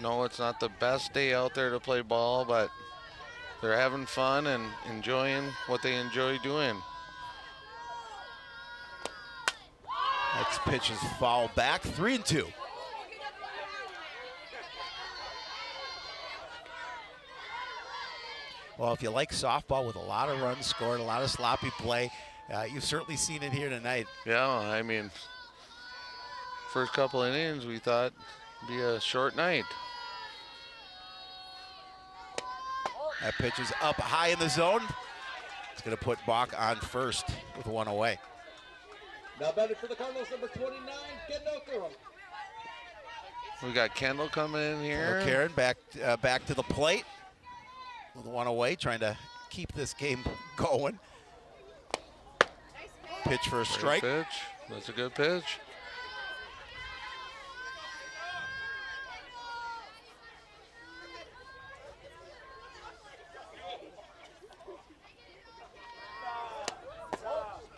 though it's not the best day out there to play ball, but they're having fun and enjoying what they enjoy doing. Next pitch is foul back, 3-2. Well, if you like softball with a lot of runs scored, a lot of sloppy play, you've certainly seen it here tonight. Yeah, I mean, first couple innings we thought it'd be a short night. That pitch is up high in the zone. It's going to put Bach on first with 1 away. Now batting for the Cardinals, number 29, Kendall Coon. We got Kendall coming in here. Karen back to the plate with 1 away, trying to keep this game going. Pitch for a strike. Great pitch. That's a good pitch.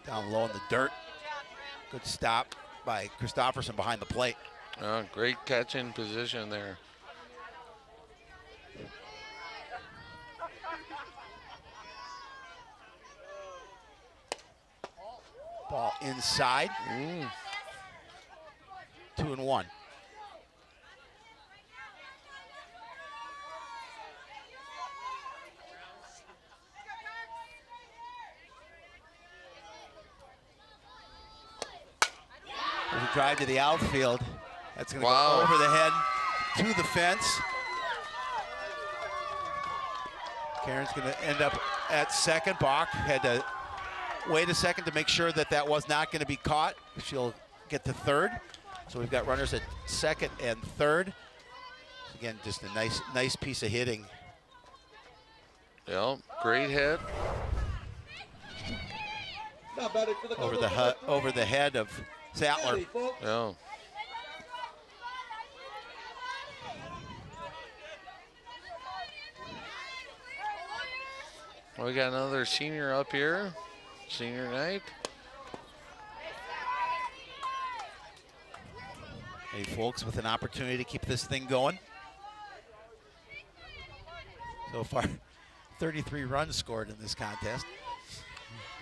Down low in the dirt. Good stop by Christopherson behind the plate. Great catching position there. Ball inside. 2-1. There's a drive to the outfield. That's going to go over the head to the fence. Karen's going to end up at second. Bach had to wait a second to make sure that that was not going to be caught. She'll get to third. So we've got runners at second and third. Again, just a nice piece of hitting. Yeah, great hit. Over the head of Sattler. Yeah. We got another senior up here. Senior night. Hey, folks, with an opportunity to keep this thing going. So far, 33 runs scored in this contest.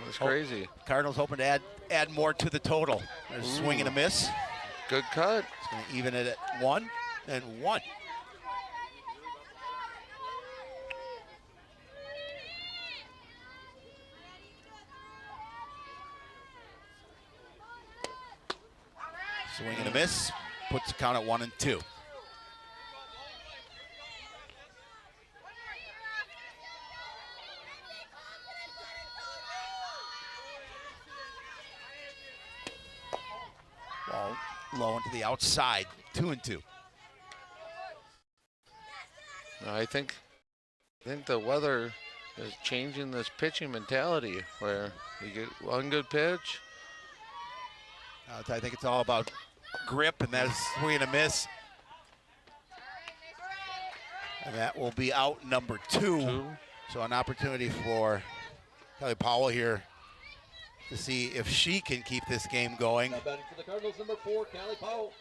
That's crazy. Cardinals hoping to add more to the total. There's a swing and a miss. Good cut. It's going to even it at 1 and 1. Swing and a miss. Puts the count at 1 and 2. Ball low into the outside, 2 and 2. I think the weather is changing this pitching mentality where you get one good pitch. I think it's all about grip, and that's swing and a miss. And that will be out number 2. So an opportunity for Kelly Powell here to see if she can keep this game going. Now batting for the Cardinals, number 4, Callie Powell.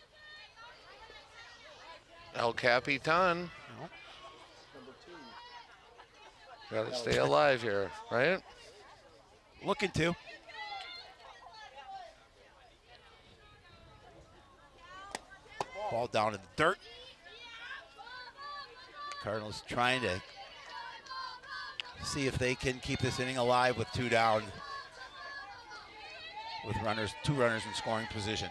El Capitan. Got to stay alive here, right? Looking to. Ball down in the dirt. Cardinals trying to see if they can keep this inning alive with 2 down, with 2 runners in scoring position.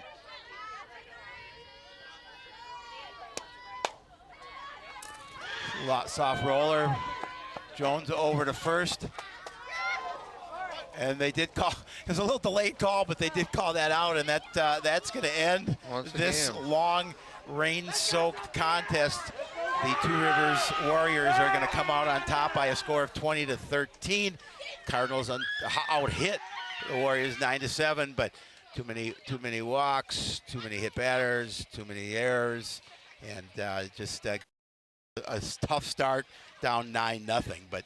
Soft roller. Jones over to first. And they did call, it was a little delayed call, but they did call that out, and that's going to end this long rain-soaked contest. The Two Rivers Warriors are going to come out on top by a score of 20-13. Cardinals out-hit the Warriors 9-7, but too many walks, too many hit batters, too many errors, and just a tough start, down 9-0. But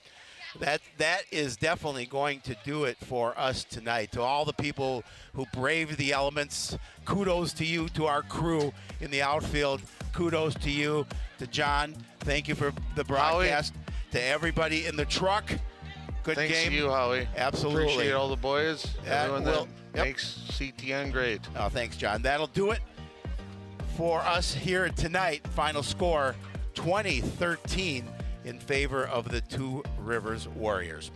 that is definitely going to do it for us tonight. To all the people who braved the elements, kudos to you, to our crew in the outfield. Kudos to you, to John. Thank you for the broadcast. Howie. To everybody in the truck, good Thanks game. Thanks to you, Howie. Absolutely. Appreciate all the boys, everyone that makes CTN great. Oh, thanks, John. That'll do it for us here tonight. Final score, 20-13 in favor of the Two Rivers Warriors.